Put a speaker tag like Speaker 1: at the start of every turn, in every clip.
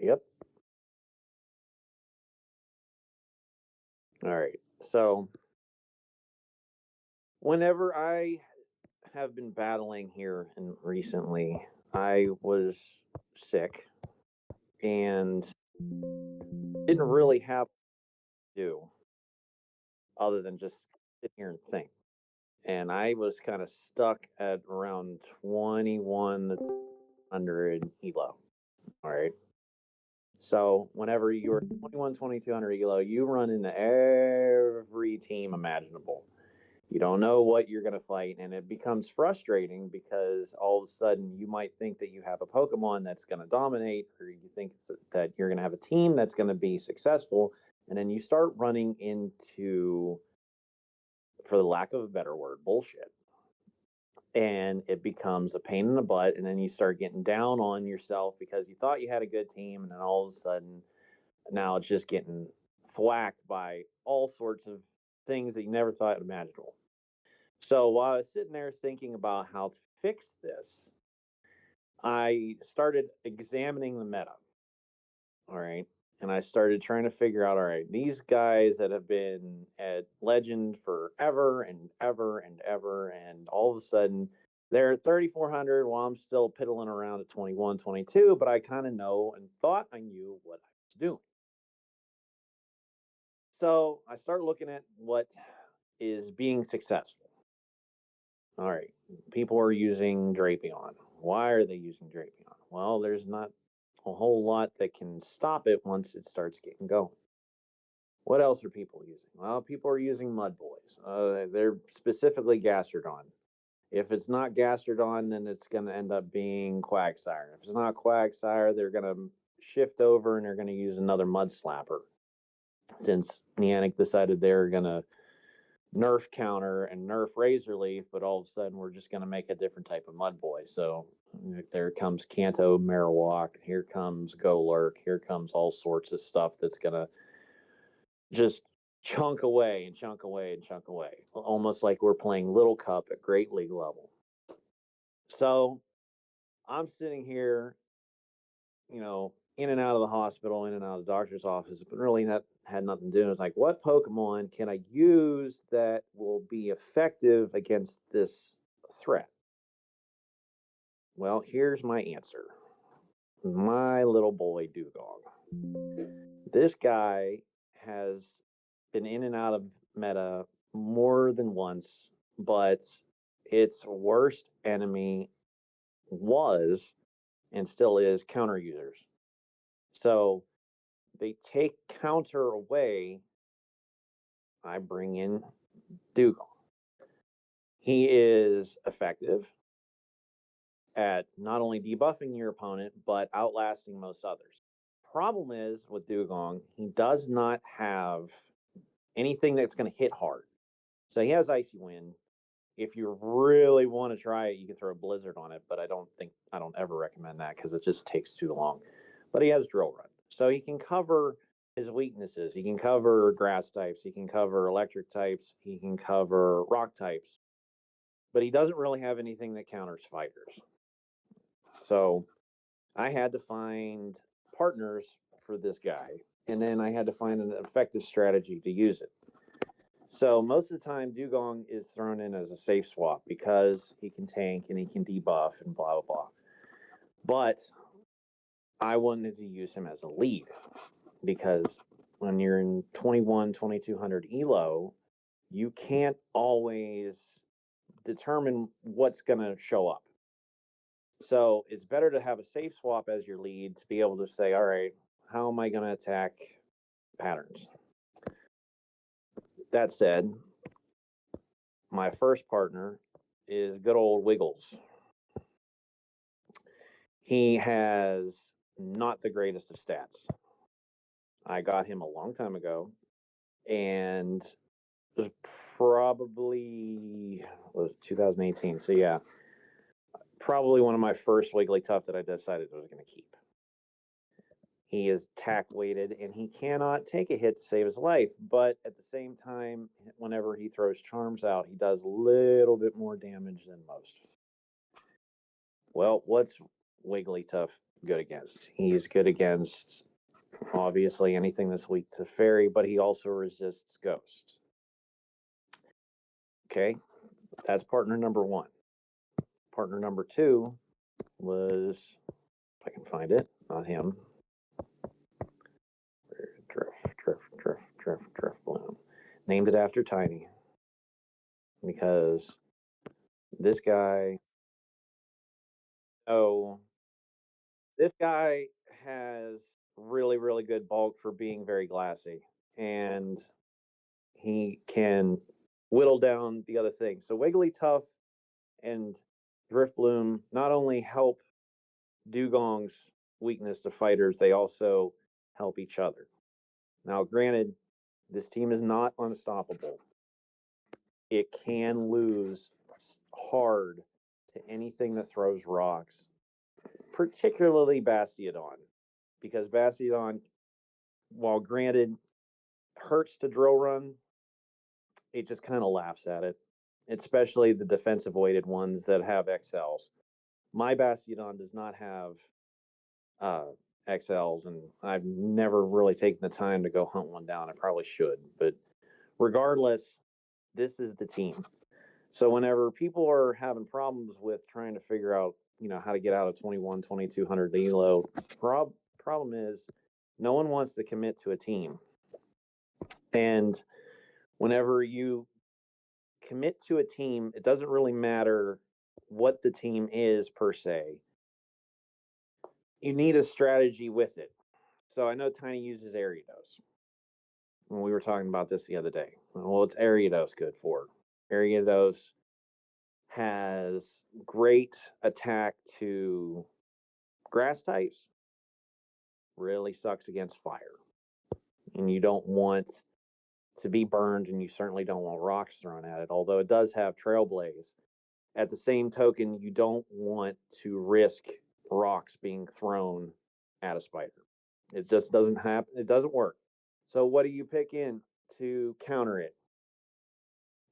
Speaker 1: Yep. All right. So, whenever I have been battling here and recently, I was sick and didn't really have to do other than just sit here and think. And I was kind of stuck at around 2100 elo. All right. So whenever you're 21, 2200 elo, you run into every team imaginable. You don't know what you're going to fight, and it becomes frustrating because all of a sudden you might think that you have a Pokemon that's going to dominate, or you think that you're going to have a team that's going to be successful, and then you start running into, for the lack of a better word, bullshit. And it becomes a pain in the butt, and then you start getting down on yourself because you thought you had a good team, and then all of a sudden now it's just getting thwacked by all sorts of things that you never thought imaginable. So while I was sitting there thinking about how to fix this, I started examining the meta. All right. And I started trying to figure out, all right, these guys that have been at Legend forever and ever and ever, and all of a sudden they're at 3,400 while I'm still piddling around at 21, 22, but I kind of know and thought I knew what I was doing. So I started looking at what is being successful. All right. People are using Drapion. Why are they using Drapion? Well, there's not a whole lot that can stop it once it starts getting going. What else are people using? Well, people are using Mud Boys. They're specifically Gastrodon. If it's not Gastrodon, then it's going to end up being Quagsire. If it's not Quagsire, they're going to shift over and they're going to use another Mud Slapper. Since Niantic decided they're going to nerf counter and nerf razor leaf, but all of a sudden we're just going to make a different type of mud boy. So there comes Kanto Marowak, here comes Golurk, here comes all sorts of stuff that's going to just chunk away and chunk away and chunk away, almost like we're playing Little Cup at Great League level. So I'm sitting here, in and out of the hospital, in and out of the doctor's office, but really that had nothing to do. It's like, what Pokemon can I use that will be effective against this threat? Well, here's my answer. My little boy Dugong. This guy has been in and out of meta more than once, but its worst enemy was and still is counter users. So they take counter away. I bring in Dugong. He is effective at not only debuffing your opponent, but outlasting most others. Problem is with Dugong, he does not have anything that's going to hit hard. So he has Icy Wind. If you really want to try it, you can throw a Blizzard on it, but I don't ever recommend that because it just takes too long. But he has Drill Run. So he can cover his weaknesses. He can cover grass types, he can cover electric types, he can cover rock types, but he doesn't really have anything that counters fighters. So I had to find partners for this guy, and then I had to find an effective strategy to use it. So most of the time, Dugong is thrown in as a safe swap because he can tank and he can debuff and blah, blah, blah. But I wanted to use him as a lead because when you're in 21, 2200 elo, you can't always determine what's going to show up. So it's better to have a safe swap as your lead to be able to say, all right, how am I going to attack patterns? That said, my first partner is good old Wiggles. He has not the greatest of stats. I got him a long time ago, and it was probably was 2018. So yeah, probably one of my first Wigglytuff that I decided I was going to keep. He is tack weighted and he cannot take a hit to save his life. But at the same time, whenever he throws charms out, he does a little bit more damage than most. Well, what's Wigglytuff good against? He's good against, obviously, anything that's weak to Fairy, but he also resists Ghost. Okay, that's partner number one. Partner number two was, if I can find it, not him. Drifloon. Named it after Tiny. Because this guy, this guy has really, really good bulk for being very glassy. And he can whittle down the other things. So Wigglytuff and Drifloon not only help Dugong's weakness to fighters, they also help each other. Now, granted, this team is not unstoppable. It can lose hard to anything that throws rocks, particularly Bastiodon, because Bastiodon, while granted hurts to drill run, it just kind of laughs at it, especially the defensive weighted ones that have XLs. My Bastiodon does not have XLs, and I've never really taken the time to go hunt one down. I probably should, but regardless, this is the team. So whenever people are having problems with trying to figure out, how to get out of 21, 2200 Elo, problem is no one wants to commit to a team. And whenever you commit to a team, it doesn't really matter what the team is per se. You need a strategy with it. So I know Tiny uses Ariados. When we were talking about this the other day. Well, it's Ariados good for? Ariados has great attack to grass types, really sucks against fire. And you don't want to be burned, and you certainly don't want rocks thrown at it, although it does have Trailblaze. At the same token, you don't want to risk rocks being thrown at a spider. It just doesn't happen. It doesn't work. So what do you pick in to counter it?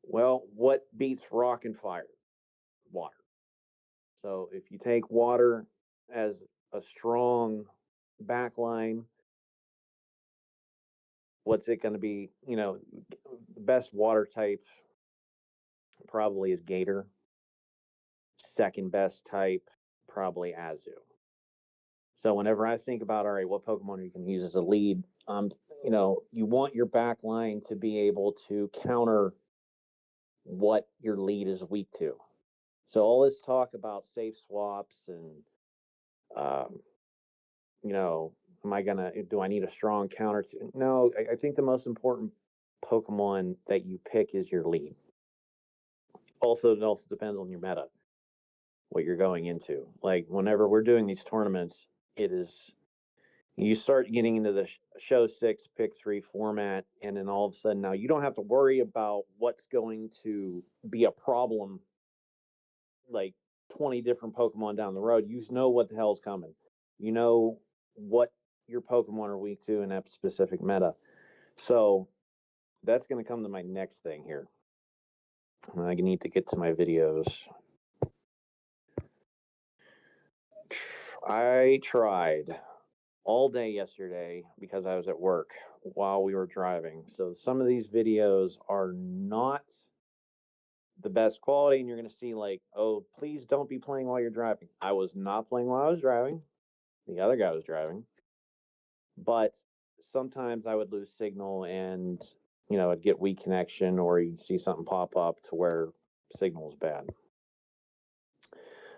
Speaker 1: Well, what beats rock and fire? Water. So if you take water as a strong backline, what's it going to be? The best water type probably is Gator. Second best type, probably Azu. So whenever I think about, all right, what Pokemon you can use as a lead, you want your back line to be able to counter what your lead is weak to. So all this talk about safe swaps and, do I need a strong counter to? No, I think the most important Pokemon that you pick is your lead. Also, it also depends on your meta, what you're going into. Like whenever we're doing these tournaments, you start getting into the show 6, pick 3 format, and then all of a sudden now you don't have to worry about what's going to be a problem like 20 different Pokemon down the road. You know what the hell's coming. You know what your Pokemon are weak to in that specific meta. So that's going to come to my next thing here. I need to get to my videos. I tried all day yesterday because I was at work while we were driving. So some of these videos are not the best quality, and you're going to see like, oh, please don't be playing while you're driving. I was not playing while I was driving. The other guy was driving. But sometimes I would lose signal, and I'd get weak connection, or you'd see something pop up to where signal is bad.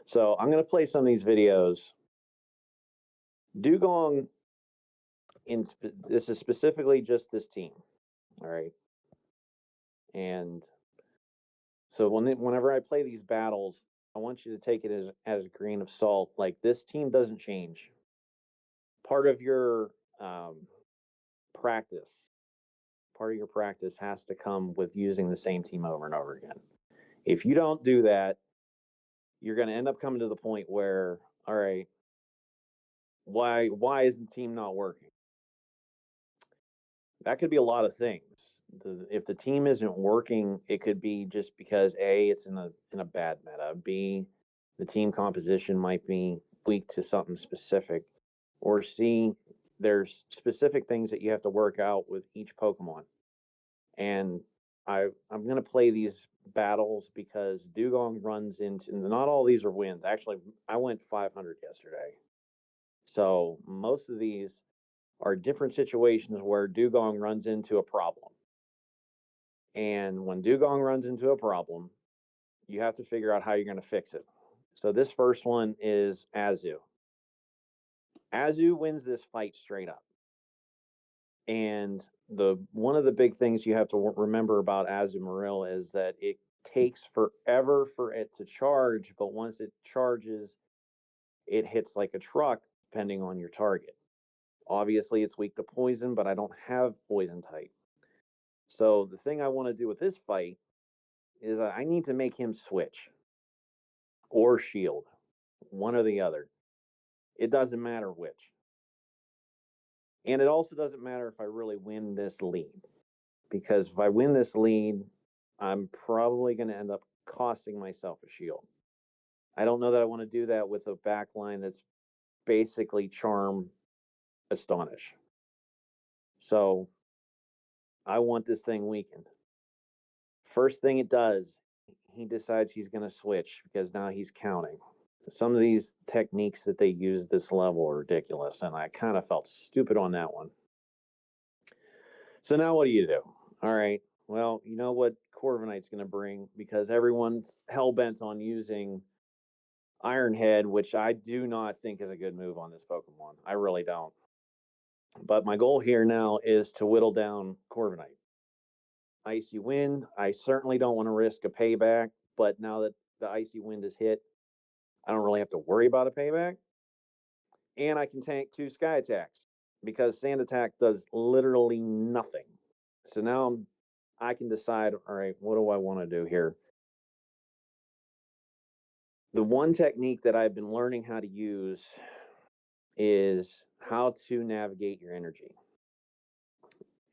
Speaker 1: So I'm going to play some of these videos. Dugong, this is specifically just this team. All right. And so whenever I play these battles, I want you to take it as a grain of salt. Like, this team doesn't change. Part of your practice has to come with using the same team over and over again. If you don't do that, you're going to end up coming to the point where, all right, why is the team not working? That could be a lot of things. If the team isn't working, it could be just because A, it's in a bad meta. B, the team composition might be weak to something specific, or C, there's specific things that you have to work out with each Pokemon. And I'm going to play these battles because Dugong runs into, not all these are wins. Actually, I went 500 yesterday. So most of these are different situations where Dugong runs into a problem. And when Dugong runs into a problem, you have to figure out how you're going to fix it. So this first one is Azu. Azu wins this fight straight up. And the one of the big things you have to remember about Azumarill is that it takes forever for it to charge, but once it charges, it hits like a truck, depending on your target. Obviously, it's weak to poison, but I don't have poison type. So the thing I want to do with this fight is I need to make him switch or shield, one or the other. It doesn't matter which. And it also doesn't matter if I really win this lead, because if I win this lead, I'm probably going to end up costing myself a shield. I don't know that I want to do that with a backline that's basically Charm, Astonish. So I want this thing weakened. First thing it does, he decides he's going to switch because now he's counting. Some of these techniques that they use this level are ridiculous, and I kind of felt stupid on that one. So now what do you do? All right, well, you know what Corviknight's going to bring, because everyone's hell-bent on using Iron Head, which I do not think is a good move on this Pokemon. I really don't. But my goal here now is to whittle down Corviknight. Icy Wind, I certainly don't want to risk a payback, but now that the Icy Wind is hit, I don't really have to worry about a payback. And I can tank 2 Sky Attacks because Sand Attack does literally nothing. So now I can decide, all right, what do I want to do here? The one technique that I've been learning how to use is how to navigate your energy.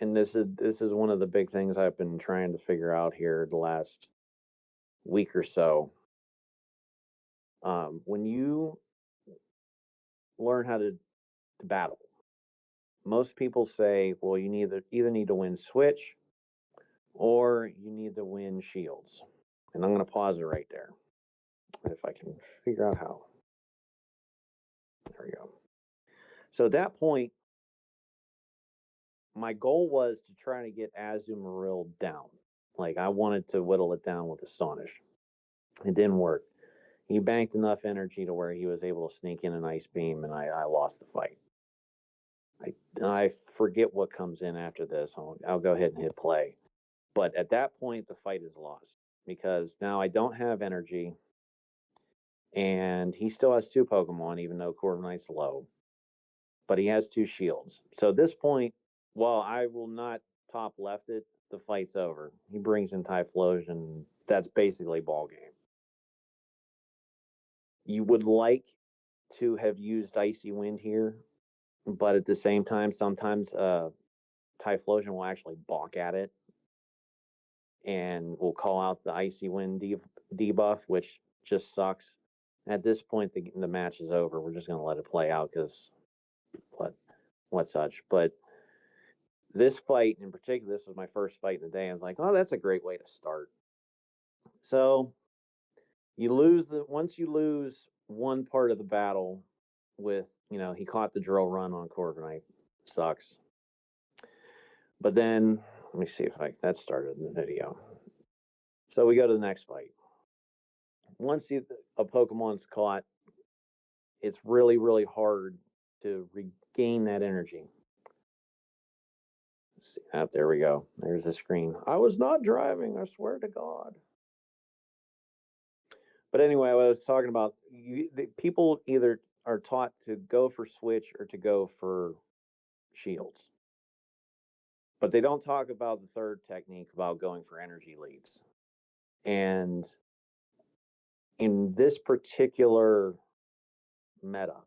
Speaker 1: And this is one of the big things I've been trying to figure out here the last week or so. When you learn how to battle, most people say, well, you either need to win switch or you need to win shields. And I'm going to pause it right there if I can figure out how. There we go. So at that point, my goal was to try to get Azumarill down. Like, I wanted to whittle it down with Astonish. It didn't work. He banked enough energy to where he was able to sneak in an Ice Beam, and I lost the fight. I forget what comes in after this. I'll go ahead and hit play. But at that point, the fight is lost because now I don't have energy, and he still has 2 Pokemon, even though Corviknight's low. But he has 2 shields. So at this point, while I will not top left it, the fight's over. He brings in Typhlosion. That's basically ball game. You would like to have used Icy Wind here, but at the same time, sometimes Typhlosion will actually balk at it and will call out the Icy Wind debuff, which just sucks. At this point, the match is over. We're just going to let it play out because what such. But this fight in particular, this was my first fight in the day. I was like, oh, that's a great way to start. So once you lose one part of the battle with, he caught the drill run on Corviknight. Sucks. But then, let me see if that started in the video. So we go to the next fight. Once a Pokemon's caught, it's really, really hard to regain that energy. See, there we go. There's the screen. I was not driving, I swear to God. But anyway, I was talking about, people either are taught to go for switch or to go for shields. But they don't talk about the third technique about going for energy leads. And in this particular meta,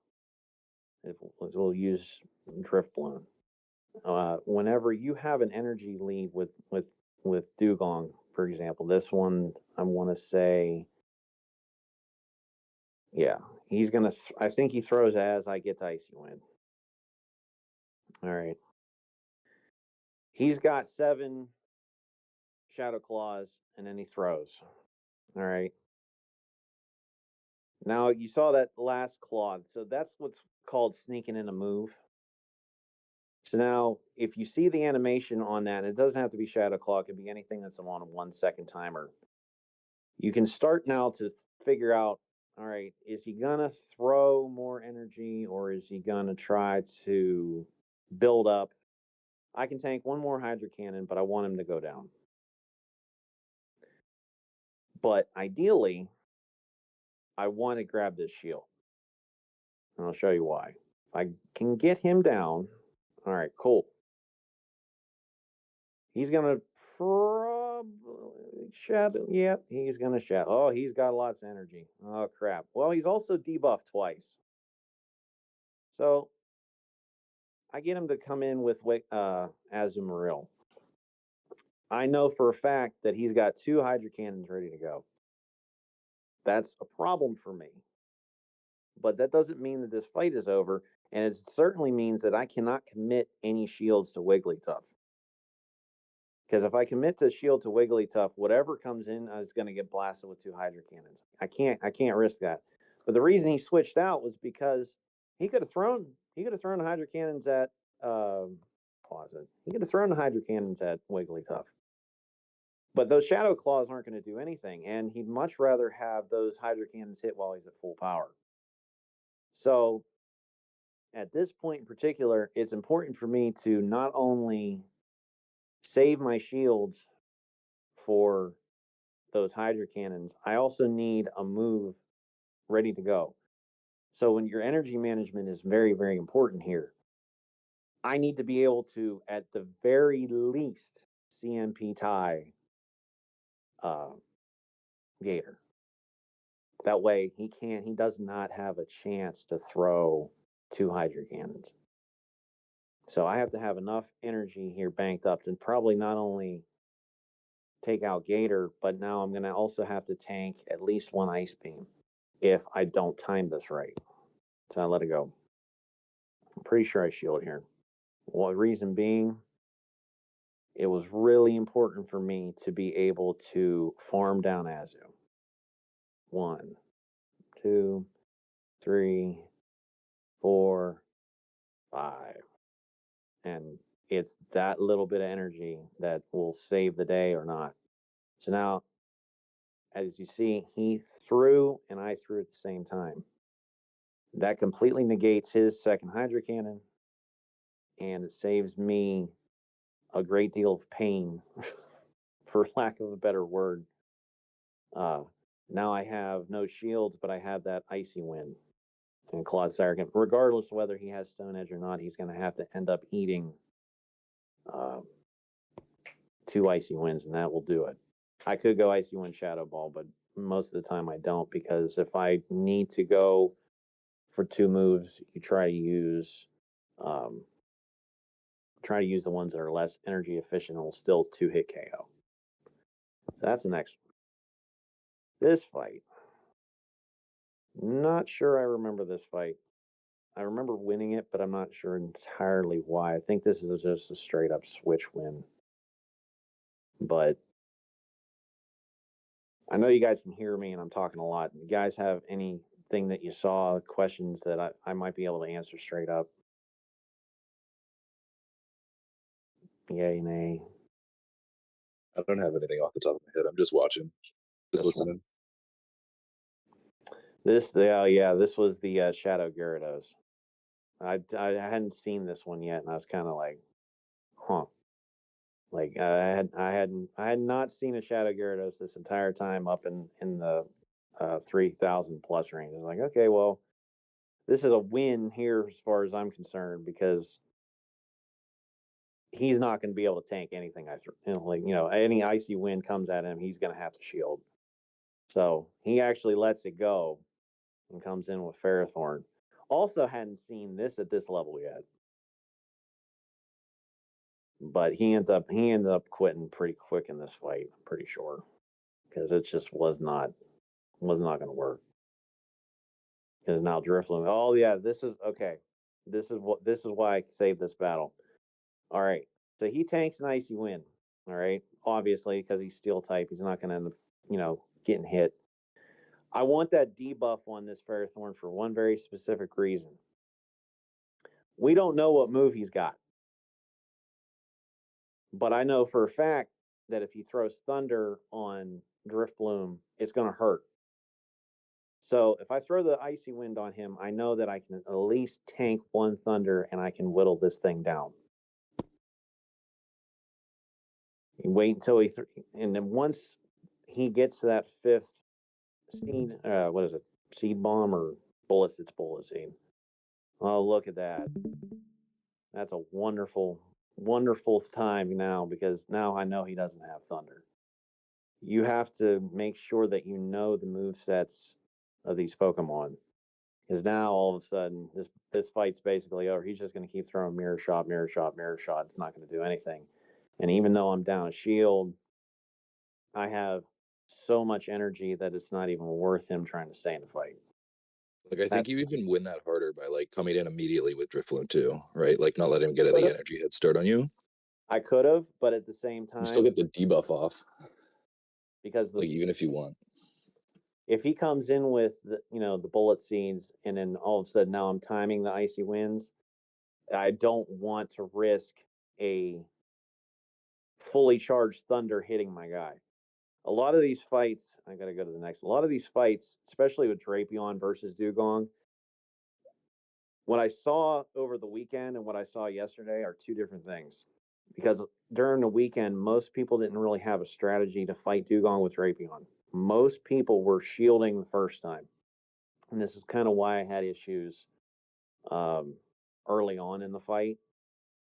Speaker 1: we'll use Drifbloom. Whenever you have an energy lead with Dugong, for example, this one I want to say, yeah, He's gonna. I think he throws as I get to Icy Wind. All right. He's got 7 Shadow Claws, and then he throws. All right. Now you saw that last claw, so that's what's called sneaking in a move. So now, if you see the animation on that, and it doesn't have to be Shadow Claw, it can be anything that's on a 1 second timer. You can start now to figure out, all right, is he gonna throw more energy or is he gonna try to build up? I can tank 1 more Hydro Cannon, but I want him to go down. But ideally, I want to grab this shield. And I'll show you why. If I can get him down, all right, cool. He's gonna probably shadow. Yep, he's gonna shadow. Oh, he's got lots of energy. Oh crap. Well, he's also debuffed twice. So I get him to come in with Azumarill. I know for a fact that he's got 2 Hydro Cannons ready to go. That's a problem for me. But that doesn't mean that this fight is over, and it certainly means that I cannot commit any shields to Wigglytuff. Because if I commit to shield to Wigglytuff, whatever comes in is going to get blasted with 2 Hydro Cannons. I can't risk that. But the reason he switched out was because he could have thrown the Hydro Cannons at Closet. He could have thrown the Hydro Cannons at Wigglytuff. But those Shadow Claws aren't going to do anything, and he'd much rather have those Hydro Cannons hit while he's at full power. So at this point in particular, it's important for me to not only save my shields for those Hydro Cannons, I also need a move ready to go. So when your energy management is very, very important here, I need to be able to, at the very least, CMP tie Gator. That way he does not have a chance to throw 2 Hydro Cannons. So I have to have enough energy here banked up to probably not only take out Gator, but now I'm going to also have to tank at least 1 Ice Beam if I don't time this right. So I let it go. I'm pretty sure I shield here. Well, reason being, it was really important for me to be able to farm down Azu. 1, 2, 3, 4, 5. And it's that little bit of energy that will save the day or not. So now, as you see, he threw and I threw at the same time. That completely negates his second Hydro Cannon, and it saves me a great deal of pain, for lack of a better word. Now I have no shields, but I have that Icy Wind. And Clodsire, regardless of whether he has Stone Edge or not, he's going to have to end up eating 2 Icy Winds, and that will do it. I could go Icy Wind Shadow Ball, but most of the time I don't, because if I need to go for 2 moves, you try to use the ones that are less energy efficient and will still 2-hit KO. So that's the next one. This fight. Not sure I remember this fight. I remember winning it, but I'm not sure entirely why. I think this is just a straight up switch win. But I know you guys can hear me and I'm talking a lot. You guys have anything that you saw, questions that I might be able to answer straight up? Yay, nay.
Speaker 2: I don't have anything off the top of my head. I'm just watching, just listening.
Speaker 1: This was the Shadow Gyarados. I hadn't seen this one yet, and I was kind of like, huh. Like I had not seen a Shadow Gyarados this entire time up in the 3,000 plus range. I was like, okay, well, this is a win here as far as I'm concerned, because he's not going to be able to tank anything I throw. Any Icy Wind comes at him, he's going to have to shield. So he actually lets it go and comes in with Ferrothorn. Also, hadn't seen this at this level yet, but he ended up quitting pretty quick in this fight. I'm pretty sure, because it just was not going to work. is now Drifloon. Oh yeah, this is okay. This is why I saved this battle. All right. So he tanks an icy wind. All right. Obviously, because he's steel type, he's not gonna end up, getting hit. I want that debuff on this Ferrothorn for one very specific reason. We don't know what move he's got. But I know for a fact that if he throws Thunder on Driftbloom, it's going to hurt. So if I throw the Icy Wind on him, I know that I can at least tank one Thunder and I can whittle this thing down. You wait until and then once he gets to that fifth seed, what is it? Seed bomb or bullets? It's bullet seed. Oh, look at that. That's a wonderful, wonderful time now because now I know he doesn't have Thunder. You have to make sure that you know the move sets of these Pokemon. Because now all of a sudden this fight's basically over. He's just going to keep throwing mirror shot, mirror shot, mirror shot. It's not going to do anything. And even though I'm down a shield, I have so much energy that it's not even worth him trying to stay in the fight.
Speaker 2: Like I think you even win that harder by like coming in immediately with Drifloon too, right? Like not letting him get the energy head start on you.
Speaker 1: I could have, but at the same time,
Speaker 2: you still get the debuff off
Speaker 1: because
Speaker 2: like even if you want.
Speaker 1: If he comes in with the bullet seeds and then all of a sudden now I'm timing the icy winds, I don't want to risk a fully charged Thunder hitting my guy. A lot of these fights, I got to go to the next. A lot of these fights, especially with Drapion versus Dugong, what I saw over the weekend and what I saw yesterday are two different things. Because during the weekend, most people didn't really have a strategy to fight Dugong with Drapion. Most people were shielding the first time. And this is kind of why I had issues early on in the fight,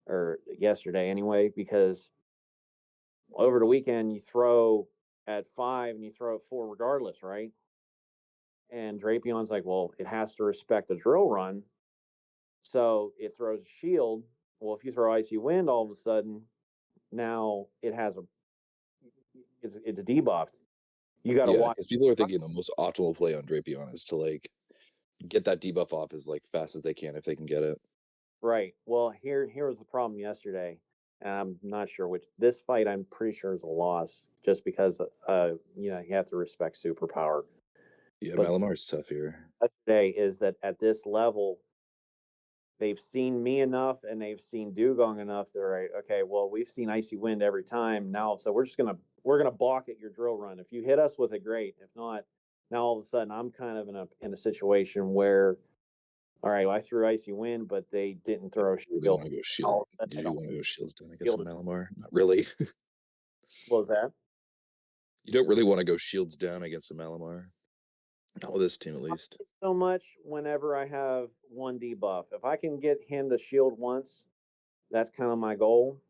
Speaker 1: or yesterday anyway, because over the weekend you throw at 5 and you throw at 4 regardless, right? And Drapion's like, well, it has to respect the drill run. So it throws a shield. Well, if you throw Icy Wind, all of a sudden, now it has it's debuffed. You got to watch.
Speaker 2: Because people are thinking the most optimal play on Drapion is to like get that debuff off as like fast as they can if they can get it.
Speaker 1: Right. Well, here was the problem yesterday, and I'm not sure which. This fight, I'm pretty sure is a loss, just because you have to respect superpower.
Speaker 2: Yeah,
Speaker 1: But
Speaker 2: Malamar's tough here.
Speaker 1: Yesterday is that at this level, they've seen me enough and they've seen Dugong enough. They're like, okay, well, we've seen Icy Wind every time now, so we're gonna balk at your drill run. If you hit us with it, great. If not, now all of a sudden I'm kind of in a situation where, all right, well, I threw Icy Wind, but they didn't throw a
Speaker 2: Really
Speaker 1: shield.
Speaker 2: want to go shield? Did you want to go shields down against
Speaker 1: Shield.
Speaker 2: Malamar? Not really.
Speaker 1: What was that?
Speaker 2: You don't really want to go shields down against a Malamar. Not with this team, at least.
Speaker 1: So much whenever I have one debuff. If I can get him to shield once, that's kind of my goal.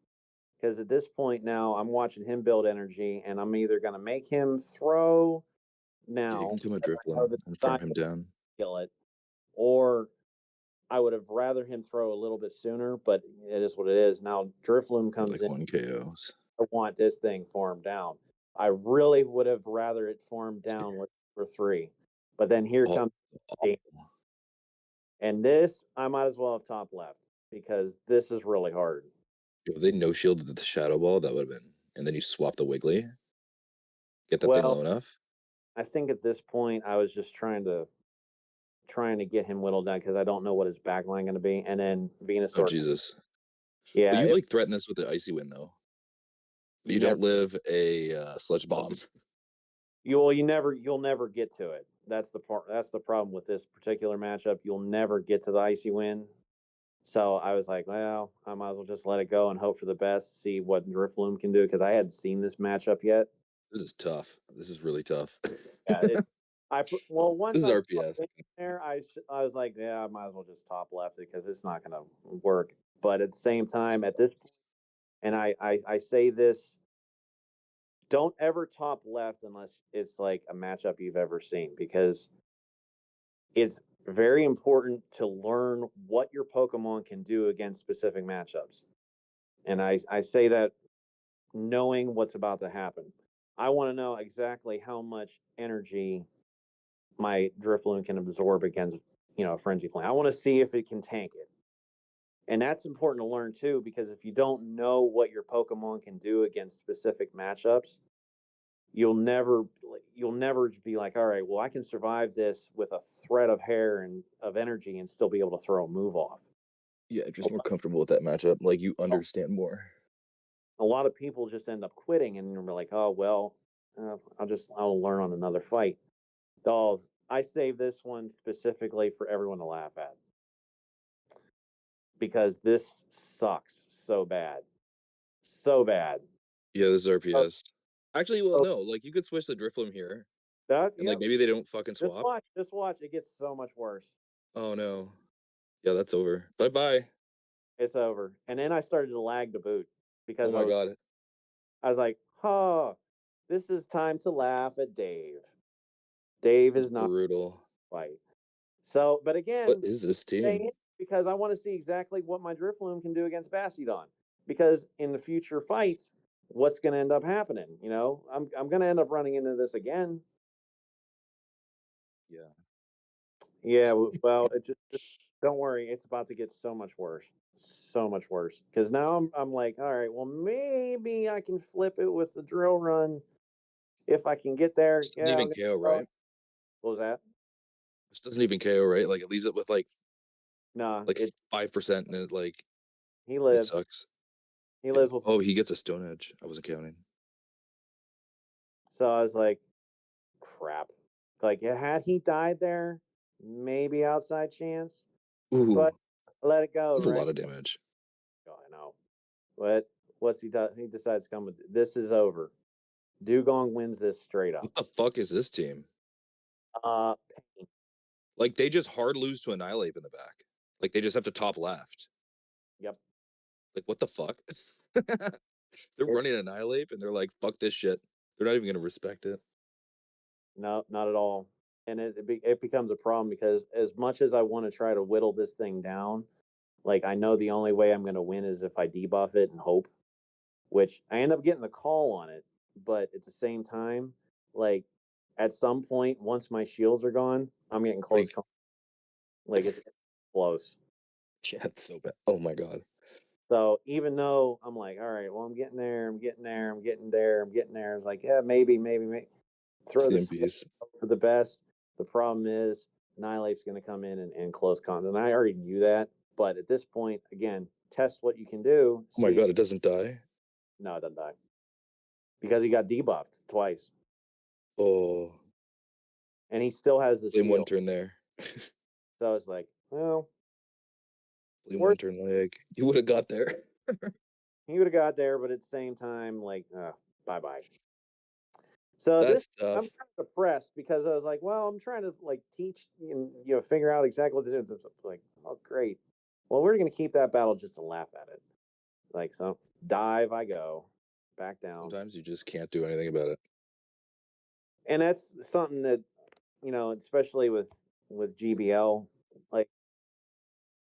Speaker 1: Because at this point now, I'm watching him build energy, and I'm either going to make him throw
Speaker 2: Yeah, you
Speaker 1: now,
Speaker 2: can come with Drifloon and farm him down.
Speaker 1: kill it, or I would have rather him throw a little bit sooner, but it is what it is. Now Drifloon comes
Speaker 2: like
Speaker 1: in.
Speaker 2: 1 KOs.
Speaker 1: I want this thing farmed down. I really would have rather it farmed down for 3. But then here comes and this I might as well have top left because this is really hard.
Speaker 2: If they no shielded the Shadow Ball, that would have been. And then you swap the Wiggly. Get that thing low enough.
Speaker 1: I think at this point I was just trying to get him whittled down because I don't know what his backline going to be, and then Venusaur.
Speaker 2: Oh Jesus!
Speaker 1: Yeah,
Speaker 2: well, you like threaten this with the Icy Wind though. You don't live a Sludge Bomb.
Speaker 1: You'll never get to it. That's the part. That's the problem with this particular matchup. You'll never get to the Icy Wind. So I was like, well, I might as well just let it go and hope for the best. See what Drifloon can do because I hadn't seen this matchup yet.
Speaker 2: This is tough. This is really tough.
Speaker 1: Yeah, once
Speaker 2: this is
Speaker 1: I
Speaker 2: RPS.
Speaker 1: There, I was like, yeah, I might as well just top left it because it's not going to work. But at the same time, at this point, and I say this, don't ever top left unless it's like a matchup you've ever seen because it's very important to learn what your Pokemon can do against specific matchups. And I say that knowing what's about to happen. I want to know exactly how much energy my Drifloon can absorb against a frenzy plant. I want to see if it can tank it. And that's important to learn too, because if you don't know what your Pokemon can do against specific matchups, you'll never be like, all right, well, I can survive this with a thread of hair and of energy and still be able to throw a move off.
Speaker 2: Yeah, just more comfortable with that matchup. Like you understand more.
Speaker 1: A lot of people just end up quitting and they're like, oh well, I'll learn on another fight. Oh, I save this one specifically for everyone to laugh at because this sucks so bad.
Speaker 2: Yeah, this is
Speaker 1: Oh,
Speaker 2: RPS. Actually, well,
Speaker 1: oh,
Speaker 2: no, like you could switch the Drifloon here,
Speaker 1: that
Speaker 2: and like
Speaker 1: yep.
Speaker 2: maybe they don't fucking swap.
Speaker 1: Just watch. It gets so much worse.
Speaker 2: Oh no. Yeah, that's over. Bye bye.
Speaker 1: It's over. And then I started to lag to boot
Speaker 2: Oh
Speaker 1: because
Speaker 2: my god.
Speaker 1: I was like, huh, this is time to laugh at Dave. Dave
Speaker 2: That's
Speaker 1: is not
Speaker 2: brutal.
Speaker 1: right. So, but
Speaker 2: What
Speaker 1: again,
Speaker 2: is this
Speaker 1: stay
Speaker 2: team?
Speaker 1: in because I want to see exactly what my Drifloon can do against Bastiodon. Because in the future fights, what's going to end up happening? I'm going to end up running into this again.
Speaker 2: Yeah.
Speaker 1: Yeah, well, just don't worry, it's about to get so much worse. Because now I'm like, all right, well, maybe I can flip it with the drill run if I can get there.
Speaker 2: This doesn't
Speaker 1: Yeah,
Speaker 2: even KO, right?
Speaker 1: what was that?
Speaker 2: This doesn't even KO, right? Like it leaves it with
Speaker 1: No,
Speaker 2: like
Speaker 1: it
Speaker 2: 5% and
Speaker 1: he
Speaker 2: it
Speaker 1: lives.
Speaker 2: sucks.
Speaker 1: He
Speaker 2: Yeah.
Speaker 1: lives with.
Speaker 2: Oh, he gets a Stone Edge. I wasn't counting.
Speaker 1: So I was like, crap. Like, had he died there, maybe outside chance, but
Speaker 2: Ooh,
Speaker 1: let it go,
Speaker 2: that's a
Speaker 1: right?
Speaker 2: lot of damage.
Speaker 1: Oh, I know. But what's he done? He decides to come with this is over. Dugong wins this straight up.
Speaker 2: What the fuck is this team?
Speaker 1: Uh,
Speaker 2: Like they just hard lose to Annihilate in the back. Like they just have to top left.
Speaker 1: yep.
Speaker 2: Like what the fuck? They're
Speaker 1: It's
Speaker 2: running Annihilate and they're like, fuck this shit. They're not even gonna respect it.
Speaker 1: no, not at all. And it becomes a problem because as much as I want to try to whittle this thing down, like I know the only way I'm going to win is if I debuff it and hope, which I end up getting the call on it. But at the same time, like at some point, once my shields are gone, I'm getting close.
Speaker 2: Like
Speaker 1: Like it's close.
Speaker 2: yeah, it's so bad. Oh my god.
Speaker 1: So even though I'm like, all right, well, I'm getting there, I'm getting there, I'm getting there, I'm getting there. It's like, yeah, maybe. Throw the switch
Speaker 2: CMPs.
Speaker 1: for the best. The problem is Annihilate's going to come in and close con. And I already knew that. But at this point, again, test what you can do.
Speaker 2: Oh my
Speaker 1: See,
Speaker 2: god, it doesn't die.
Speaker 1: no, it doesn't die because he got debuffed twice,
Speaker 2: Oh,
Speaker 1: and he still has the
Speaker 2: blame one
Speaker 1: shield.
Speaker 2: turn there.
Speaker 1: So it's like, well,
Speaker 2: Blame one
Speaker 1: worth.
Speaker 2: turn leg. You would have got there.
Speaker 1: He would have got there, but at the same time, like, bye bye. So this,
Speaker 2: That's tough.
Speaker 1: I'm kind of depressed because I was like, well, I'm trying to like teach and figure out exactly what to do. It's like, oh great. Well, we're gonna keep that battle just to laugh at it. Like so, dive I go, back down,
Speaker 2: Sometimes you just can't do anything about it.
Speaker 1: and that's something that especially with GBL, like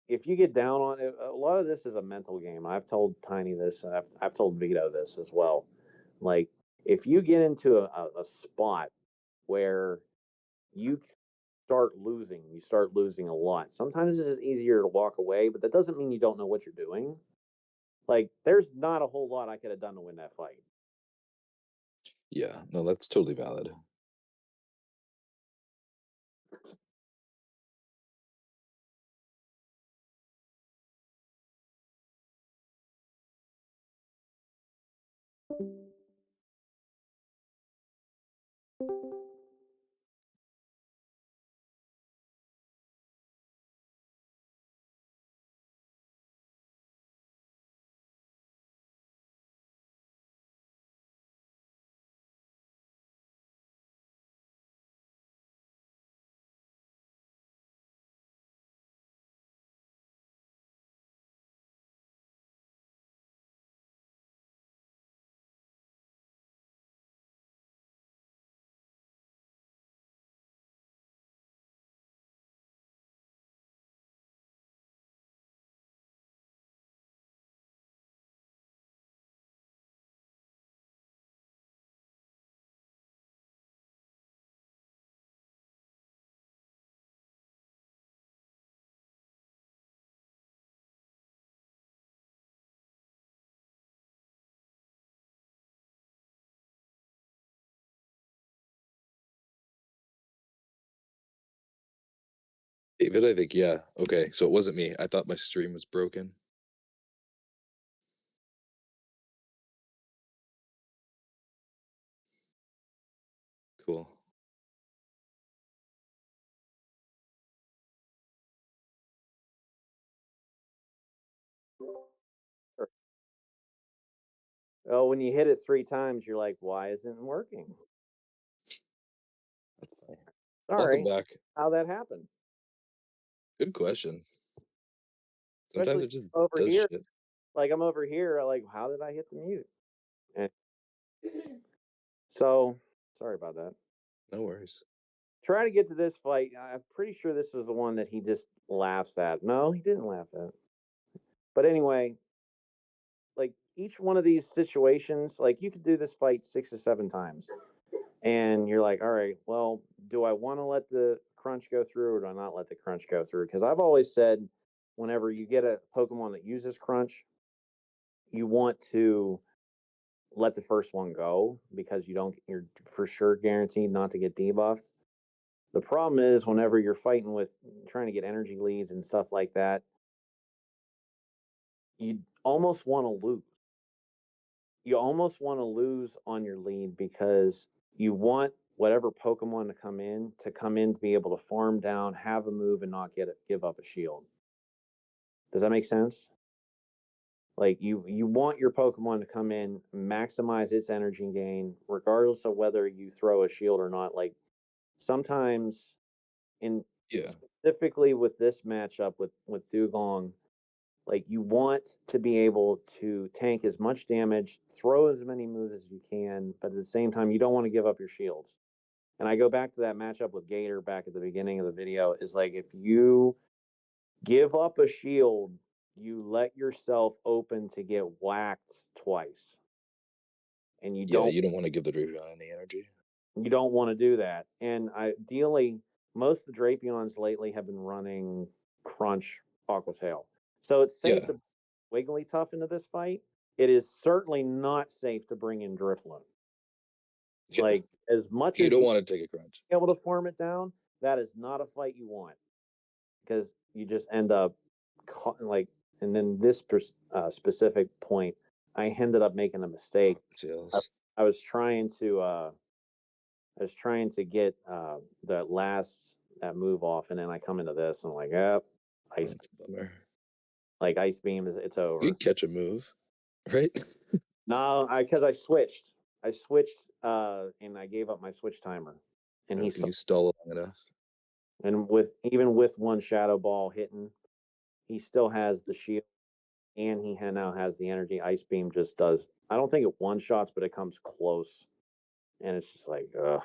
Speaker 1: if you get down on it, a lot of this is a mental game. I've told Tiny this, and I've told Vito this as well. Like if you get into a spot where you you start losing a lot. Sometimes it's just easier to walk away, but that doesn't mean you don't know what you're doing. Like, there's not a whole lot I could have done to win that fight.
Speaker 2: Yeah, no, that's totally valid. David, I think, yeah. Okay, so it wasn't me. I thought my stream was broken. Cool.
Speaker 1: Oh, when you hit it 3 times, you're like, "Why isn't it working?"
Speaker 2: That's funny. Welcome
Speaker 1: Sorry,
Speaker 2: back.
Speaker 1: how that happened.
Speaker 2: Good question. Sometimes
Speaker 1: Especially
Speaker 2: it just
Speaker 1: over
Speaker 2: does
Speaker 1: here.
Speaker 2: shit.
Speaker 1: Like, I'm over here, like, "How did I hit the mute?" And so, sorry about that.
Speaker 2: No worries.
Speaker 1: Try to get to this fight. I'm pretty sure this was the one that he just laughs at. No, he didn't laugh at. But anyway, like each one of these situations, like you could do this fight 6 or 7 times, and you're like, all right, well, do I want to let the crunch go through or do I not let the crunch go through? Because I've always said, whenever you get a Pokemon that uses crunch, you want to let the first one go because you're for sure guaranteed not to get debuffed. The problem is whenever you're fighting with trying to get energy leads and stuff like that, you almost want to lose. You almost want to lose on your lead because you want whatever Pokemon to come in to be able to farm down, have a move, and not give up a shield. Does that make sense? Like you want your Pokemon to come in, maximize its energy gain, regardless of whether you throw a shield or not. Like sometimes in
Speaker 2: Yeah.
Speaker 1: specifically with this matchup with Dugong, like you want to be able to tank as much damage, throw as many moves as you can, but at the same time, you don't want to give up your shields. And I go back to that matchup with Gator back at the beginning of the video. Is like if you give up a shield, you let yourself open to get whacked twice, and
Speaker 2: Yeah, you don't want to give the Drapion any energy.
Speaker 1: you don't want to do that. And ideally, most of the Drapions lately have been running Crunch Aqua Tail, so it's safe
Speaker 2: Yeah.
Speaker 1: to Wigglytuff into this fight. It is certainly not safe to bring in Drifloon.
Speaker 2: Yeah.
Speaker 1: Like as much
Speaker 2: You
Speaker 1: as
Speaker 2: don't
Speaker 1: you
Speaker 2: want to take a crunch.
Speaker 1: able to farm it down, that is not a fight you want because you just end up like. And then this specific point, I ended up making a mistake. I,
Speaker 2: Tails.
Speaker 1: I was trying to get that move off, and then I come into this and I'm like, yep, ice.
Speaker 2: That's a bummer.
Speaker 1: Like ice beam is it's over.
Speaker 2: You catch a move, right?
Speaker 1: No, because I switched. And I gave up my switch timer, and he
Speaker 2: Can you stall long enough?
Speaker 1: and with even with one shadow ball hitting, he still has the shield, and now has the energy. Ice beam just does. I don't think it one shots, but it comes close, and it's just like, ugh,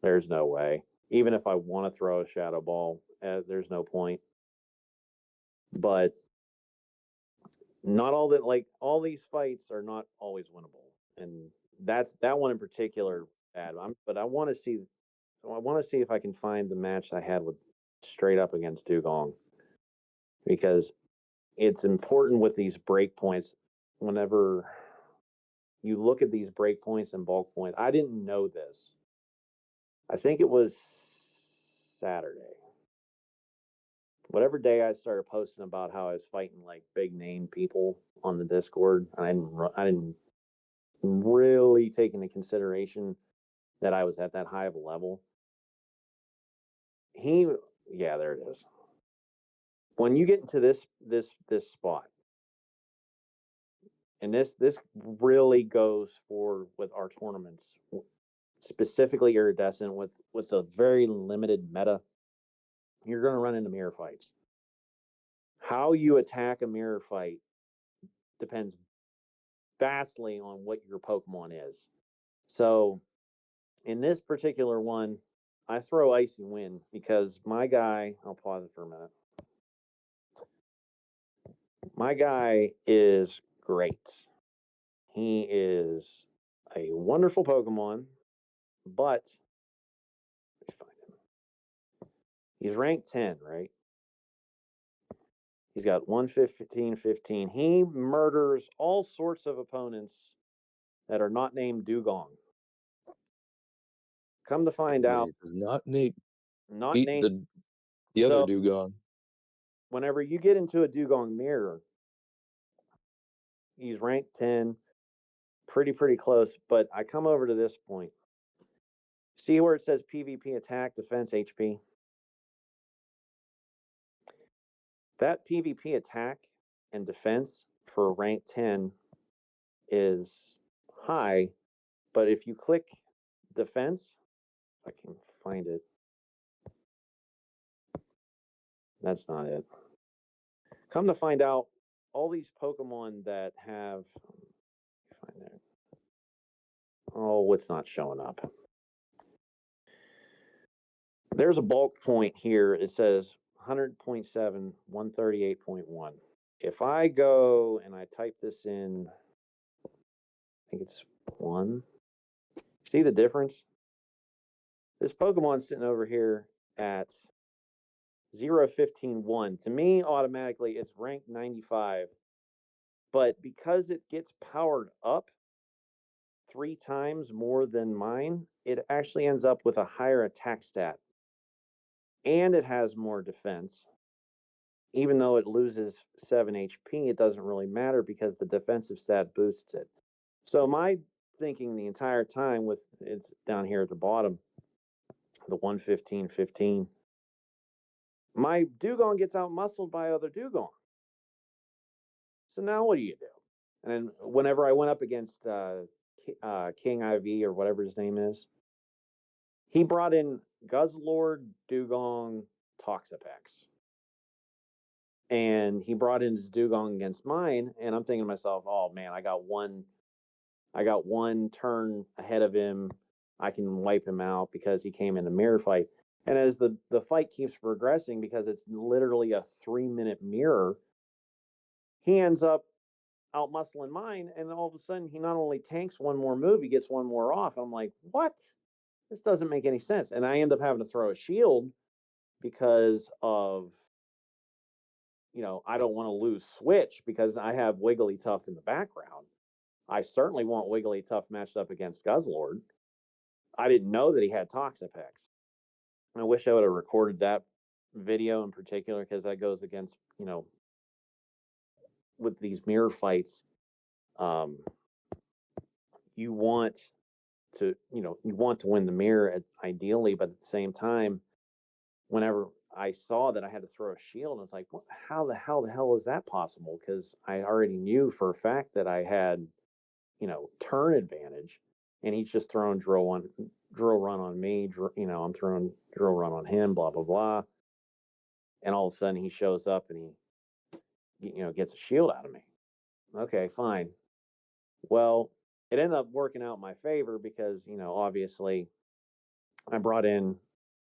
Speaker 1: there's no way. Even if I want to throw a shadow ball, there's no point. But not all that like all these fights are not always winnable, and that one in particular bad. But I want to see. I want to see if I can find the match I had with straight up against Dugong because it's important with these break points. Whenever you look at these break points and bulk points, I didn't know this. I think it was Saturday. Whatever day I started posting about how I was fighting like big name people on the Discord, and I didn't really take into consideration that I was at that high of a level. Yeah, there it is. When you get into this spot, and this really goes for with our tournaments, specifically iridescent with a very limited meta, you're going to run into mirror fights. How you attack a mirror fight depends vastly on what your Pokemon is. So in this particular one, I throw Icy Wind because my guy, I'll pause it for a minute. My guy is great. He is a wonderful Pokemon, but let me find him. He's ranked 10, right? He's got 115, 15. He murders all sorts of opponents that are not named Dugong. Come to find out,
Speaker 2: Does not Nate
Speaker 1: not
Speaker 2: beat
Speaker 1: named
Speaker 2: the The other
Speaker 1: So
Speaker 2: dugong.
Speaker 1: whenever you get into a dugong mirror, he's ranked 10, pretty close. But I come over to this point. See where it says PvP attack, defense, HP? That PvP attack and defense for rank 10 is high, but if you click defense, if I can find it, that's not it. Come to find out, all these Pokemon that have, find that. Oh, it's not showing up. There's a bulk point here. It says 100.7, 138.1. If I go and I type this in, I think it's 1. See the difference? This Pokemon's sitting over here at 0.15.1. To me, automatically, it's ranked 95. But because it gets powered up 3 times more than mine, it actually ends up with a higher attack stat. And it has more defense. Even though it loses 7 HP, it doesn't really matter because the defensive stat boosts it. So my thinking the entire time with it's down here at the bottom, the 115.15, my dugong gets out muscled by other dugong. So now what do you do? And then whenever I went up against King IV or whatever his name is, he brought in Guzzlord, Dugong, Toxapex. And he brought in his dugong against mine, and I'm thinking to myself, oh man, I got one turn ahead of him. I can wipe him out because he came in a mirror fight. And as the fight keeps progressing, because it's literally a 3-minute mirror, he ends up out muscling mine, and all of a sudden he not only tanks one more move, he gets one more off. I'm like, what? This doesn't make any sense. And I end up having to throw a shield because of, I don't want to lose Switch because I have Wigglytuff in the background. I certainly want Wigglytuff matched up against Guzzlord. I didn't know that he had Toxapex. I wish I would have recorded that video in particular because that goes against, with these mirror fights. You want to win the mirror ideally, but at the same time, whenever I saw that I had to throw a shield, I was like, how the hell is that possible? Because I already knew for a fact that I had, turn advantage, and he's just throwing drill run on me. I'm throwing drill run on him, blah blah blah, and all of a sudden he shows up and he, gets a shield out of me. Okay, fine. Well, it ended up working out in my favor because, obviously I brought in,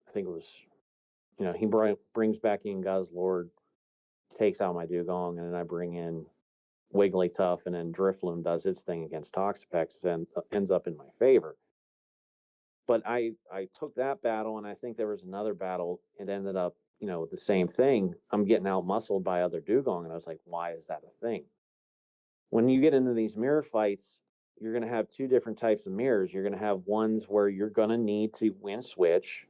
Speaker 1: I think it was, he brings back in Guzzlord, takes out my Dugong, and then I bring in Wigglytuff, and then Drifloon does its thing against Toxapex and ends up in my favor. But I took that battle, and I think there was another battle. It ended up, the same thing. I'm getting out muscled by other Dugong, and I was like, why is that a thing? When you get into these mirror fights, you're going to have 2 different types of mirrors. You're going to have ones where you're going to need to win Switch.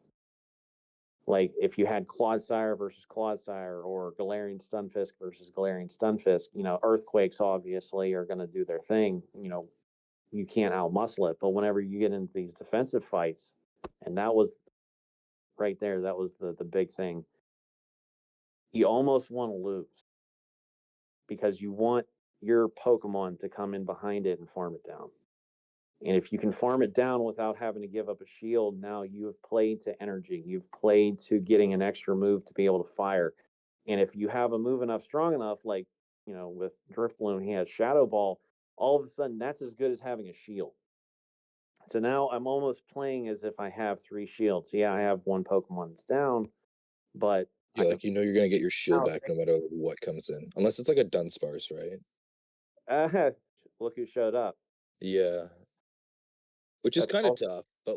Speaker 1: Like if you had Clodsire versus Clodsire, or Galarian Stunfisk versus Galarian Stunfisk, Earthquakes obviously are going to do their thing. You can't outmuscle it. But whenever you get into these defensive fights, and that was right there, that was the big thing. You almost want to lose because you want your Pokemon to come in behind it and farm it down. And if you can farm it down without having to give up a shield, now you have played to energy. You've played to getting an extra move to be able to fire. And if you have a move enough, strong enough, like, with Drifloon, he has Shadow Ball, all of a sudden that's as good as having a shield. So now I'm almost playing as if I have 3 shields. Yeah, I have 1 Pokemon that's down, but
Speaker 2: Yeah, like you're gonna get your shield back no matter what comes in, unless it's like a Dunsparce, right?
Speaker 1: Look who showed up.
Speaker 2: Yeah, which is kind of tough, but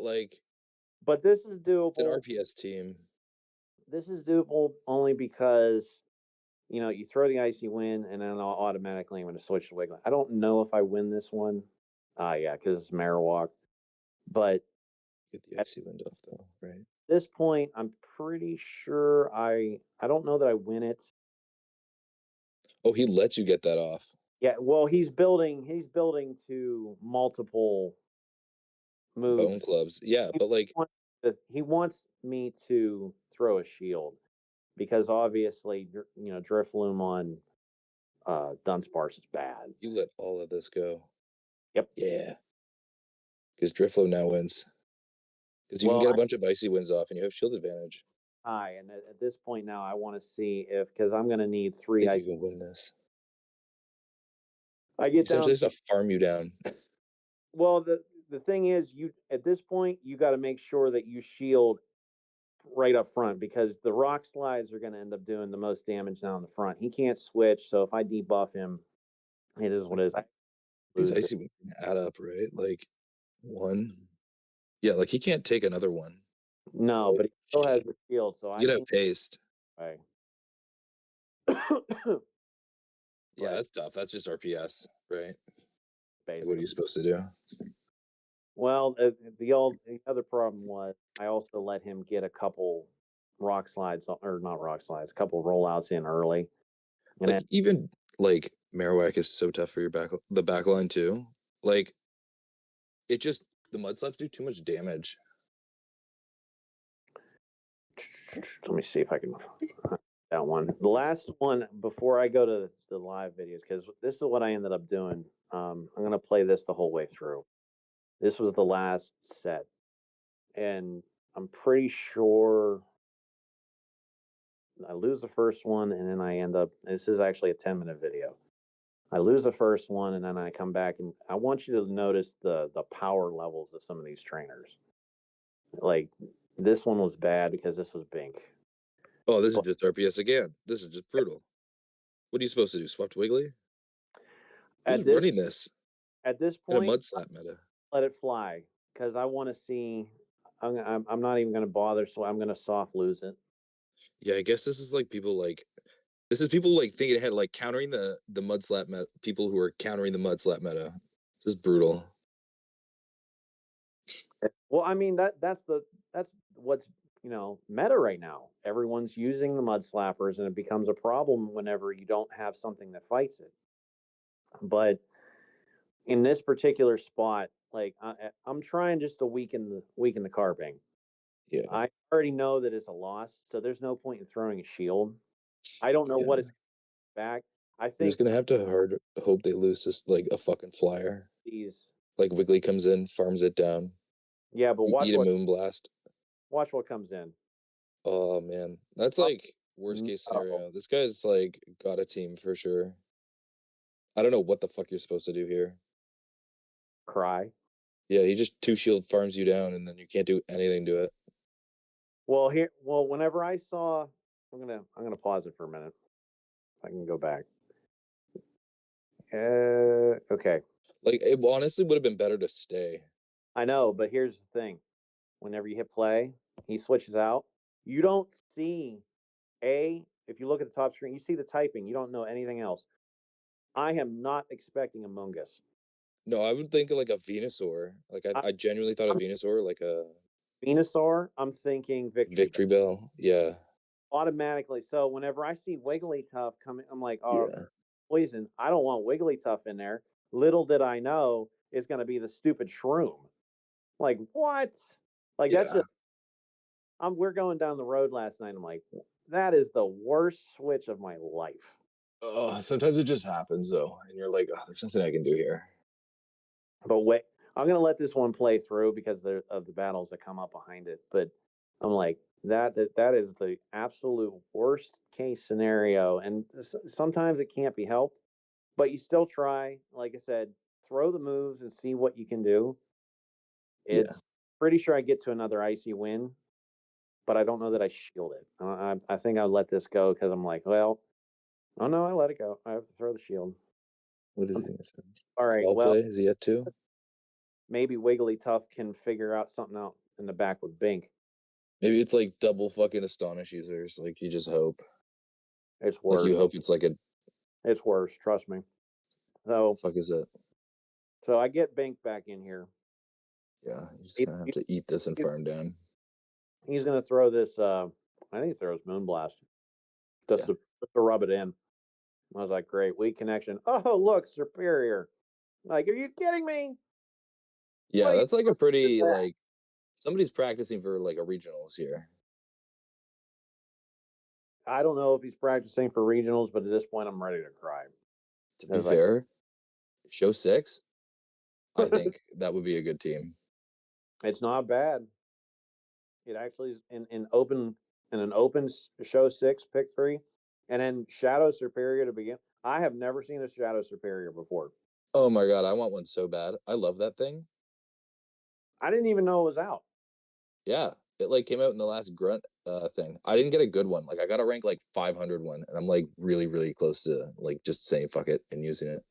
Speaker 1: but this is
Speaker 2: it's an
Speaker 1: doable.
Speaker 2: RPS team.
Speaker 1: This is doable only because you throw the Icy Wind, and then I'll automatically I'm going to switch to Wiggly. I don't know if I win this one. Yeah, because it's Marowak. But
Speaker 2: Get the Icy Wind off though, right?
Speaker 1: this point, I'm pretty sure I don't know that I win it.
Speaker 2: Oh, he lets you get that off.
Speaker 1: Yeah, well, he's building to multiple
Speaker 2: Bone
Speaker 1: moves.
Speaker 2: clubs. Yeah,
Speaker 1: He
Speaker 2: but like
Speaker 1: he wants me to throw a shield because obviously, Drifloom on Dunsparce is bad.
Speaker 2: you let all of this go.
Speaker 1: Yep.
Speaker 2: Yeah. Because Driflow now wins. Because you can
Speaker 1: Well,
Speaker 2: get a bunch of icy wins off and you have shield advantage.
Speaker 1: and at this point now, I want to see if because I'm going to need
Speaker 2: I
Speaker 1: three
Speaker 2: think you
Speaker 1: ice.
Speaker 2: can win this.
Speaker 1: I get
Speaker 2: Essentially,
Speaker 1: down.
Speaker 2: it's to farm you down.
Speaker 1: Well, the thing is, you at this point you got to make sure that you shield right up front because the rock slides are going to end up doing the most damage down the front. He can't switch, so if I debuff him, it is what it is. I
Speaker 2: These
Speaker 1: lose it.
Speaker 2: icy wins add up, right? Like one. Yeah, like he can't take another one.
Speaker 1: No,
Speaker 2: Oh,
Speaker 1: but he still has
Speaker 2: shit.
Speaker 1: the shield, so I
Speaker 2: You get
Speaker 1: need.
Speaker 2: outpaced.
Speaker 1: Right.
Speaker 2: Yeah,
Speaker 1: But
Speaker 2: that's tough. That's just RPS, right? Like, what are
Speaker 1: basically,
Speaker 2: you supposed to do?
Speaker 1: well, the other problem was I also let him get a couple rock slides or not rock slides, a couple rollouts in early, and
Speaker 2: Like
Speaker 1: then
Speaker 2: even like Marowak is so tough for your the back line too. Like it just the mud slaps do too much damage.
Speaker 1: let me see if I can that one. The last one before I go to the live videos because this is what I ended up doing. I'm gonna play this the whole way through. This was the last set, and I'm pretty sure I lose the first one, and then I end up. This is actually a 10-minute video. I lose the first one, and then I come back, and I want you to notice the power levels of some of these trainers. Like this one was bad because this was Bink.
Speaker 2: Oh, this is
Speaker 1: But
Speaker 2: just RPS again. This is just brutal. What are you supposed to do? Swap to Wiggly?
Speaker 1: at
Speaker 2: Who's
Speaker 1: this
Speaker 2: running this
Speaker 1: at this
Speaker 2: in a
Speaker 1: point,
Speaker 2: mud slap meta?
Speaker 1: let it fly because I want to see. I'm not even going to bother, so I'm going to soft lose it.
Speaker 2: Yeah, I guess this is like people like this is people like thinking ahead, like countering the mud slap meta. People who are countering the mud slap meta. This is brutal.
Speaker 1: Well, I mean that's what's meta right now. Everyone's using the mud slappers, and it becomes a problem whenever you don't have something that fights it. But in this particular spot, like I'm trying just to weaken the carbing.
Speaker 2: Yeah,
Speaker 1: I already know that it's a loss, so there's no point in throwing a shield. I don't know
Speaker 2: yeah.
Speaker 1: what it's back. I
Speaker 2: We're just
Speaker 1: think
Speaker 2: gonna have to hard hope they lose this like a fucking flyer.
Speaker 1: these.
Speaker 2: Like Wiggly comes in, farms it down.
Speaker 1: Yeah, but
Speaker 2: You eat a moonblast.
Speaker 1: watch what comes in.
Speaker 2: Oh man, that's
Speaker 1: Oh,
Speaker 2: like worst case
Speaker 1: no.
Speaker 2: scenario. This guy's like got a team for sure. I don't know what the fuck you're supposed to do here.
Speaker 1: Cry.
Speaker 2: Yeah, he just two shield farms you down, and then you can't do anything to it.
Speaker 1: Whenever I saw, I'm gonna pause it for a minute. I can go back. Okay.
Speaker 2: Like it honestly would have been better to stay.
Speaker 1: I know, but here's the thing: whenever you hit play, he switches out. You don't see if you look at the top screen, you see the typing. You don't know anything else. I am not expecting a Mungus.
Speaker 2: No, I would think like a Venusaur. Like
Speaker 1: I,
Speaker 2: I genuinely thought a
Speaker 1: I'm
Speaker 2: Venusaur, like a
Speaker 1: Venusaur. I'm thinking Victory Bell
Speaker 2: Victory Bell. Yeah,
Speaker 1: automatically. So whenever I see Wigglytuff coming, I'm like, oh,
Speaker 2: yeah,
Speaker 1: poison. I don't want Wigglytuff in there. Little did I know it's going to be the stupid shroom. Like what? Like that's
Speaker 2: yeah.
Speaker 1: just. We're going down the road last night. I'm like, that is the worst switch of my life.
Speaker 2: Oh, sometimes it just happens though, and you're like, oh, there's nothing I can do here.
Speaker 1: But wait, I'm going to let this one play through because of the battles that come up behind it. But I'm like, that is the absolute worst case scenario, and sometimes it can't be helped. But you still try. Like I said, throw the moves and see what you can do.
Speaker 2: Yeah,
Speaker 1: It's pretty sure I get to another icy win, but I don't know that I shield it. I think I'll let this go because I'm like, well, oh no, I let it go. I have to throw the shield.
Speaker 2: what is he?
Speaker 1: All right,
Speaker 2: Foul
Speaker 1: well,
Speaker 2: play? Is he at two?
Speaker 1: maybe Wigglytuff can figure out something out in the back with Bink.
Speaker 2: Maybe it's like double fucking astonish users. Like you just hope.
Speaker 1: It's
Speaker 2: Like you
Speaker 1: worse.
Speaker 2: hope it's like a
Speaker 1: It's worse. Trust me. So,
Speaker 2: fuck is it?
Speaker 1: so I get Bink back in here.
Speaker 2: Yeah, you just
Speaker 1: It,
Speaker 2: kind of have
Speaker 1: it,
Speaker 2: to eat this and
Speaker 1: it,
Speaker 2: farm down.
Speaker 1: he's going to throw this. I think he throws Moonblast just to rub it in. I was like, great, weak connection. Oh, look, superior. Like, are you kidding me?
Speaker 2: Yeah,
Speaker 1: What
Speaker 2: that's like a pretty
Speaker 1: that?
Speaker 2: like somebody's practicing for like a regionals here.
Speaker 1: I don't know if he's practicing for regionals, but at this point, I'm ready to cry.
Speaker 2: To
Speaker 1: I
Speaker 2: be
Speaker 1: was like,
Speaker 2: fair, show 6, I think that would be a good team.
Speaker 1: it's not bad. It actually is in an open show 6, pick 3, and then Shadow Superior to begin. I have never seen a Shadow Superior before.
Speaker 2: Oh my god, I want one so bad. I love that thing.
Speaker 1: I didn't even know it was out.
Speaker 2: Yeah, it like came out in the last grunt thing. I didn't get a good one. Like I got a rank like 500 one, and I'm like really really close to like just saying fuck it and using it.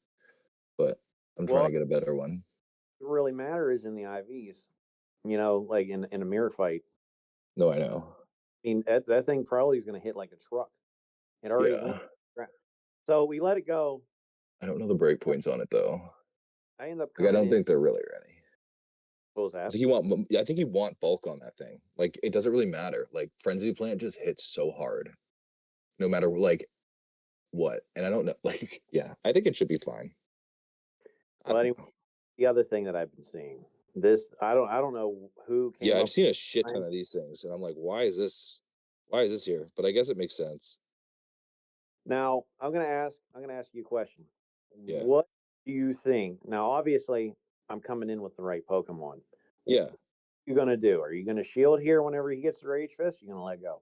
Speaker 2: But I'm trying
Speaker 1: Well,
Speaker 2: to get a better one.
Speaker 1: what really matter is in the IVs. Like in a mirror fight.
Speaker 2: No, I know.
Speaker 1: I mean, that thing probably is going to hit like a truck. It already went.
Speaker 2: Yeah,
Speaker 1: So we let it go.
Speaker 2: I don't know the break points on it though.
Speaker 1: I end up
Speaker 2: Like I
Speaker 1: coming
Speaker 2: don't
Speaker 1: in.
Speaker 2: think they're really ready.
Speaker 1: What was
Speaker 2: I
Speaker 1: that?
Speaker 2: think you want. I think you want bulk on that thing. Like it doesn't really matter. Like Frenzy Plant just hits so hard, no matter like what. And I don't know. Like yeah, I think it should be fine. I
Speaker 1: Well,
Speaker 2: don't
Speaker 1: anyway,
Speaker 2: know.
Speaker 1: the other thing that I've been seeing, this I don't know who
Speaker 2: Yeah,
Speaker 1: came
Speaker 2: I've
Speaker 1: up
Speaker 2: seen a shit
Speaker 1: with
Speaker 2: ton
Speaker 1: it.
Speaker 2: of these things, and I'm like, why is this? Why is this here? But I guess it makes sense.
Speaker 1: Now I'm gonna ask you a question.
Speaker 2: Yeah,
Speaker 1: What do you think? Now, obviously, I'm coming in with the right Pokemon. What
Speaker 2: yeah.
Speaker 1: are you gonna do? Are you gonna shield here whenever he gets the Rage Fist? You're gonna let go.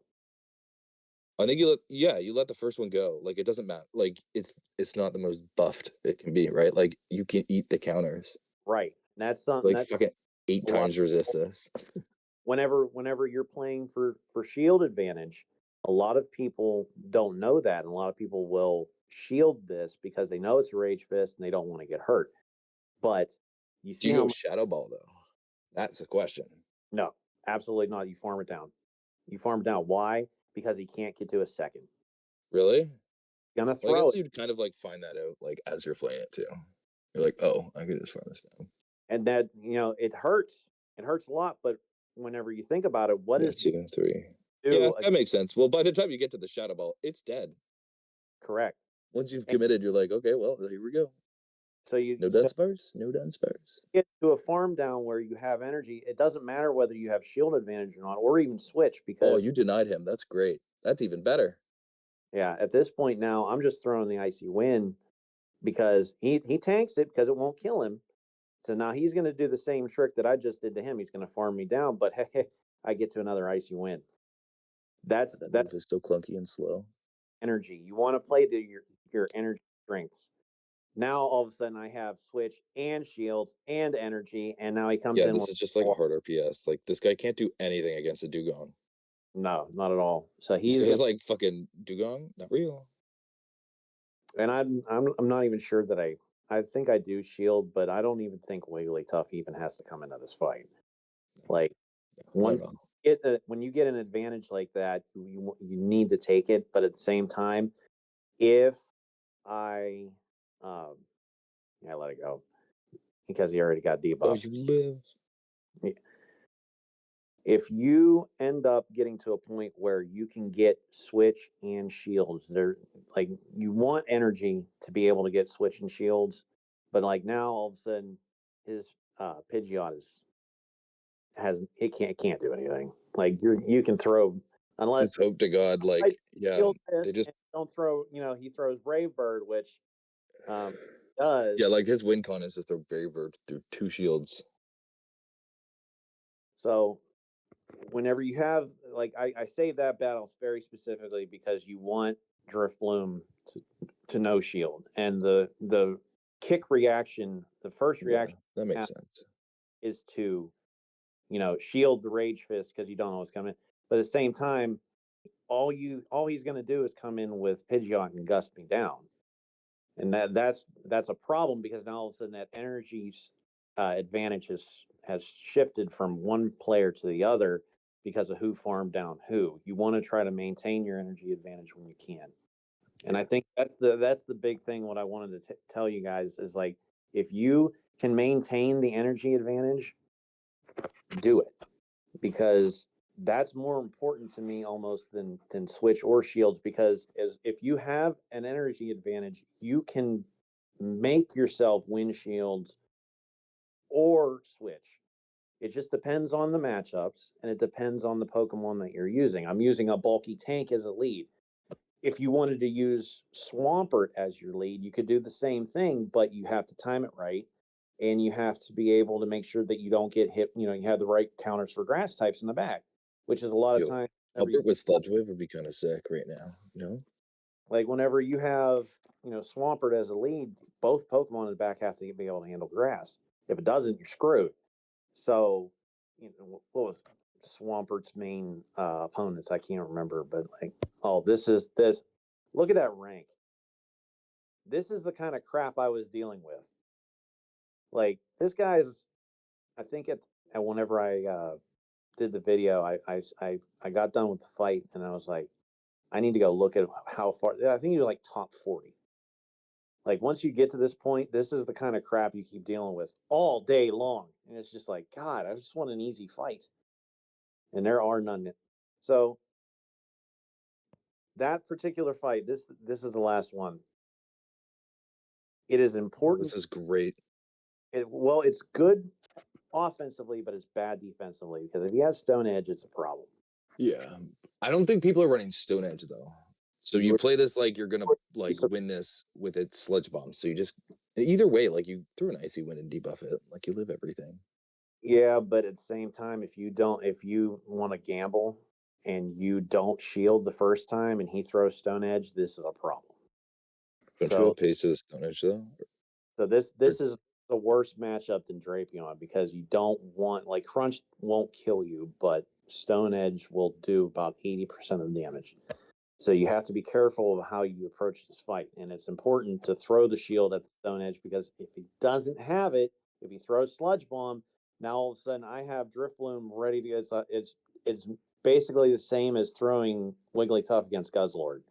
Speaker 2: I think you let the first one go. Like it doesn't matter. Like it's not the most buffed it can be, right? Like you can eat the counters.
Speaker 1: Right. And that's something
Speaker 2: Like
Speaker 1: that's
Speaker 2: fucking eight
Speaker 1: a lot.
Speaker 2: times resist this.
Speaker 1: Whenever you're playing for shield advantage, a lot of people don't know that, and a lot of people will shield this because they know it's a Rage Fist and they don't want to get hurt. But you
Speaker 2: Do
Speaker 1: see
Speaker 2: you
Speaker 1: how
Speaker 2: go
Speaker 1: much?
Speaker 2: Shadow Ball though? That's the question.
Speaker 1: No, absolutely not. You farm it down. You farm it down. Why? Because he can't get to a second.
Speaker 2: Really?
Speaker 1: Gonna
Speaker 2: Well, I
Speaker 1: throw
Speaker 2: guess
Speaker 1: it,
Speaker 2: you'd kind of like find that out like as you're playing it too. You're like, oh, I could just farm this down.
Speaker 1: and that it hurts. It hurts a lot. But whenever you think about it, what
Speaker 2: Yeah,
Speaker 1: does he
Speaker 2: 2, 3. Yeah,
Speaker 1: do?
Speaker 2: that makes sense. Well, by the time you get to the Shadow Ball, it's dead.
Speaker 1: Correct.
Speaker 2: Once you've
Speaker 1: And
Speaker 2: committed, you're like, okay, well, here we go.
Speaker 1: so you
Speaker 2: No
Speaker 1: so
Speaker 2: Dunsparce, no Dunsparce.
Speaker 1: get to a farm down where you have energy. It doesn't matter whether you have shield advantage or not, or even switch,
Speaker 2: Oh,
Speaker 1: because
Speaker 2: you denied him. That's great. That's even better.
Speaker 1: yeah, at this point now, I'm just throwing the icy wind because he tanks it because it won't kill him. So now he's going to do the same trick that I just did to him. He's going to farm me down, but hey, I get to another icy wind.
Speaker 2: That
Speaker 1: That's
Speaker 2: move is still clunky and slow.
Speaker 1: energy. You want to play to your energy strengths. Now all of a sudden I have switch and shields and energy, and now he comes
Speaker 2: Yeah,
Speaker 1: in
Speaker 2: this
Speaker 1: with
Speaker 2: is just like a harder PS. Like this guy can't do anything against a Dugong.
Speaker 1: no, not at all. So
Speaker 2: This
Speaker 1: he's
Speaker 2: guy's
Speaker 1: gonna,
Speaker 2: like fucking Dugong, not real.
Speaker 1: and I'm not even sure that I think I do shield, but I don't even think Wigglytuff even has to come into this fight. Like
Speaker 2: Not at
Speaker 1: once
Speaker 2: all.
Speaker 1: when you get an advantage like that, you need to take it. But at the same time, if I um yeah, let it go because he already got
Speaker 2: Oh,
Speaker 1: debuffed.
Speaker 2: you live.
Speaker 1: If you end up getting to a point where you can get switch and shields, they're like you want energy to be able to get switch and shields, but like now all of a sudden his Pidgeot is has it can't do anything. Like you can throw
Speaker 2: Just
Speaker 1: unless
Speaker 2: hope to God,
Speaker 1: I
Speaker 2: like, yeah,
Speaker 1: shield
Speaker 2: they
Speaker 1: this
Speaker 2: just
Speaker 1: and don't throw. He throws Brave Bird, which
Speaker 2: yeah,
Speaker 1: does
Speaker 2: like his win con is to throw Brave Bird through 2 shields.
Speaker 1: so. Whenever you have like I save that battle very specifically because you want Drifbloom to no shield and the kick reaction, the first
Speaker 2: Yeah,
Speaker 1: reaction
Speaker 2: that makes sense.
Speaker 1: is to shield the Rage Fist because you don't know what's coming. But at the same time, all he's going to do is come in with Pidgeot and gust me down, and that's a problem because now all of a sudden that energy advantage has shifted from one player to the other because of who farmed down who. You want to try to maintain your energy advantage when you can, and I
Speaker 2: Yeah.
Speaker 1: think that's the big thing. What I wanted to tell you guys is like if you can maintain the energy advantage, do it because that's more important to me almost than switch or shields, because as if you have an energy advantage, you can make yourself win shields or switch. It just depends on the matchups and it depends on the Pokemon that you're using. I'm using a bulky tank as a lead. If you wanted to use Swampert as your lead, you could do the same thing, but you have to time it right. And you have to be able to make sure that you don't get hit. You know, you have the right counters for grass types in the back, which is a lot of
Speaker 2: Yo,
Speaker 1: times.
Speaker 2: Albert with Sludge Wave would be kind of sick right now. You know?
Speaker 1: Like whenever you have, Swampert as a lead, both Pokemon in the back have to be able to handle grass. If it doesn't, you're screwed. So, what was Swampert's main opponents? I can't remember, but like, oh, this is this. Look at that rank. This is the kind of crap I was dealing with. Like this guy's, I think at whenever I did the video, I got done with the fight and I was like, I need to go look at how far. I think you're like top 40. Like once you get to this point, this is the kind of crap you keep dealing with all day long, and it's just like, God, I just want an easy fight, and there are none. So that particular fight, this is the last one. It is
Speaker 2: Oh,
Speaker 1: important.
Speaker 2: this is great.
Speaker 1: Well, it's good offensively, but it's bad defensively, because if he has Stone Edge, it's a problem.
Speaker 2: Yeah. I don't think people are running Stone Edge though. So you play this like you're gonna like win this with its Sludge Bomb. So you just either way, like you threw an Icy Wind and debuff it, like you live everything.
Speaker 1: Yeah, but at the same time, if you want to gamble and you don't shield the first time and he throws Stone Edge, this is a problem.
Speaker 2: Don't you
Speaker 1: So
Speaker 2: have pace as Stone Edge though?
Speaker 1: this is the worst matchup than Drapion, because you don't want, like, Crunch won't kill you, but Stone Edge will do about 80% of the damage. So you have to be careful of how you approach this fight, and it's important to throw the shield at the Stone Edge, because if he doesn't have it, if he throws Sludge Bomb, now all of a sudden I have Drifloon ready to go. It's basically the same as throwing Wigglytuff against Guzzlord.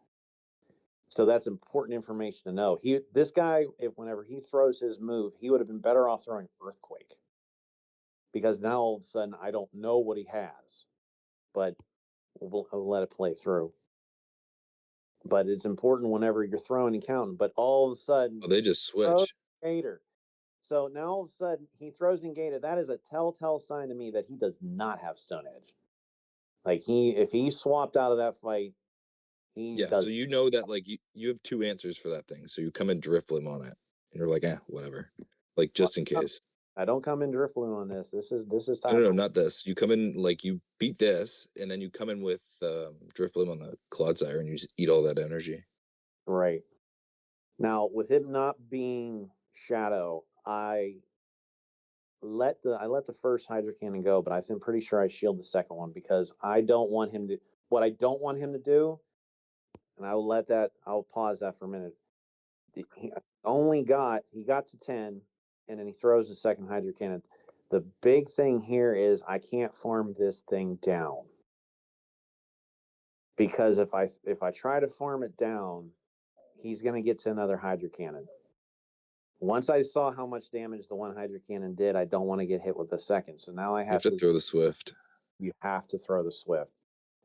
Speaker 1: So that's important information to know. This guy, if whenever he throws his move, he would have been better off throwing Earthquake, because now all of a sudden I don't know what he has, but we'll let it play through. But it's important whenever you're throwing and counting. But all of a sudden,
Speaker 2: Oh, they just switch.
Speaker 1: Gator. So now all of a sudden he throws in Gator. That is a telltale sign to me that he does not have Stone Edge. Like if he swapped out of that fight, he
Speaker 2: Yeah,
Speaker 1: does.
Speaker 2: so you know that like you have two answers for that thing. So you come and Drifloon on it. And you're like, whatever. Like just in case.
Speaker 1: I don't come in Drifloon on this. This is time.
Speaker 2: No, not this. You come in like you beat this, and then you come in with Drifloon on the Clodsire, and you just eat all that energy.
Speaker 1: Right. Now, with him not being Shadow, I let the first Hydro Cannon go, but I'm pretty sure I shield the second one, because I don't want him to. What I don't want him to do, and I'll pause that for a minute. He he got to 10, and then he throws the second Hydro Cannon. The big thing here is I can't farm this thing down, because if I try to farm it down, he's going to get to another Hydro Cannon. Once I saw how much damage the one Hydro Cannon did, I don't want to get hit with the second. So now I
Speaker 2: You have to throw the Swift.
Speaker 1: You have to throw the Swift,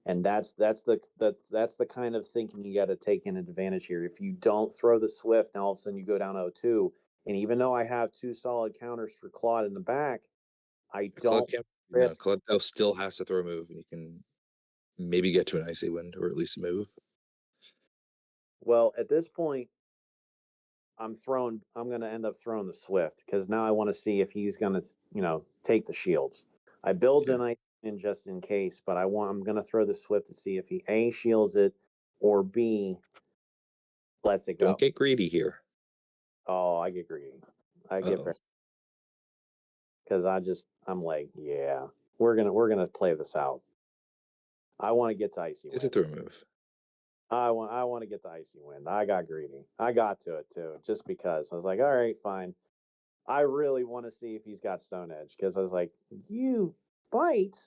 Speaker 1: and that's the kind of thinking you got to take in advantage here. If you don't throw the Swift, now all of a sudden you go down 0-2, and even though I have two solid counters for Claude in the back, I don't risk.
Speaker 2: Claude still has to throw a move, and you can maybe get to an Icy Wind or at least a move.
Speaker 1: Well, at this point, I'm going to end up throwing the Swift, because now I want to see if he's going to take the shields. I build an Ice in just in case, but I'm going to throw the Swift to see if he A, shields it, or B, lets it go.
Speaker 2: Don't get greedy here.
Speaker 1: Oh, I get greedy. I get very, because I'm like, yeah, we're gonna play this out. I want to get to Icy Wind.
Speaker 2: It's a throw move.
Speaker 1: I want to get to Icy Wind. I got greedy. I got to it too, just because I was like, all right, fine. I really want to see if he's got Stone Edge, because I was like, you bite.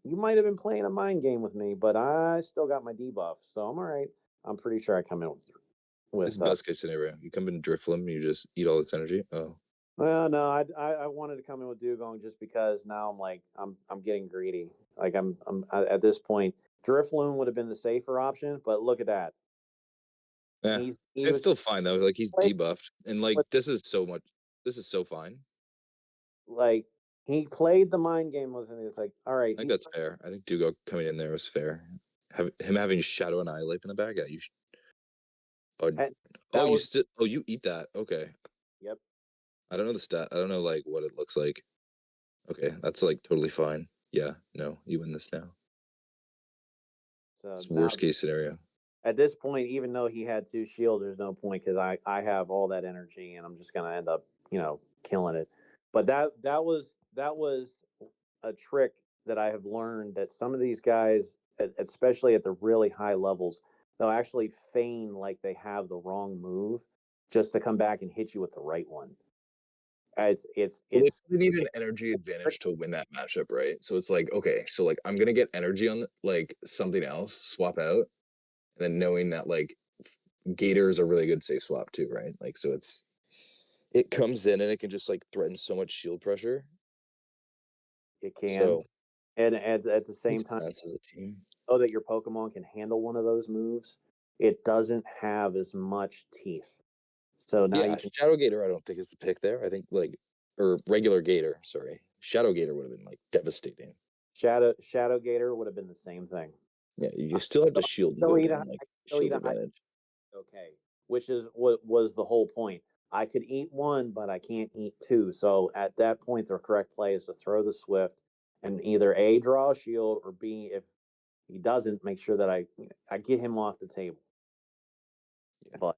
Speaker 1: You might have been playing a mind game with me, but I still got my debuff, so I'm all right. I'm pretty sure I come in with
Speaker 2: It's best case scenario. You come in Drifloon, you just eat all this energy. Oh.
Speaker 1: Well, no, I wanted to come in with Dugong just because now I'm like I'm getting greedy, Like I'm at this point, Drifloon would have been the safer option, but look at that.
Speaker 2: Yeah,
Speaker 1: He
Speaker 2: it's
Speaker 1: was
Speaker 2: still fine though. Like he's
Speaker 1: played
Speaker 2: debuffed, and like
Speaker 1: with,
Speaker 2: this is so much. This is so fine.
Speaker 1: like he played the mind game, wasn't he? It's like, all right,
Speaker 2: I think
Speaker 1: he's
Speaker 2: that's fair. I think Dugo coming in there was fair. Him having Shadow and Eye in the bag. Yeah, you. Oh,
Speaker 1: and
Speaker 2: oh,
Speaker 1: that
Speaker 2: you
Speaker 1: was
Speaker 2: still. Oh, you eat that. Okay.
Speaker 1: yep.
Speaker 2: I don't know the stat. I don't know like what it looks like. Okay, that's like totally fine. Yeah, no, you win this now.
Speaker 1: So
Speaker 2: It's
Speaker 1: now
Speaker 2: worst case scenario.
Speaker 1: at this point, even though he had 2 shield, there's no point because I have all that energy and I'm just gonna end up killing it. But that was a trick that I have learned that some of these guys, especially at the really high levels, they'll actually feign like they have the wrong move just to come back and hit you with the right one.
Speaker 2: Well,
Speaker 1: It's
Speaker 2: they need an energy advantage to win that matchup, right? So it's like, okay, so like I'm gonna get energy on like something else, swap out, and then knowing that like Gator is a really good safe swap too, right? Like so it comes in and it can just like threaten so much shield pressure.
Speaker 1: it can,
Speaker 2: So
Speaker 1: and at the same
Speaker 2: makes
Speaker 1: time,
Speaker 2: sense as a team.
Speaker 1: know that your Pokemon can handle one of those moves. It doesn't have as much teeth. So now
Speaker 2: Yeah,
Speaker 1: you can
Speaker 2: Shadow Gator I don't think is the pick there. I think like or regular Gator, sorry. Shadow Gator would have been like devastating.
Speaker 1: Shadow Gator would have been the same thing.
Speaker 2: Yeah, you still have to shield and
Speaker 1: Still
Speaker 2: go
Speaker 1: eat a
Speaker 2: down, like
Speaker 1: I still eat
Speaker 2: shield
Speaker 1: a high
Speaker 2: advantage.
Speaker 1: okay, which is what was the whole point. I could eat one, but I can't eat two. So at that point, the correct play is to throw the Swift and either A, draw a shield, or B, if he doesn't, make sure that I get him off the table.
Speaker 2: Yeah.
Speaker 1: But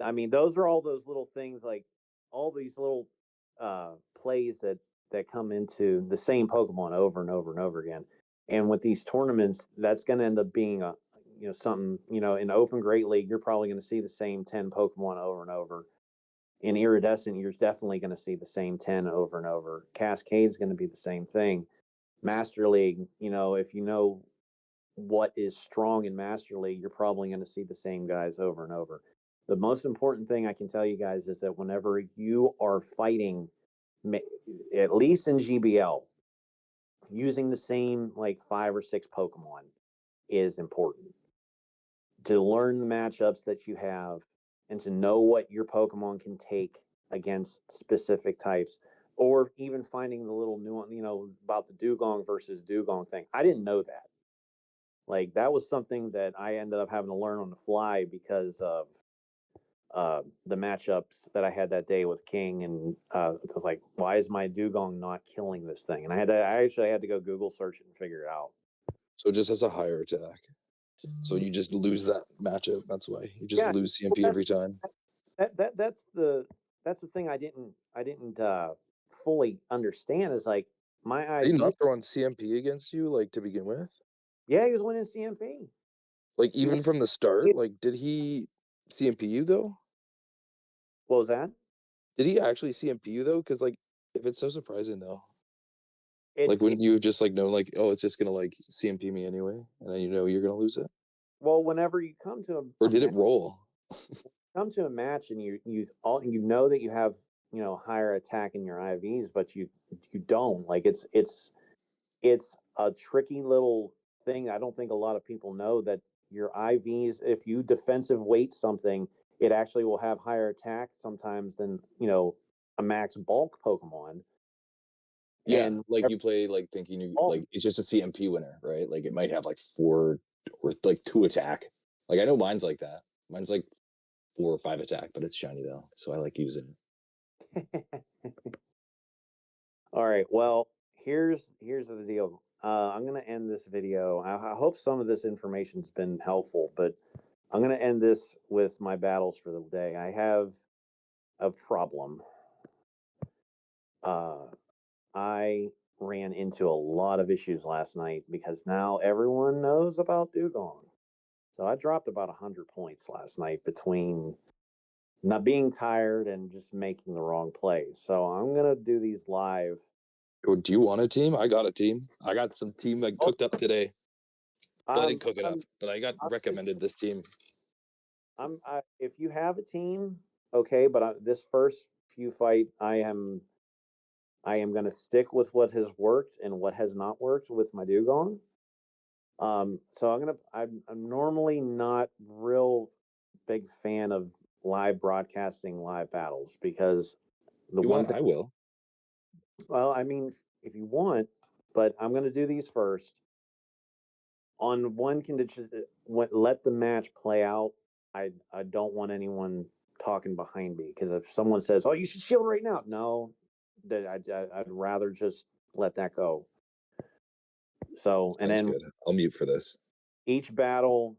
Speaker 1: I mean, those are all those little things, like all these little plays that come into the same Pokemon over and over and over again. And with these tournaments, that's going to end up being a something in Open Great League. You're probably going to see the same 10 Pokemon over and over. In Iridescent, you're definitely going to see the same 10 over and over. Cascade's going to be the same thing. Master League, if you know what is strong in Master League, you're probably going to see the same guys over and over. The most important thing I can tell you guys is that whenever you are fighting, at least in GBL, using the same like 5 or 6 Pokemon is important to learn the matchups that you have and to know what your Pokemon can take against specific types, or even finding the little nuance, about the Dugong versus Dugong thing. I didn't know that. Like that was something that I ended up having to learn on the fly because of the matchups that I had that day with King, and it was like, why is my Dugong not killing this thing? And I actually had to go Google search it and figure it out.
Speaker 2: So it just has a higher attack. So you just lose that matchup. That's why you just
Speaker 1: Yeah,
Speaker 2: lose
Speaker 1: well,
Speaker 2: CMP every time.
Speaker 1: that's the thing I didn't fully understand is like my
Speaker 2: Are you
Speaker 1: IV.
Speaker 2: not throwing CMP against you like to begin with?
Speaker 1: Yeah, he was winning CMP.
Speaker 2: Like
Speaker 1: He won.
Speaker 2: even from the start, like did he CMP you though?
Speaker 1: What was that?
Speaker 2: Did he actually CMP you though? Because like if it's so surprising though,
Speaker 1: It's
Speaker 2: like wouldn't you have just like known like oh it's just gonna like CMP me anyway, and then you know you're gonna lose it,
Speaker 1: well, whenever you
Speaker 2: or did it roll?
Speaker 1: come to a match and you know that you have higher attack in your IVs, but you don't, like it's a tricky little thing. I don't think a lot of people know that your IVs, if you defensive weight something, it actually will have higher attack sometimes than a max bulk Pokemon.
Speaker 2: Yeah,
Speaker 1: And
Speaker 2: like you play like thinking you
Speaker 1: bulk,
Speaker 2: like it's just a CMP winner, right? Like it might have like 4 or like 2 attack. Like I know mine's like that. Mine's like 4 or 5 attack, but it's shiny though, so I like using it.
Speaker 1: all right. Well, here's the deal. I'm gonna end this video. I hope some of this information's been helpful, but I'm gonna end this with my battles for the day. I have a problem. Uh, I ran into a lot of issues last night because now everyone knows about Dugong. So I dropped about 100 points last night between not being tired and just making the wrong plays. So I'm gonna do these live.
Speaker 2: Or do you want a team? I got a team. I got some team I
Speaker 1: Oh,
Speaker 2: cooked up today. Well, I
Speaker 1: I'm
Speaker 2: didn't cook it up, but I got
Speaker 1: I'm just
Speaker 2: recommended this team.
Speaker 1: if you have a team, okay. But this first few fight, I am I am going to stick with what has worked and what has not worked with my dugong. So I'm normally not real big fan of live broadcasting live battles because the
Speaker 2: You
Speaker 1: one
Speaker 2: want?
Speaker 1: thing,
Speaker 2: I will.
Speaker 1: well, I mean, if you want, but I'm going to do these first on one condition. Let the match play out. I don't want anyone talking behind me because if someone says, "Oh, you should shield right now," no, I'd rather just let that go. So, and
Speaker 2: Sounds
Speaker 1: then
Speaker 2: good. I'll mute for this.
Speaker 1: each battle,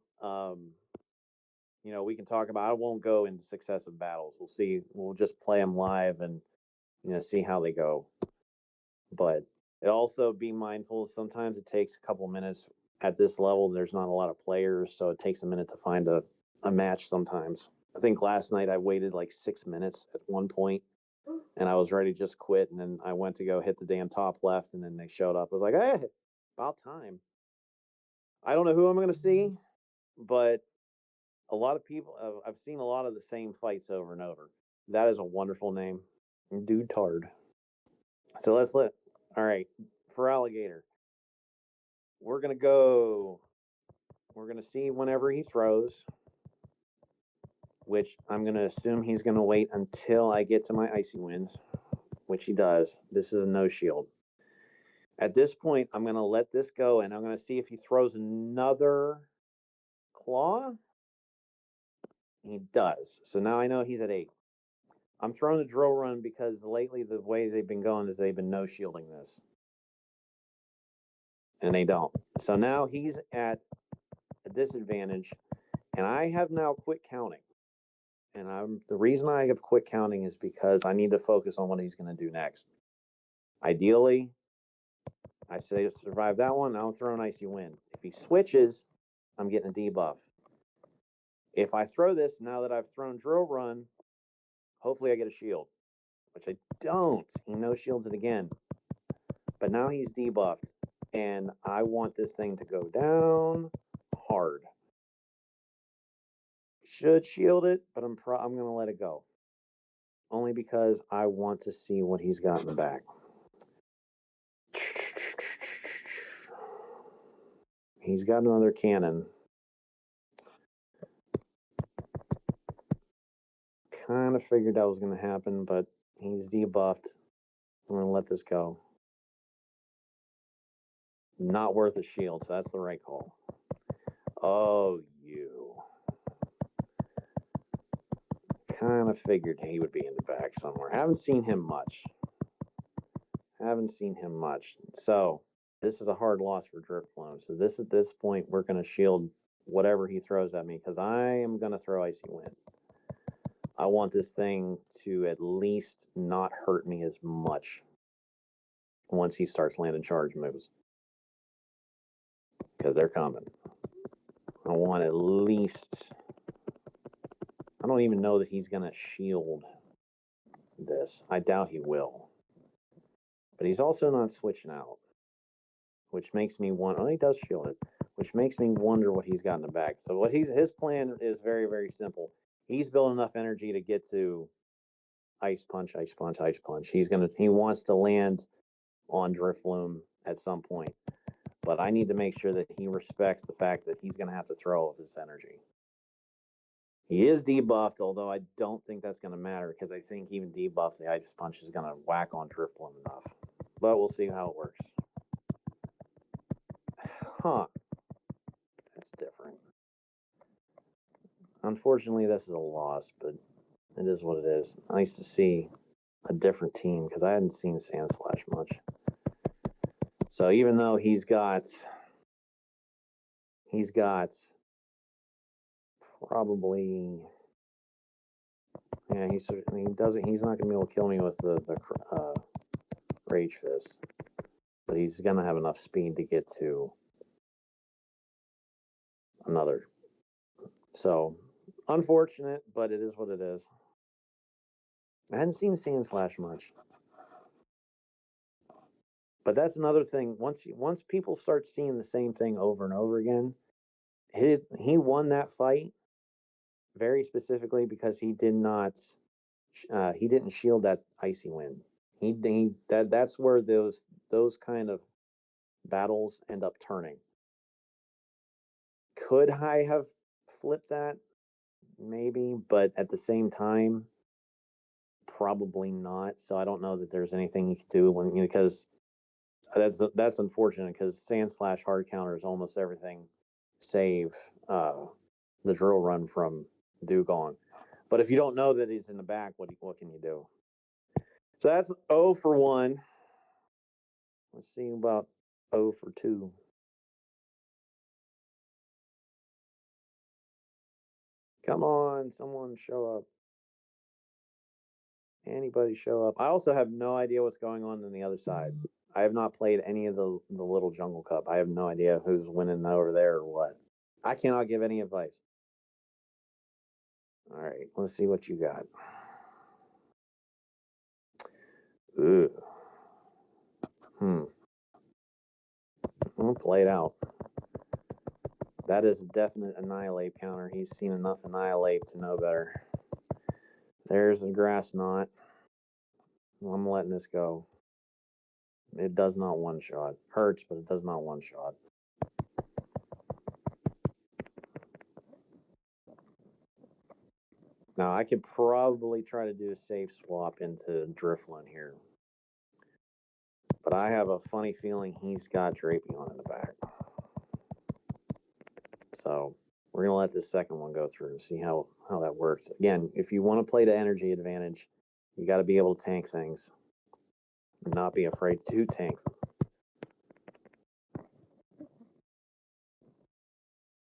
Speaker 1: we can talk about. I won't go into successive battles. We'll see. We'll just play them live and see how they go. But it also be mindful. Sometimes it takes a couple minutes at this level. There's not a lot of players, so it takes a minute to find a match. Sometimes I think last night I waited like 6 minutes at one point, and I was ready to just quit. And then I went to go hit the damn top left, and then they showed up. I was like, hey, about time. I don't know who I'm going to see, but a lot of people, I've seen a lot of the same fights over and over. That is a wonderful name, Dude Tard. So all right, for Alligator, we're going to go, we're going to see whenever he throws, which I'm going to assume he's going to wait until I get to my Icy Winds, which he does. This is a no shield. At this point, I'm going to let this go and I'm going to see if he throws another claw. He does. So now I know he's at 8. I'm throwing the drill run because lately the way they've been going is they've been no shielding this. And they don't. So now he's at a disadvantage. And I have now quit counting. And the reason I have quit counting is because I need to focus on what he's going to do next. Ideally, I say to survive that one, I'll throw an Icy Wind. If he switches, I'm getting a debuff. If I throw this, now that I've thrown drill run, hopefully I get a shield, which I don't. He no shields it again. But now he's debuffed, and I want this thing to go down hard. Should shield it, but I'm going to let it go. Only because I want to see what he's got in the back. He's got another cannon. Kind of figured that was going to happen, but he's debuffed. I'm going to let this go. Not worth a shield, so that's the right call. Oh, you. Kind of figured he would be in the back somewhere. Haven't seen him much. So this is a hard loss for Drifloon. So at this point, we're going to shield whatever he throws at me because I am going to throw Icy Wind. I want this thing to at least not hurt me as much once he starts landing charge moves because they're coming. I want at least. I don't even know that he's going to shield this. I doubt he will. But he's also not switching out, which makes me want. Oh, he does shield it, which makes me wonder what he's got in the back. So his plan is very, very simple. He's built enough energy to get to Ice Punch, Ice Punch, Ice Punch. He wants to land on Drifloon at some point. But I need to make sure that he respects the fact that he's going to have to throw all of his energy. He is debuffed, although I don't think that's going to matter because I think even debuffed, the Ice Punch is going to whack on Drifloon enough. But we'll see how it works. Huh. That's different. Unfortunately, this is a loss, but it is what it is. Nice to see a different team because I hadn't seen Sandslash much. So even though he's got probably he's not gonna be able to kill me with the Rage Fist, but he's gonna have enough speed to get to another. So unfortunate, but it is what it is. I hadn't seen Sandslash much. But that's another thing. Once people start seeing the same thing over and over again, he won that fight very specifically because he didn't shield that Icy Wind. That's where those kind of battles end up turning. Could I have flipped that? Maybe, but at the same time, probably not. So I don't know that there's anything you could do when because that's unfortunate because Sandslash hard counters almost everything, save the drill run from Dugong. But if you don't know that he's in the back, what can you do? So that's 0 for 1. Let's see about 0 for 2. Come on, someone show up. Anybody show up. I also have no idea what's going on the other side. I have not played any of the Little Jungle Cup. I have no idea who's winning over there or what. I cannot give any advice. All right, let's see what you got. Ugh. I'll play it out. That is a definite Annihilate counter. He's seen enough Annihilate to know better. There's the Grass Knot. I'm letting this go. It does not one-shot. Hurts, but it does not one-shot. Now, I could probably try to do a safe swap into Drifloon here. But I have a funny feeling he's got Drapion in the back. So we're going to let this second one go through and see how that works. Again, if you want to play to energy advantage, you got to be able to tank things and not be afraid to tank them.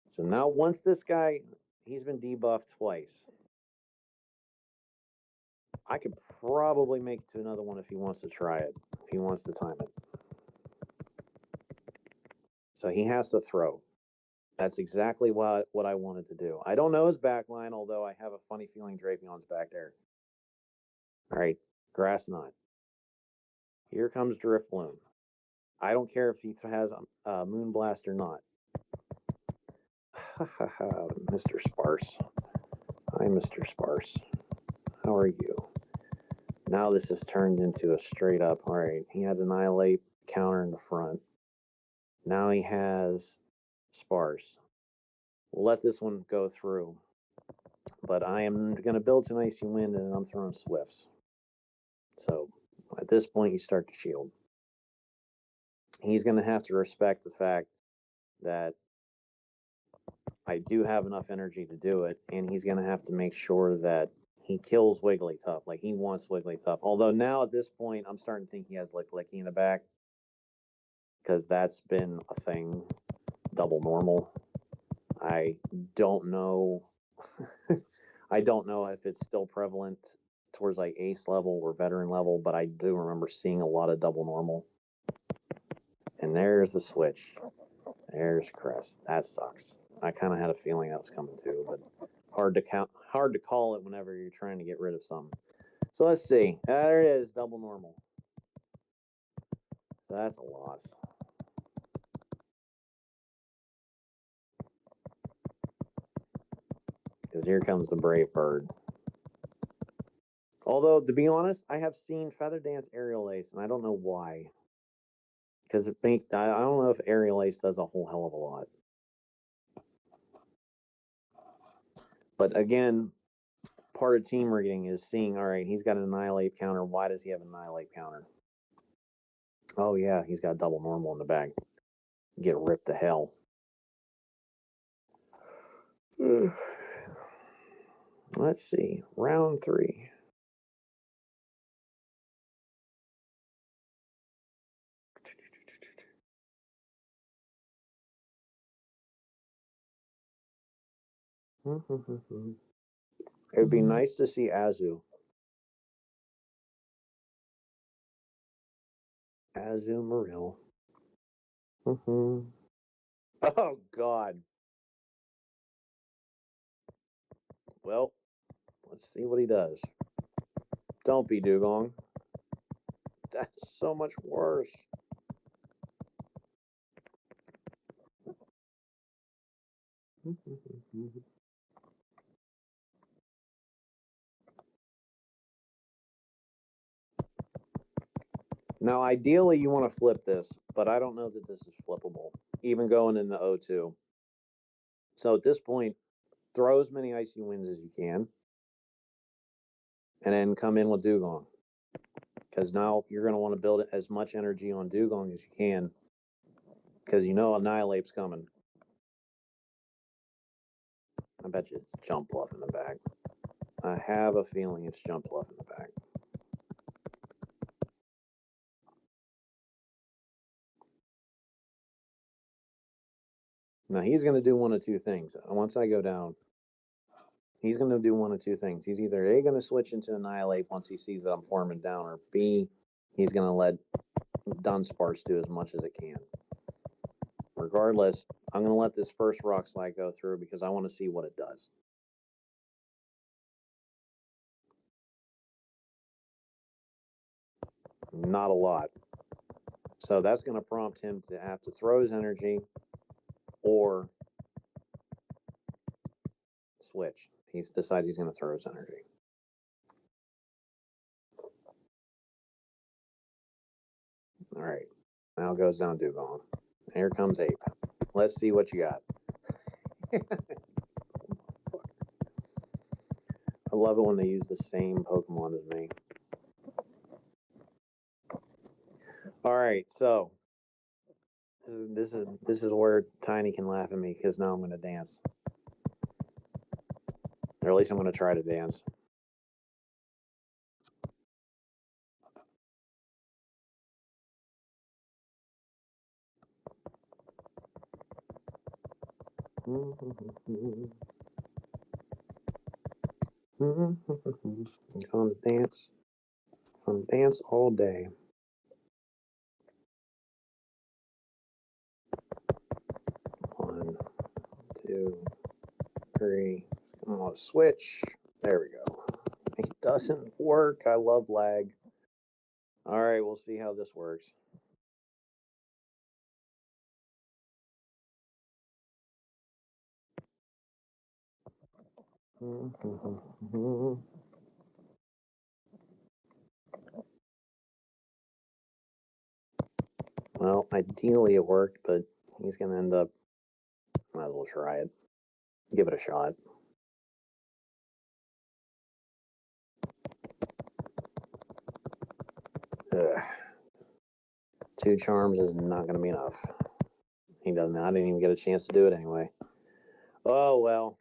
Speaker 1: So now once this guy, he's been debuffed twice. I could probably make it to another one if he wants to try it, if he wants to time it. So he has to throw. That's exactly what I wanted to do. I don't know his backline, although I have a funny feeling Drapion's back there. All right, Grass Knot. Here comes Drifloon. I don't care if he has a Moonblast or not. Mr. Sparse. Hi, Mr. Sparse. How are you? Now this has turned into a straight up, all right, he had Annihilate counter in the front. Now he has Sparse. We'll let this one go through. But I am going to build some Icy Wind and I'm throwing Swifts. So at this point, you start to shield. He's going to have to respect the fact that I do have enough energy to do it, and he's going to have to make sure that he kills Wigglytuff. Like, he wants Wigglytuff. Although now at this point, I'm starting to think he has Licky in the back because that's been a thing. Double normal. I don't know. I don't know if it's still prevalent towards like ace level or veteran level, but I do remember seeing a lot of double normal. And there's the switch. There's Crest. That sucks. I kind of had a feeling that was coming too, but hard to call it whenever you're trying to get rid of something. So let's see. There it is, double normal. So that's a loss. Because here comes the Brave Bird. Although, to be honest, I have seen Feather Dance Aerial Ace, and I don't know why. Because I don't know if Aerial Ace does a whole hell of a lot. But again, part of team reading is seeing, all right, he's got an Annihilate counter. Why does he have an Annihilate counter? Oh, yeah, he's got double normal in the back. Get ripped to hell. Let's see. Round 3. It would be nice to see Azu. Azumarill. Oh, God. Well, let's see what he does. Don't be Dugong. That's so much worse. Now, ideally, you want to flip this, but I don't know that this is flippable, even going in the O2. So at this point, throw as many Icy Winds as you can, and then come in with Dugong. Because now you're going to want to build as much energy on Dugong as you can, because you know Annihilate's coming. I bet you it's Jump Bluff in the back. I have a feeling it's Jump Bluff in the back. Now he's going to do one of two things. Once I go down, he's going to do one of two things. He's either A, going to switch into Annihilate once he sees that I'm farming down, or B, he's going to let Dunsparce do as much as it can. Regardless, I'm going to let this first Rock Slide go through because I want to see what it does. Not a lot. So that's going to prompt him to have to throw his energy or switch. He's decided he's going to throw his energy. All right. Now goes down Dugong. Here comes Ape. Let's see what you got. I love it when they use the same Pokemon as me. All right, so this is where Tiny can laugh at me because now I'm going to dance, or at least I'm going to try to dance. I'm going to dance. I'm going to dance all day. One, two, three. Come on, switch. There we go. It doesn't work. I love lag. All right, we'll see how this works. Well, ideally it worked, but he's going to end up. Might as well try it. Give it a shot. Ugh. 2 charms is not going to be enough. He doesn't. I didn't even get a chance to do it anyway. Oh, well.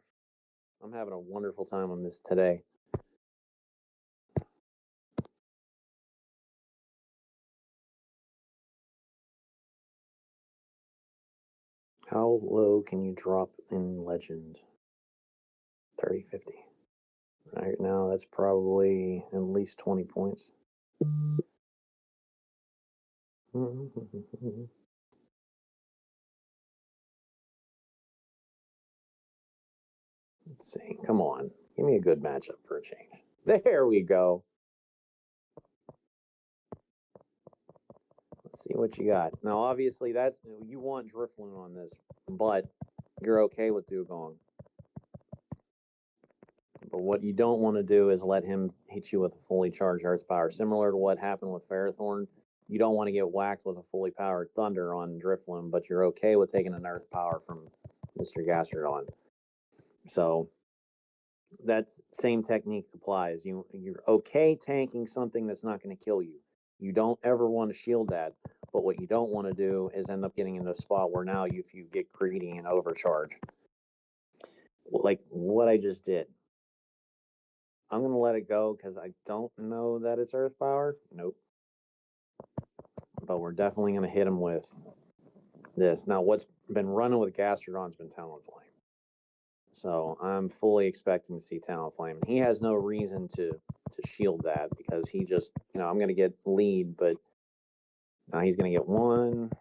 Speaker 1: I'm having a wonderful time on this today. How low can you drop in Legend? 30, 50. Right now, that's probably at least 20 points. Let's see. Come on. Give me a good matchup for a change. There we go. Let's see what you got. Now, obviously, that's you want Drifloon on this, but you're okay with Dugong. But what you don't want to do is let him hit you with a fully charged Earth Power. Similar to what happened with Ferrothorn, you don't want to get whacked with a fully powered Thunder on Drifloon, but you're okay with taking an Earth Power from Mr. Gastrodon. So that same technique applies. You're okay tanking something that's not going to kill you. You don't ever want to shield that. But what you don't want to do is end up getting into a spot where now if you get greedy and overcharge, like what I just did. I'm going to let it go because I don't know that it's Earth Power. Nope. But we're definitely going to hit him with this. Now, what's been running with Gastrodon's been Talonflame. So I'm fully expecting to see Talonflame. He has no reason to shield that because he just, I'm going to get lead, but now he's going to get 1.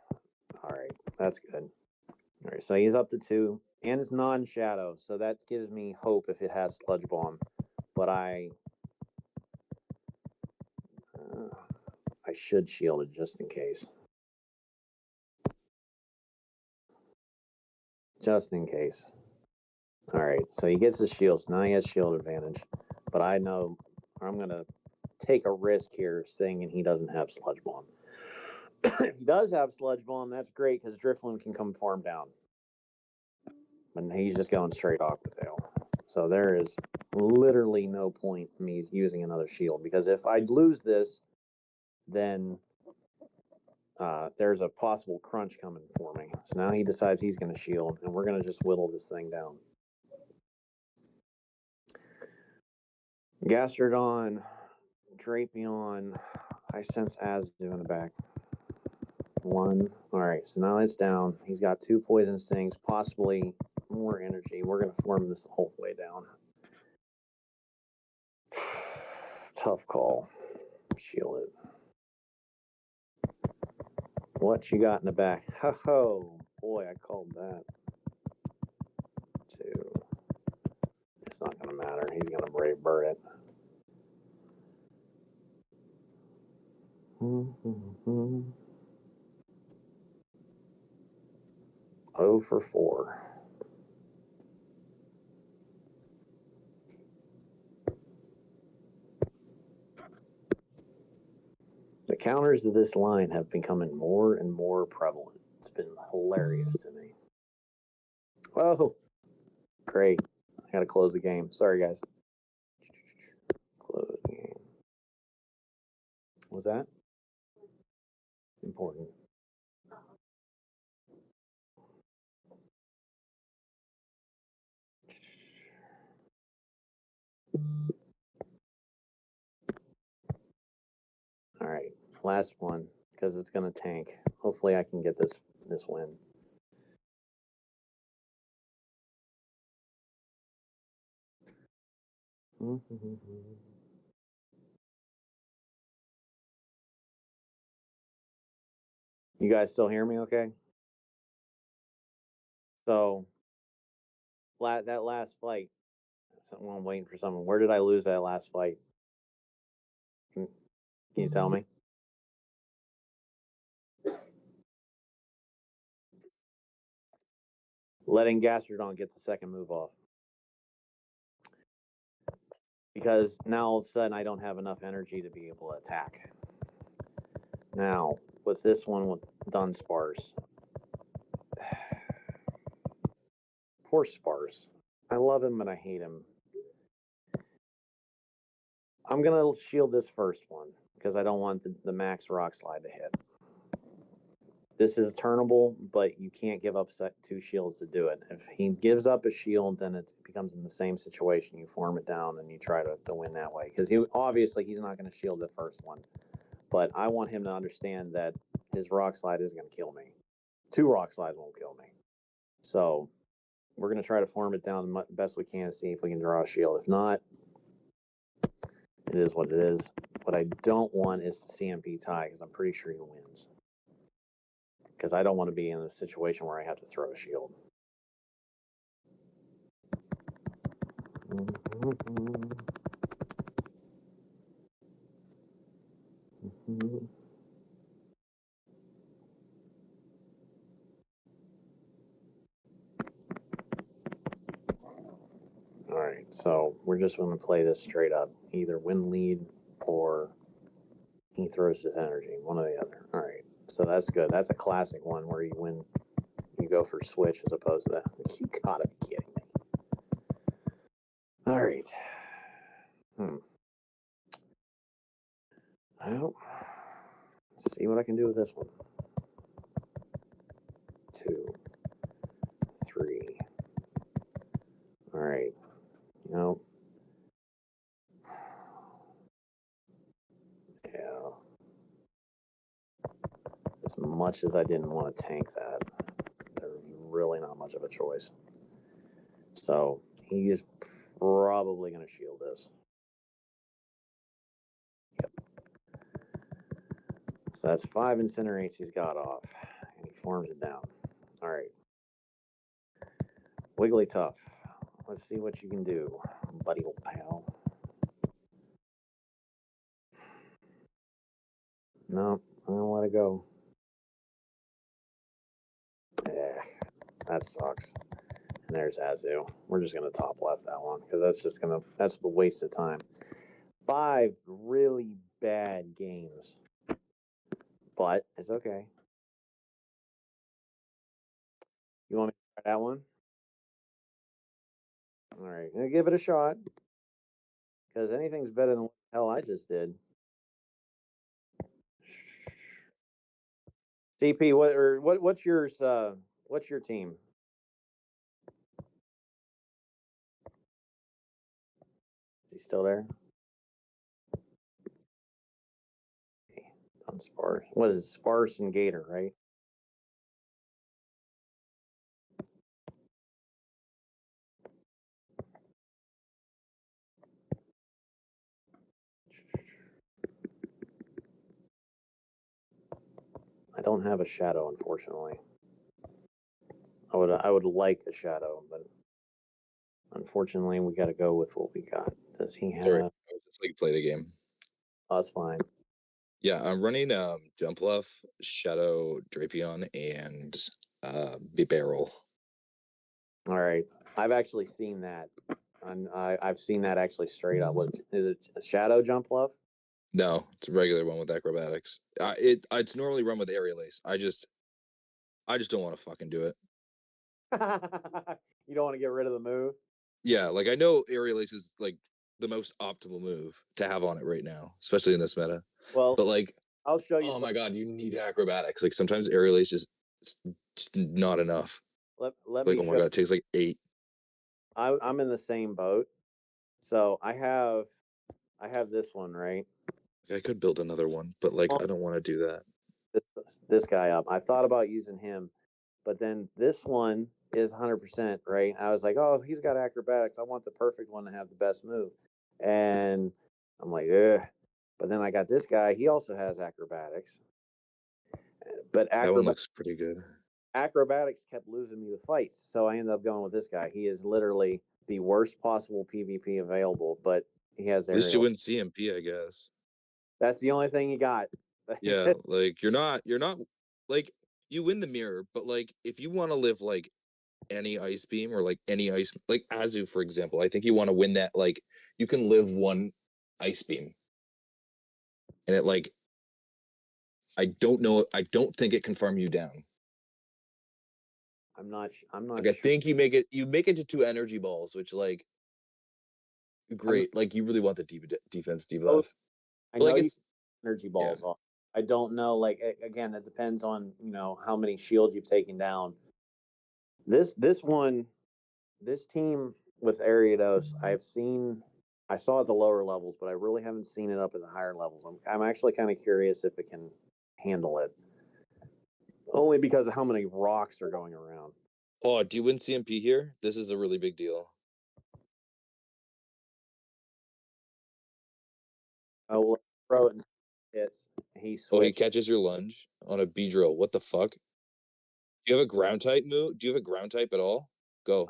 Speaker 1: All right, that's good. All right, so he's up to 2, and it's non-shadow, so that gives me hope if it has Sludge Bomb. But I should shield it just in case. Just in case. All right, so he gets his shield, so now he has shield advantage. But I know I'm going to take a risk here saying he doesn't have Sludge Bomb. If he does have Sludge Bomb, that's great because Drifloon can come farm down. And he's just going straight Aqua Tail. So there is literally no point in me using another shield because if I lose this, then there's a possible crunch coming for me. So now he decides he's going to shield, and we're going to just whittle this thing down. Gastrodon, Drapion, I sense Azu in the back. 1. All right, so now it's down. He's got 2 Poison Stings, possibly more energy. We're going to form this the whole way down. Tough call. Shield it. What you got in the back? Ho, boy, I called that. 2. It's not going to matter. He's going to Brave Bird it. 0 for 4. The counters of this line have becoming more and more prevalent. It's been hilarious to me. Oh, great. I got to close the game. Sorry, guys. Close the game. Was that important? All right, last one because it's going to tank. Hopefully, I can get this win. You guys still hear me okay? So, that last fight, I'm waiting for someone. Where did I lose that last fight? Can you tell me? Letting Gastrodon get the second move off. Because now all of a sudden I don't have enough energy to be able to attack. Now, with this one with Dunsparce. Poor Sparse. I love him, but I hate him. I'm going to shield this first one because I don't want the max Rock Slide to hit. This is turnable, but you can't give up 2 shields to do it. If he gives up a shield, then it becomes in the same situation. You form it down and you try to win that way. Because obviously he's not going to shield the first one. But I want him to understand that his Rock Slide isn't going to kill me. 2 Rock Slides won't kill me. So we're going to try to form it down the best we can to see if we can draw a shield. If not, it is what it is. What I don't want is to CMP tie because I'm pretty sure he wins. Because I don't want to be in a situation where I have to throw a shield. All right, so we're just going to play this straight up. Either win lead or he throws his energy, one or the other. All right, so that's good. That's a classic one where you win, you go for switch as opposed to that. You gotta be kidding me. All right. Well, let's see what I can do with this one. 2, 3. All right. You know. Yeah. As much as I didn't want to tank that, there's really not much of a choice. So he's probably going to shield this. Yep. So that's 5 Incinerates he's got off, and he forms it down. All right. Wigglytuff. Let's see what you can do, buddy old pal. No, I'm going to let it go. That sucks. And there's Azu. We're just going to top left that one because that's a waste of time. 5 really bad games. but it's okay. You want me to try that one? All right, I'm gonna give it a shot because anything's better than what the hell I just did. CP, what's yours? What's your team? Is he still there? On sparse. What is it? Sparse and Gator, right? I don't have a shadow, unfortunately. I would like a shadow, but unfortunately, we got to go with what we got. Does he have?
Speaker 2: Sorry, I was just like played a game.
Speaker 1: Oh, that's fine.
Speaker 2: Yeah, I'm running Jumpluff, Shadow, Drapion, and Bibarel.
Speaker 1: All right, I've actually seen that, and I've seen that actually straight up. What is it? A shadow jump love?
Speaker 2: No, it's a regular one with acrobatics. It's normally run with aerial ace. I just don't want to fucking do it.
Speaker 1: You don't want to get rid of the move.
Speaker 2: Yeah, like I know aerial ace is like the most optimal move to have on it right now, especially in this meta.
Speaker 1: Well,
Speaker 2: But like,
Speaker 1: I'll show you.
Speaker 2: oh my god, you need acrobatics. Like sometimes aerial ace just not enough.
Speaker 1: Let
Speaker 2: Like
Speaker 1: me
Speaker 2: oh my
Speaker 1: show.
Speaker 2: god, it takes like 8.
Speaker 1: I'm in the same boat. So I have this one right.
Speaker 2: I could build another one, but like
Speaker 1: Oh,
Speaker 2: I don't want to do that.
Speaker 1: this guy up. I thought about using him, but then this one is 100% right. I was like, oh, he's got acrobatics. I want the perfect one to have the best move, and I'm like, ugh. But then I got this guy. He also has acrobatics, but
Speaker 2: That one looks pretty good.
Speaker 1: acrobatics kept losing me the fights. So I ended up going with this guy. He is literally the worst possible PvP available, but he has
Speaker 2: At least you
Speaker 1: aerial.
Speaker 2: win CMP, I guess.
Speaker 1: That's the only thing he got.
Speaker 2: Yeah, like you're not like you win the mirror, but like if you want to live like any ice beam or like any ice like Azu, for example, I think you want to win that like you can live one ice beam. And it like I don't know, I don't think it can farm you down.
Speaker 1: I'm not. I'm not
Speaker 2: Like I
Speaker 1: sure.
Speaker 2: think you make it to 2 energy balls, which like
Speaker 1: I'm.
Speaker 2: great. Like you really want the defense
Speaker 1: Oh,
Speaker 2: debuff.
Speaker 1: I
Speaker 2: But
Speaker 1: know
Speaker 2: like
Speaker 1: you
Speaker 2: it's
Speaker 1: energy
Speaker 2: yeah.
Speaker 1: balls off. I don't know. Like again, it depends on how many shields you've taken down. This one, this team with Ariados, I saw at the lower levels, but I really haven't seen it up at the higher levels. I'm actually kind of curious if it can handle it, only because of how many rocks are going around.
Speaker 2: Oh, do you win CMP here? This is a really big deal.
Speaker 1: Oh, throw it and hits. He
Speaker 2: Oh, he
Speaker 1: switched.
Speaker 2: catches your lunge on a B drill. What the fuck? Do you have a ground type move? Do you have a ground type at all? Go.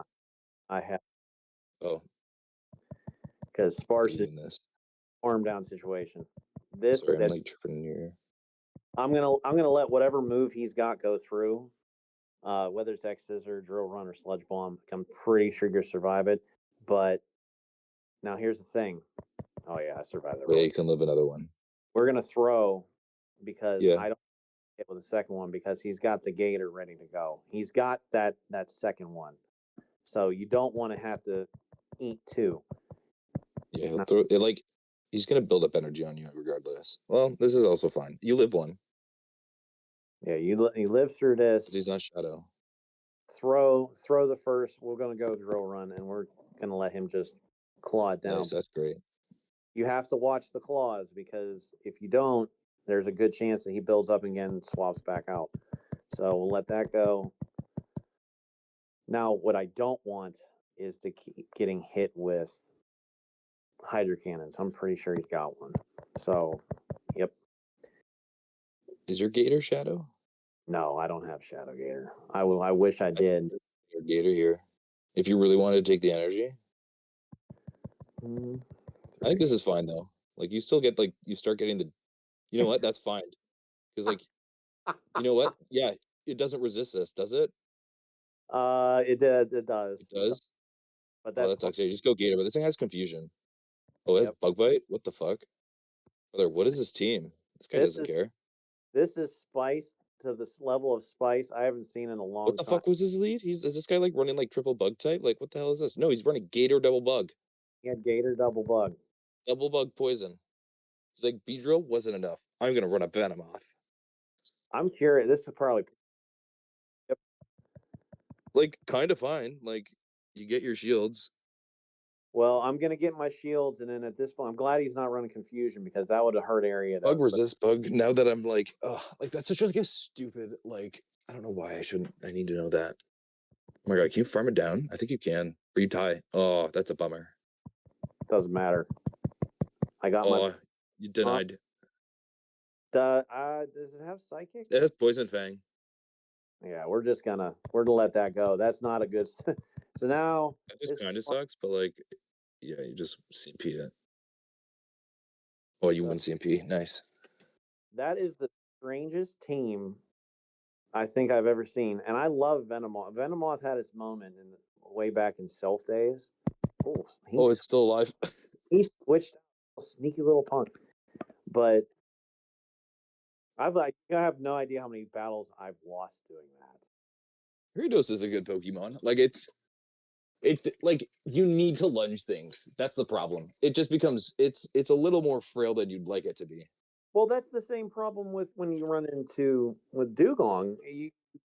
Speaker 1: I have
Speaker 2: Oh,
Speaker 1: because
Speaker 2: okay,
Speaker 1: Sparse
Speaker 2: you
Speaker 1: is
Speaker 2: win this.
Speaker 1: arm down situation. This
Speaker 2: Sorry, I'm like tripping in your.
Speaker 1: I'm gonna let whatever move he's got go through. Whether it's X Scissor, Drill Run, or Sludge Bomb, I'm pretty sure you're gonna survive it. But now here's the thing. Oh yeah, I survived it
Speaker 2: Yeah,
Speaker 1: really.
Speaker 2: you can live another one.
Speaker 1: We're gonna throw because
Speaker 2: Yeah.
Speaker 1: I don't hit with the second one because he's got the Gator ready to go. He's got that second one, so you don't want to have to eat two.
Speaker 2: Yeah, he'll
Speaker 1: Now,
Speaker 2: throw it like he's gonna build up energy on you regardless. Well, this is also fine. You live one
Speaker 1: yeah, you live through
Speaker 2: because
Speaker 1: this.
Speaker 2: he's not shadow.
Speaker 1: Throw the first. We're gonna go Drill Run, and we're gonna let him just claw it down.
Speaker 2: Nice, that's great.
Speaker 1: You have to watch the claws because if you don't, there's a good chance that he builds up again and swaps back out. So we'll let that go. Now, what I don't want is to keep getting hit with hydro cannons. I'm pretty sure he's got one. So, yep.
Speaker 2: Is your Gator shadow?
Speaker 1: No, I don't have Shadow Gator. I wish I
Speaker 2: I
Speaker 1: did.
Speaker 2: your Gator here. If you really wanted to take the energy, I think this is fine though. Like you still get like you start getting the. You know what? That's fine because like you know what? Yeah, it doesn't resist this, does it?
Speaker 1: It did. It
Speaker 2: It
Speaker 1: does. So,
Speaker 2: does.
Speaker 1: but
Speaker 2: Oh,
Speaker 1: that's
Speaker 2: that's
Speaker 1: fine.
Speaker 2: actually just go Gator. But this thing has confusion. Oh, it has
Speaker 1: Yep.
Speaker 2: bug bite. What the fuck? Brother, what is this team? This guy
Speaker 1: This
Speaker 2: doesn't
Speaker 1: is
Speaker 2: care.
Speaker 1: This is spice to this level of spice I haven't seen in a long
Speaker 2: What the
Speaker 1: time.
Speaker 2: fuck was his lead? Is this guy like running like triple bug type? Like what the hell is this? No, he's running Gator double bug.
Speaker 1: He had Gator double bug.
Speaker 2: Double bug poison. It's like Beedrill wasn't enough. I'm gonna run a Venomoth.
Speaker 1: I'm curious. This is probably
Speaker 2: Like kind of fine. Like you get your shields.
Speaker 1: well. I'm gonna get my shields, and then at this point, I'm glad he's not running confusion because that would have hurt Ariados.
Speaker 2: Bug resist bug. Now that I'm like, like that's such like a stupid like. I don't know why I shouldn't. I need to know that. Oh my god, can you farm it down? I think you can. Or you tie. Oh, that's a bummer.
Speaker 1: Doesn't matter. I got my.
Speaker 2: You denied.
Speaker 1: Does it have psychic?
Speaker 2: It has poison fang.
Speaker 1: Yeah, we're gonna let that go. That's not a good. So now
Speaker 2: That just kind of sucks, but like, yeah, you just CP it. Oh, you win CMP. Nice.
Speaker 1: That is the strangest team I think I've ever seen, and I love Venomoth. Venomoth had its moment in way back in Self days.
Speaker 2: Oh, it's still alive.
Speaker 1: He switched, sneaky little punk. But I have no idea how many battles I've lost doing that.
Speaker 2: Gyarados is a good Pokemon. Like it like you need to lunge things. That's the problem. It just becomes it's a little more frail than you'd like it to be.
Speaker 1: Well, that's the same problem with when you run into with Dugong.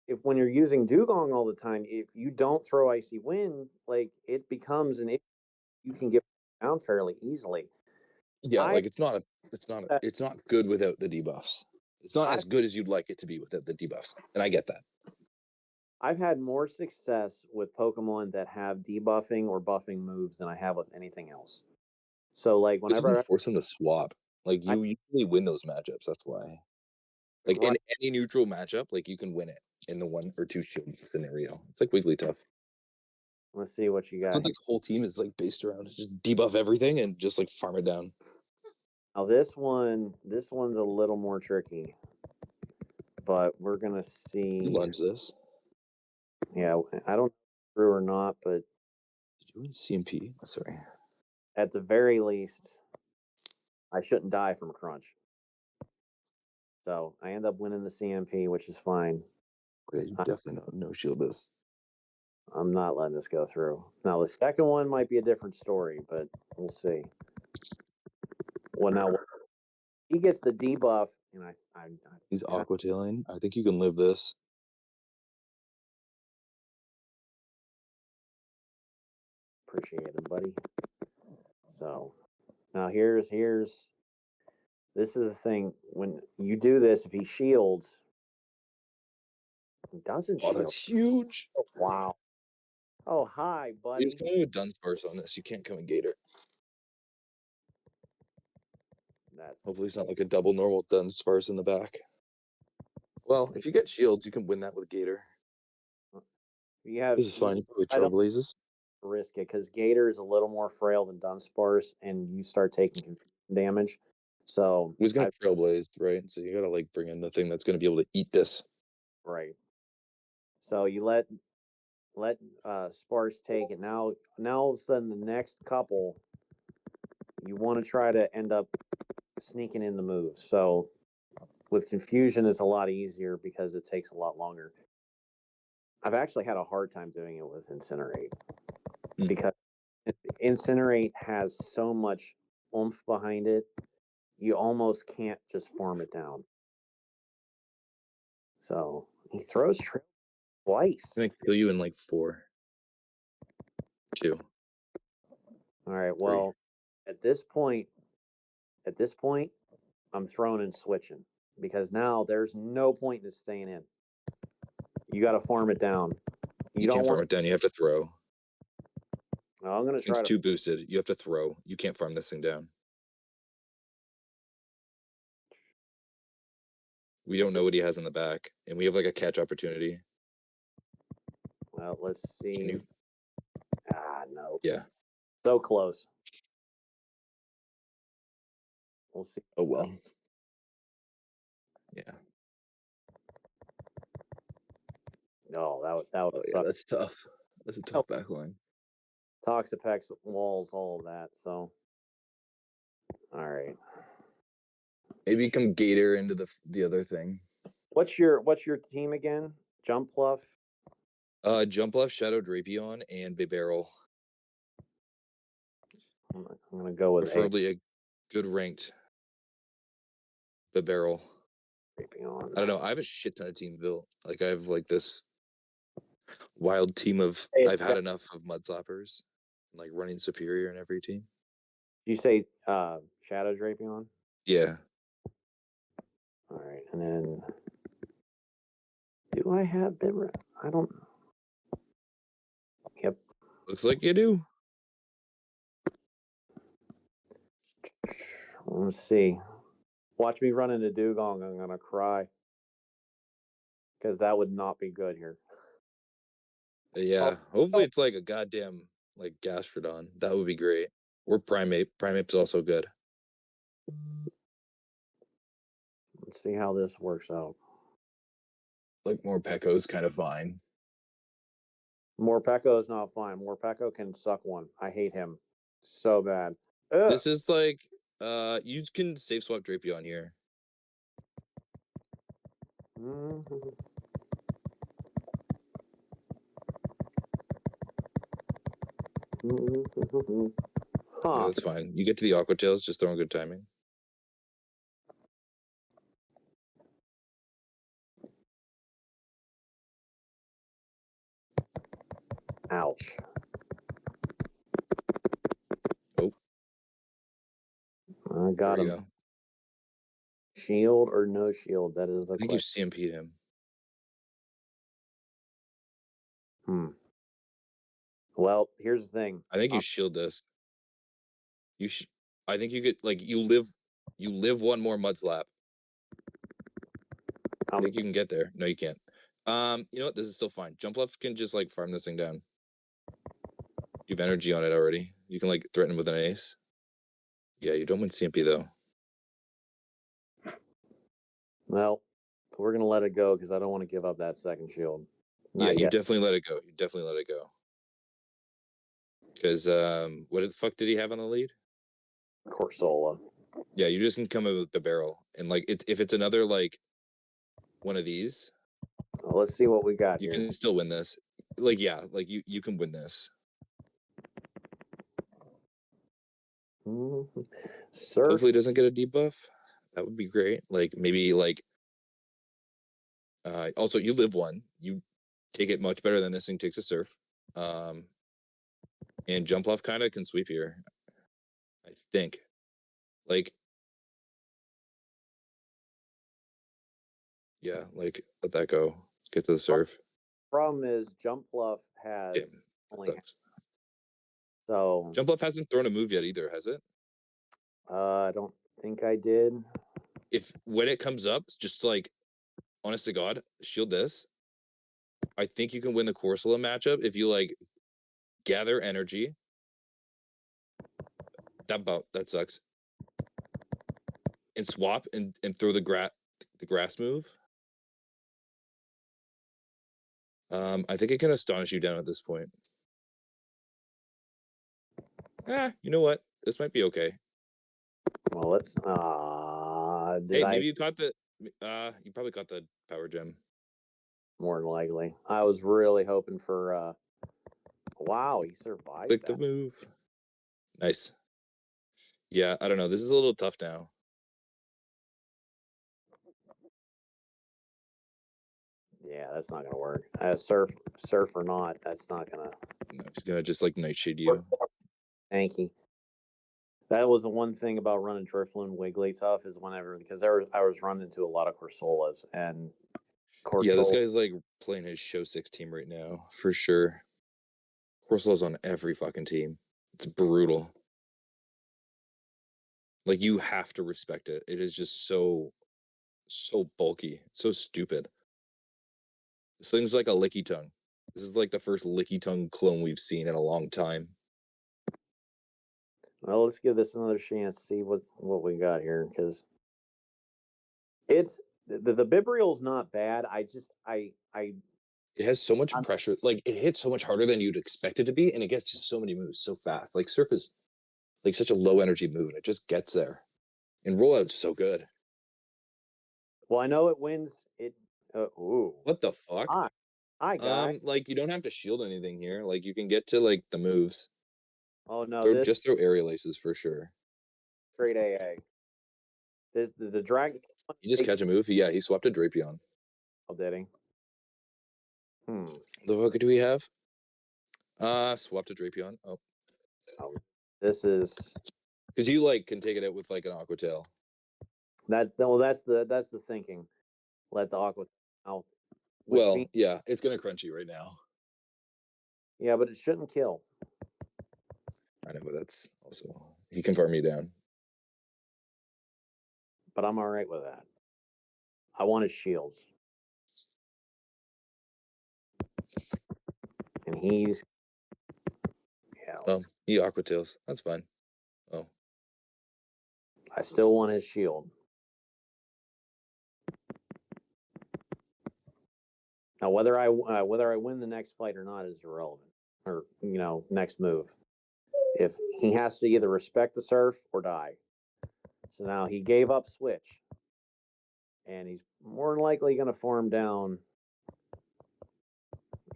Speaker 1: If when you're using Dugong all the time, if you don't throw Icy Wind, like it becomes an issue. You can get down fairly easily.
Speaker 2: Yeah,
Speaker 1: I
Speaker 2: like it's not good without the debuffs. It's not as good as you'd like it to be without the debuffs, and I get that.
Speaker 1: I've had more success with Pokemon that have debuffing or buffing moves than I have with anything else. So, like, whenever
Speaker 2: you can force them to swap, like you usually win those matchups. That's why. Like in any neutral matchup, like you can win it in the 1 or 2 shield scenario. It's like Wigglytuff.
Speaker 1: Let's see what you got.
Speaker 2: So the whole team is like based around just debuff everything and just like farm it down.
Speaker 1: Now this one's a little more tricky, but we're gonna see.
Speaker 2: You lunge this.
Speaker 1: Yeah, I don't know true or not, but
Speaker 2: did you win CMP? Sorry.
Speaker 1: At the very least, I shouldn't die from a crunch. So I end up winning the CMP, which is fine.
Speaker 2: Yeah, you definitely no shield this.
Speaker 1: I'm not letting this go through. Now the second one might be a different story, but we'll see. Well, now he gets the debuff, and
Speaker 2: he's Aqua Tailing. I think you can live this.
Speaker 1: Appreciate him, buddy. So now here's this is the thing. When you do this, if he shields, he doesn't shield.
Speaker 2: That's huge.
Speaker 1: Oh, wow. Oh, hi, buddy.
Speaker 2: He's coming with Dunsparce on this. You can't come in Gator. Hopefully it's not like a double normal Dunsparce in the back. Well, if you get shields, you can win that with Gator. This is fine. You probably Trailblazes.
Speaker 1: Risk it because Gator is a little more frail than Dunsparce, and you start taking confusion damage. So
Speaker 2: he's gonna Trailblaze, right? So you gotta like bring in the thing that's gonna be able to eat this.
Speaker 1: Right. So you let Sparse take it. Now all of a sudden the next couple you want to try to end up sneaking in the moves. So with confusion it's a lot easier because it takes a lot longer. I've actually had a hard time doing it with Incinerate because Incinerate has so much oomph behind it. You almost can't just farm it down. So he throws Trail twice.
Speaker 2: I'm gonna kill you in like 4. 2.
Speaker 1: All right. Well, at this point, I'm throwing and switching because now there's no point in staying in. You got to farm it down.
Speaker 2: You can't farm it down. You have to throw.
Speaker 1: I'm going to try
Speaker 2: to. 2 boosted. You have to throw. You can't farm this thing down. We don't know what he has in the back, and we have like a catch opportunity.
Speaker 1: Well, let's see. No.
Speaker 2: Yeah.
Speaker 1: So close. We'll see.
Speaker 2: Oh well. Yeah.
Speaker 1: No, that would suck.
Speaker 2: That's tough. That's a tough backline.
Speaker 1: Toxapex, walls, all of that. So, all right.
Speaker 2: Maybe come Gator into the other thing.
Speaker 1: What's your team again? Jumpluff?
Speaker 2: Jumpluff, Shadow Drapion, and Bibarel.
Speaker 1: I'm gonna go with
Speaker 2: preferably a good ranked Bibarel.
Speaker 1: Drapion.
Speaker 2: I don't know. I have a shit ton of teams built. Like I have like this wild team of.
Speaker 1: Hey,
Speaker 2: I've had enough of Mudslappers, like running Superior in every team.
Speaker 1: You say Shadow Drapion?
Speaker 2: Yeah.
Speaker 1: All right, and then do I have Bibra? I don't know. Yep.
Speaker 2: Looks like you do.
Speaker 1: Let's see. Watch me run into Dugong. I'm gonna cry because that would not be good here.
Speaker 2: Yeah. Hopefully it's like a goddamn like Gastrodon. That would be great. Or Primeape. Primeape's also good.
Speaker 1: Let's see how this works out.
Speaker 2: Like Morpeko's kind of fine.
Speaker 1: Morpeko is not fine. Morpeko can suck one. I hate him so bad. Ugh.
Speaker 2: This is like you can safe swap Drapion here.
Speaker 1: Mm-hmm.
Speaker 2: Yeah, that's fine. You get to the Aqua Tails, just throwing good timing.
Speaker 1: Ouch.
Speaker 2: Oh.
Speaker 1: I got him.
Speaker 2: Go.
Speaker 1: Shield or no shield? That is the
Speaker 2: I think
Speaker 1: question.
Speaker 2: you CMP'd him.
Speaker 1: Well, here's the thing.
Speaker 2: I think you shield this. I think you get like you live one more Mudslap. I think you can get there. No, you can't. You know what? This is still fine. Jumpluff can just like farm this thing down. You have energy on it already. You can like threaten with an ace. Yeah, you don't win CMP though.
Speaker 1: Well, we're gonna let it go because I don't want to give up that second shield.
Speaker 2: Yeah, you definitely let it go. You definitely let it go. Because what the fuck did he have on the lead?
Speaker 1: Corsola.
Speaker 2: Yeah, you just can come in with the barrel, and like if it's another like one of these,
Speaker 1: well, let's see what we got
Speaker 2: you
Speaker 1: here.
Speaker 2: can still win this. Like yeah, like you can win this.
Speaker 1: Mm-hmm. Surf.
Speaker 2: Hopefully, it doesn't get a debuff. That would be great. Like maybe like. Also, you live one. You take it much better than this thing takes a surf. And Jumpluff kind of can sweep here. I think. Like. Yeah, like let that go. Get to the surf.
Speaker 1: Problem is, Jumpluff has only. So
Speaker 2: Jumpluff hasn't thrown a move yet either, has it?
Speaker 1: I don't think I did.
Speaker 2: If when it comes up, just like, honest to God, shield this. I think you can win the Corsola matchup if you like gather energy. That sucks. And swap and throw the grass move. I think it can astonish you down at this point. You know what? This might be okay.
Speaker 1: Well, let's.
Speaker 2: Maybe you caught the. You probably caught the power gem.
Speaker 1: More than likely, I was really hoping for. Wow, he survived.
Speaker 2: Click the move. Nice. Yeah, I don't know. This is a little tough now.
Speaker 1: Yeah, that's not gonna work. Surf or not, that's not gonna.
Speaker 2: No, he's gonna just like nightshade you.
Speaker 1: Hanky. That was the one thing about running Drifloon Wigglytuff is whenever because I was running into a lot of Corsolas and
Speaker 2: Yeah, this guy's like playing his show 6 team right now for sure. Corsola's on every fucking team. It's brutal. Like you have to respect it. It is just so bulky, so stupid. This thing's like a Lickitung. This is like the first Lickitung clone we've seen in a long time.
Speaker 1: Well, let's give this another chance. See what we got here because it's the Bibriel's not bad.
Speaker 2: It has so much pressure. Like it hits so much harder than you'd expect it to be, and it gets just so many moves so fast. Like Surf is like such a low energy move, and it just gets there. And rollout's so good.
Speaker 1: Well, I know it wins. Ooh.
Speaker 2: What the fuck?
Speaker 1: Hi, guy.
Speaker 2: Like you don't have to shield anything here. Like you can get to like the moves.
Speaker 1: Oh no,
Speaker 2: Throw
Speaker 1: this
Speaker 2: just throw aerial aces for sure.
Speaker 1: straight AA. This the dragon.
Speaker 2: You just catch a move. Yeah, he swapped a Drapion.
Speaker 1: Oh, did he?
Speaker 2: The fuck do we have? Swapped a Drapion. Oh,
Speaker 1: This is
Speaker 2: because you like can take it out with like an Aqua Tail.
Speaker 1: that. Well, that's the thinking. Let's Aqua out.
Speaker 2: Well, yeah, it's gonna crunchy right now.
Speaker 1: Yeah, but it shouldn't kill.
Speaker 2: I know, but that's also he can farm you down.
Speaker 1: But I'm all right with that. I wanted shields, and he's
Speaker 2: He Aqua Tails. That's fine. Oh,
Speaker 1: I still want his shield. Now, whether I win the next fight or not is irrelevant. Or next move. If he has to either respect the surf or die. So now he gave up switch, and he's more than likely going to farm down.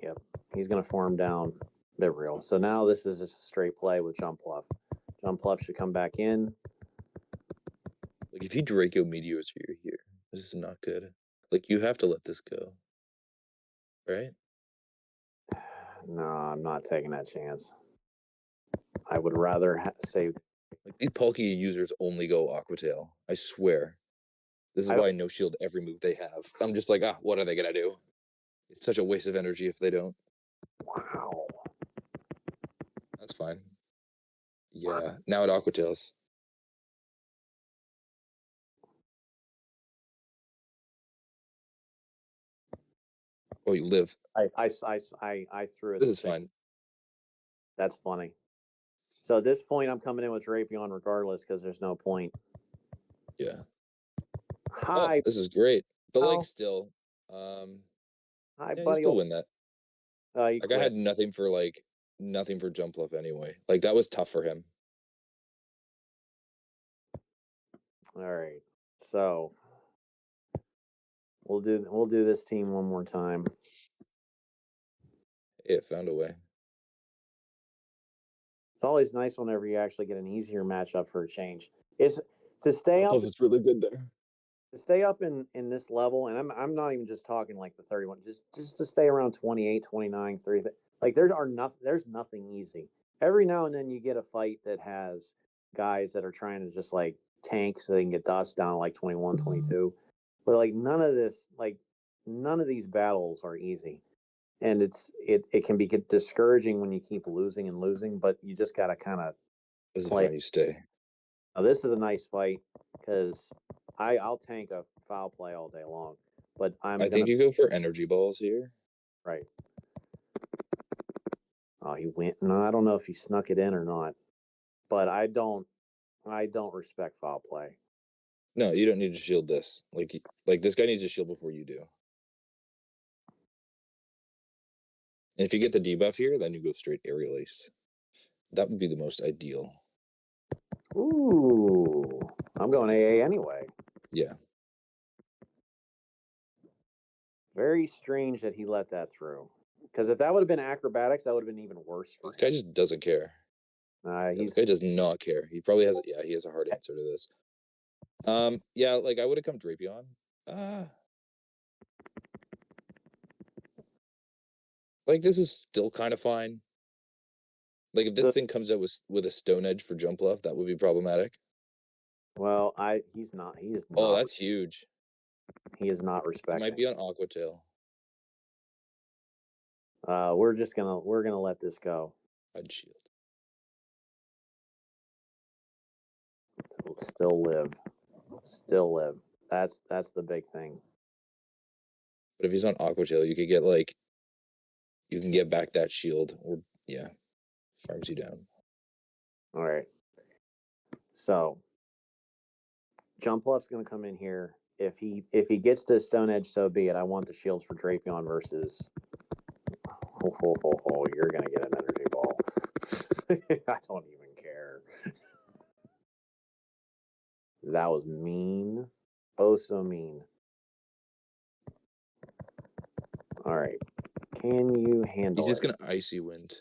Speaker 1: Yep, he's going to farm down Vibrio. So now this is just a straight play with Jumpluff. Jumpluff should come back in.
Speaker 2: like if he Draco Meteosphere here, this is not good. Like you have to let this go, right?
Speaker 1: No, I'm not taking that chance. I would rather save.
Speaker 2: Like these Palkia users only go Aqua Tail. I swear. This is why I no shield every move they have. I'm just like, what are they gonna do? It's such a waste of energy if they don't.
Speaker 1: Wow.
Speaker 2: That's fine. Yeah. Now it Aqua Tails. Oh, you live.
Speaker 1: I threw it.
Speaker 2: This is fine.
Speaker 1: That's funny. So at this point, I'm coming in with Drapion regardless because there's no point.
Speaker 2: Yeah.
Speaker 1: Hi.
Speaker 2: Oh, this is great. But like still,
Speaker 1: hi,
Speaker 2: yeah,
Speaker 1: buddy.
Speaker 2: you still win that.
Speaker 1: Like
Speaker 2: I had nothing for Jumpluff anyway. Like that was tough for him.
Speaker 1: All right. So we'll do this team one more time.
Speaker 2: It found a way.
Speaker 1: It's always nice whenever you actually get an easier matchup for a change. It's to stay up.
Speaker 2: It's really good there.
Speaker 1: To stay up in this level, and I'm not even just talking like the 31, just to stay around 28, 29, 30. Like there's nothing easy. Every now and then you get a fight that has guys that are trying to just like tank so they can get dust down to like 21, 22. But like none of these battles are easy. And it can be discouraging when you keep losing and losing, but you just got to kind of
Speaker 2: play. This is how you stay.
Speaker 1: Now, this is a nice fight because I'll tank a foul play all day long, but I
Speaker 2: think you go for energy balls here.
Speaker 1: Right. Oh, he went. No, I don't know if he snuck it in or not, but I don't respect foul play.
Speaker 2: No, you don't need to shield this. Like this guy needs to shield before you do. And if you get the debuff here, then you go straight aerial ace. That would be the most ideal.
Speaker 1: Ooh, I'm going AA anyway.
Speaker 2: Yeah.
Speaker 1: Very strange that he let that through. Because if that would have been acrobatics, that would have been even worse.
Speaker 2: This guy just doesn't care. This guy does not care. He probably has. Yeah, he has a hard answer to this. Yeah, like I would have come Drapion. Like this is still kind of fine. Like if this thing comes out with a Stone Edge for Jumpluff, that would be problematic.
Speaker 1: Well, he's not. He is not.
Speaker 2: Oh, that's huge.
Speaker 1: He is not respecting.
Speaker 2: It might be on Aqua Tail.
Speaker 1: We're gonna let this go.
Speaker 2: I'd shield.
Speaker 1: Still live. Still live. That's the big thing.
Speaker 2: But if he's on Aqua Tail, you could get you can get back that shield, or farms you down.
Speaker 1: All right. So Jumpluff's going to come in here. If he gets to Stone Edge, so be it. I want the shields for Drapion versus. You're going to get an energy ball. I don't even care. That was mean. Oh, so mean. All right. Can you
Speaker 2: He's
Speaker 1: handle
Speaker 2: just
Speaker 1: it?
Speaker 2: gonna icy wind.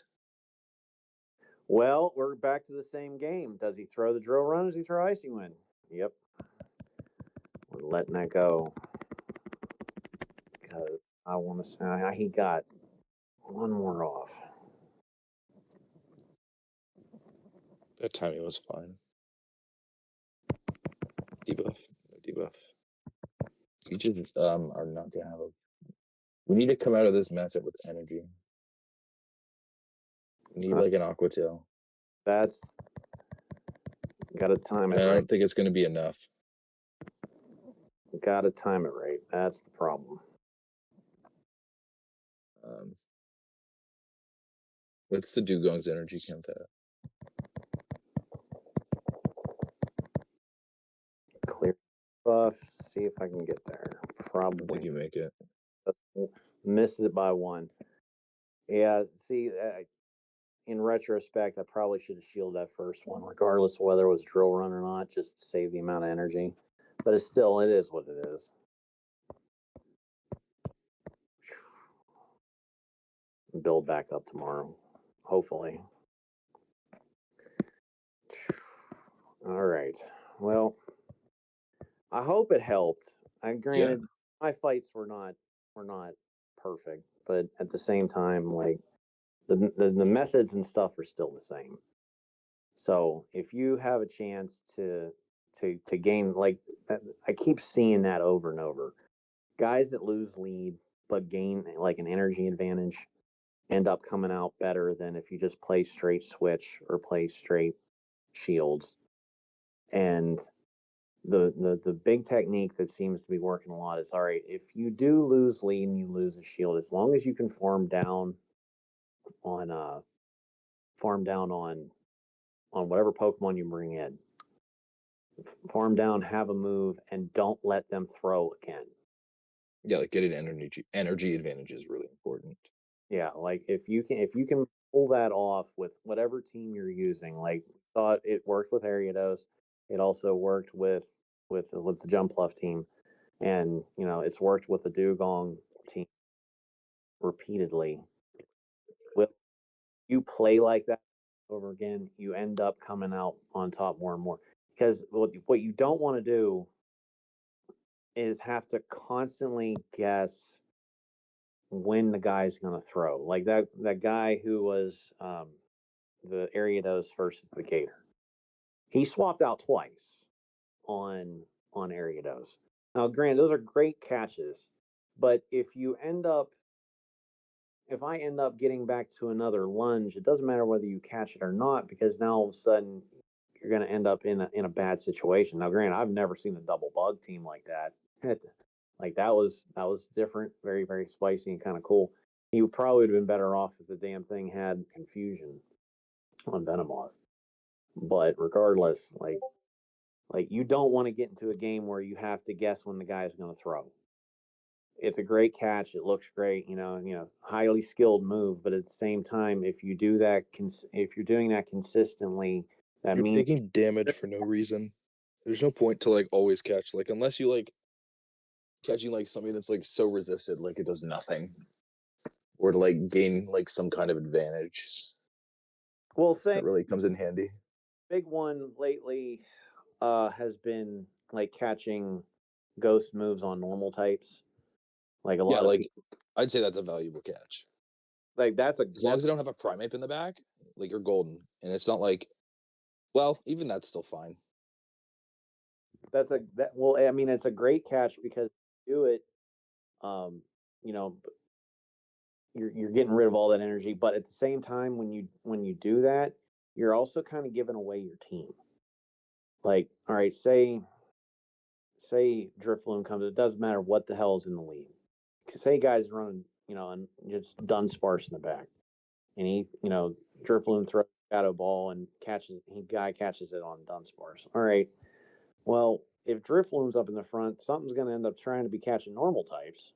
Speaker 1: Well, we're back to the same game. Does he throw the drill run? Does he throw icy wind? Yep. We're letting that go. Because I want to say he got one more off.
Speaker 2: That timing was fine. Debuff, no debuff. We just are not gonna have a. We need to come out of this matchup with energy. We need like an Aqua Tail.
Speaker 1: That's got to time it
Speaker 2: And I
Speaker 1: right.
Speaker 2: don't think it's gonna be enough.
Speaker 1: Got to time it right. That's the problem.
Speaker 2: What's the Dugong's energy count at?
Speaker 1: Clear buff. See if I can get there.
Speaker 2: I don't think
Speaker 1: Probably
Speaker 2: you make it.
Speaker 1: missed it by one. Yeah. See, in retrospect, I probably should have shielded that first one, regardless of whether it was drill run or not, just to save the amount of energy. But it is what it is. Build back up tomorrow, hopefully. All right. Well, I hope it helped. Granted, my fights were not perfect, but at the same time, like the methods and stuff are still the same. So if you have a chance to gain, like I keep seeing that over and over, guys that lose lead but gain like an energy advantage end up coming out better than if you just play straight switch or play straight shields. And the big technique that seems to be working a lot is, all right, if you do lose lead and you lose a shield, as long as you can farm down on whatever Pokemon you bring in, farm down, have a move, and don't let them throw again.
Speaker 2: Yeah, like getting energy advantage is really important.
Speaker 1: Yeah, like if you can pull that off with whatever team you're using, like thought it worked with Ariados, it also worked with the Jumpluff team, and it's worked with the Dugong team repeatedly. When you play like that over again, you end up coming out on top more and more. Because what you don't want to do is have to constantly guess when the guy's going to throw. Like that guy who was the Ariados versus the Gator. He swapped out twice on Ariados. Now, granted, those are great catches, but if I end up getting back to another lunge, it doesn't matter whether you catch it or not, because now all of a sudden you're going to end up in a bad situation. Now, granted, I've never seen a double bug team like that. Like that was different, very very spicy and kind of cool. He would probably have been better off if the damn thing had confusion on Venomoth. But regardless, like you don't want to get into a game where you have to guess when the guy is going to throw. It's a great catch. It looks great, highly skilled move. But at the same time, if you do that, if you're doing that consistently, that
Speaker 2: You're
Speaker 1: means
Speaker 2: taking damage for no reason. There's no point to like always catch, like unless you like catching like something that's like so resisted, like it does nothing, or to like gain like some kind of advantage.
Speaker 1: Well,
Speaker 2: That
Speaker 1: say
Speaker 2: really comes in handy.
Speaker 1: big one lately has been like catching ghost moves on normal types. Like a
Speaker 2: Yeah,
Speaker 1: lot of
Speaker 2: like
Speaker 1: people,
Speaker 2: I'd say that's a valuable catch.
Speaker 1: like
Speaker 2: As long as they don't have a Primeape in the back, like you're golden. And it's not like, well, even that's still fine.
Speaker 1: well, I mean, it's a great catch because you do it, um, you know, you're getting rid of all that energy, but at the same time, when you do that, you're also kind of giving away your team. Like, all right, say Drifloon comes, it doesn't matter what the hell is in the lead. Say guys running, and just Dunsparce in the back, and Drifloon throws Shadow Ball and guy catches it on Dunsparce. All right, well, if Drifloon's up in the front, something's going to end up trying to be catching normal types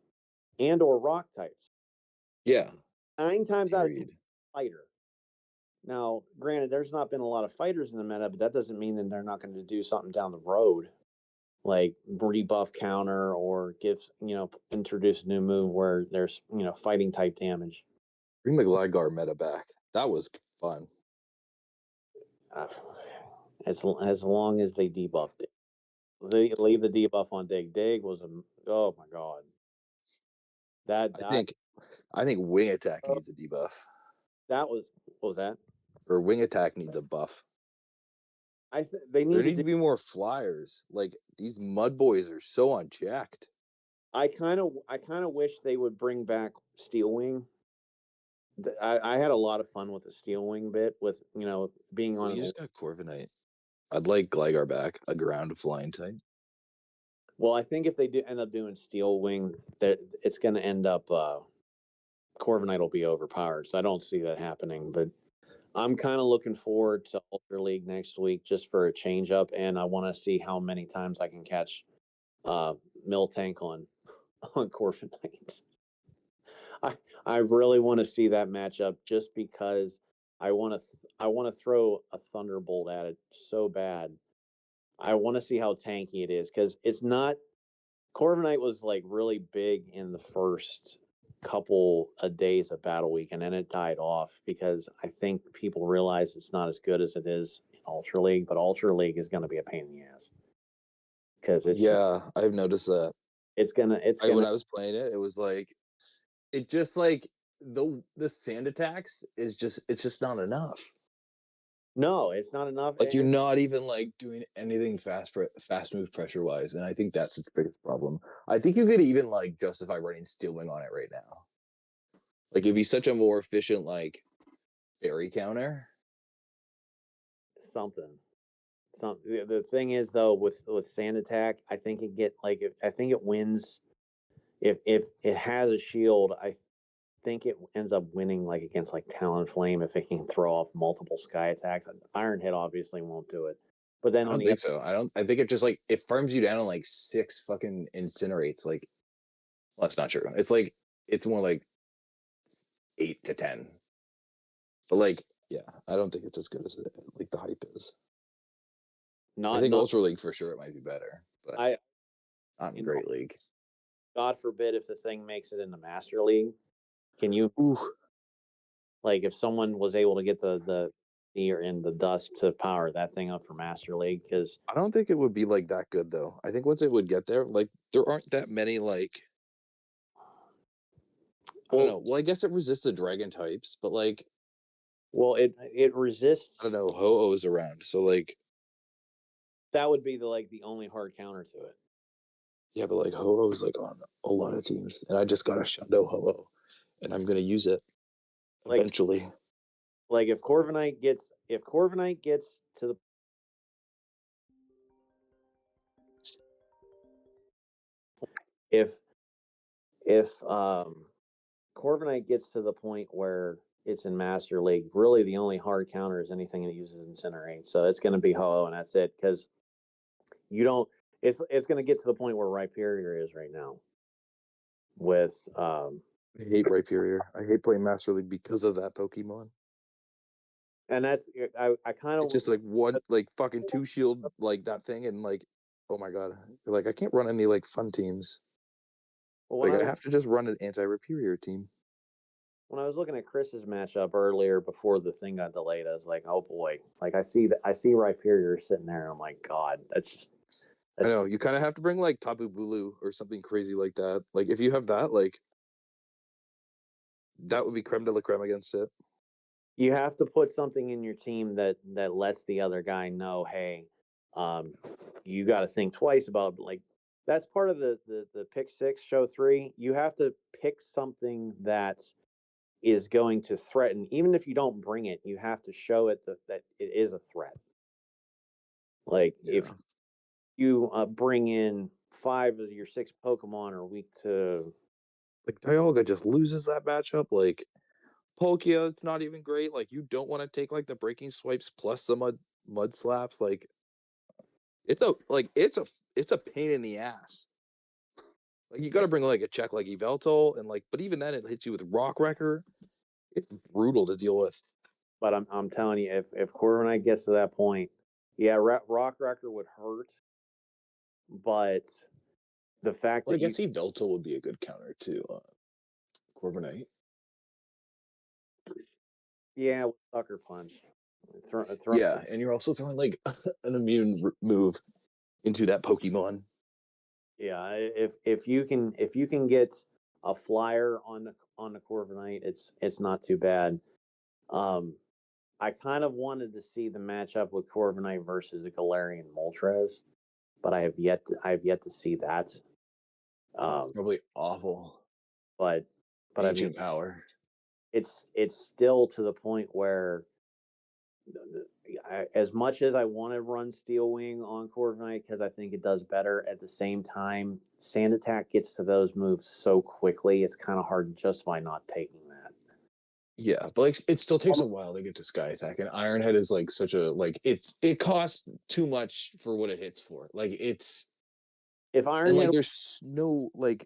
Speaker 1: and or rock types.
Speaker 2: Yeah.
Speaker 1: 9 times out of 10, fighter. Now, granted, there's not been a lot of fighters in the meta, but that doesn't mean that they're not going to do something down the road. like rebuff counter or gives introduce a new move where there's fighting type damage.
Speaker 2: Bring the Gligar meta back. That was fun.
Speaker 1: As long as they debuffed it, they leave the debuff on Dig. Dig was oh my god.
Speaker 2: I think Wing Attack needs a debuff.
Speaker 1: That was what was that?
Speaker 2: Or Wing Attack needs a buff.
Speaker 1: They
Speaker 2: There
Speaker 1: need
Speaker 2: need to be more flyers. Like these mud boys are so unchecked.
Speaker 1: I kind of wish they would bring back Steel Wing. I had a lot of fun with the Steel Wing bit with being
Speaker 2: Well,
Speaker 1: on.
Speaker 2: you just got Corviknight. I'd like Gligar back, a ground flying type.
Speaker 1: Well, I think if they do end up doing Steel Wing, that it's going to end up Corviknight will be overpowered. So I don't see that happening. But I'm kind of looking forward to Ultra League next week just for a change up, and I want to see how many times I can catch Miltank on Corviknight. I really want to see that matchup just because I want to throw a thunderbolt at it so bad. I want to see how tanky it is because it's not. Corviknight was like really big in the first couple of days of Battle Week, and then it died off because I think people realize it's not as good as it is in Ultra League. But Ultra League is going to be a pain in the ass because
Speaker 2: I've noticed that.
Speaker 1: It's gonna
Speaker 2: When I was playing it, it was like it just like the sand attacks it's just not enough.
Speaker 1: No, it's not enough.
Speaker 2: Like you're not even like doing anything fast move pressure wise, and I think that's the biggest problem. I think you could even like justify running Steel Wing on it right now. Like it'd be such a more efficient like fairy counter.
Speaker 1: Something. The thing is though with Sand Attack, I think I think it wins if it has a shield. I think it ends up winning like against like Talonflame if it can throw off multiple sky attacks. Iron Head obviously won't do it, but then
Speaker 2: I don't think so. I think it just like it farms you down on like 6 fucking incinerates. Like, well, that's not true. It's like it's more like 8 to 10. But like, yeah, I don't think it's as good as it like the hype is. I think Ultra League for sure it might be better, but not in Great League.
Speaker 1: God forbid if the thing makes it in the Master League. Can you like if someone was able to get the ear in the dust to power that thing up for Master League? Because
Speaker 2: I don't think it would be like that good though. I think once it would get there, like there aren't that many like I don't know. Well, I guess it resists the dragon types, but like
Speaker 1: it resists.
Speaker 2: I don't know. Ho-Oh is around, so like
Speaker 1: that would be the only hard counter to it.
Speaker 2: Yeah, but like Ho-Oh is like on a lot of teams, and I just got a Shundo Ho-Oh, and I'm gonna use it eventually.
Speaker 1: Like if Corviknight gets to the if Corviknight gets to the point where it's in Master League, really the only hard counter is anything that uses Incinerate. So it's going to be Ho-Oh, and that's it. Because you don't. It's going to get to the point where Rhyperior is right now. With
Speaker 2: I hate Rhyperior. I hate playing Master League because of that Pokemon.
Speaker 1: And that's I kind of.
Speaker 2: It's just like one like fucking 2 shield like that thing, and like oh my god, like I can't run any like fun teams. Well, like I have to just run an anti-Rhyperior team.
Speaker 1: When I was looking at Chris's matchup earlier before the thing got delayed, I was like, oh boy, like I see Rhyperior sitting there, and I'm like, God,
Speaker 2: I know you kind of have to bring like Tapu Bulu or something crazy like that. Like if you have that, like that would be creme de la creme against it.
Speaker 1: You have to put something in your team that lets the other guy know, hey, you got to think twice about like that's part of the pick 6 show 3. You have to pick something that is going to threaten, even if you don't bring it. You have to show it that it is a threat. Like if you bring in 5 of your 6 Pokemon are weak to,
Speaker 2: like Dialga just loses that matchup. Like Palkia, it's not even great. Like you don't want to take like the breaking swipes plus the mud slaps. Like it's a pain in the ass. Like you got to bring like a check like Yveltal and like, but even then it hits you with Rock Wrecker. It's brutal to deal with.
Speaker 1: But I'm telling you, if Corviknight gets to that point, yeah, Rock Wrecker would hurt. but the fact
Speaker 2: Well, I
Speaker 1: that you,
Speaker 2: guess Yveltal would be a good counter to Corviknight.
Speaker 1: yeah, with Sucker Punch, throw,
Speaker 2: Yeah, and you're also throwing like an immune move into that Pokemon.
Speaker 1: yeah. If you can get a flyer on the Corviknight, it's not too bad. Um, I kind of wanted to see the matchup with Corviknight versus a Galarian Moltres, but I have yet to see that.
Speaker 2: It's
Speaker 1: Um,
Speaker 2: probably awful.
Speaker 1: but I mean,
Speaker 2: Ancient power.
Speaker 1: it's still to the point where as much as I want to run Steel Wing on Corviknight because I think it does better, at the same time, Sand Attack gets to those moves so quickly, it's kind of hard to justify not taking that.
Speaker 2: Yeah, but like it still takes a while to get to Sky Attack, and Iron Head is like such a like it costs too much for what it hits for. Like it's
Speaker 1: If Iron
Speaker 2: and like
Speaker 1: Head,
Speaker 2: there's no like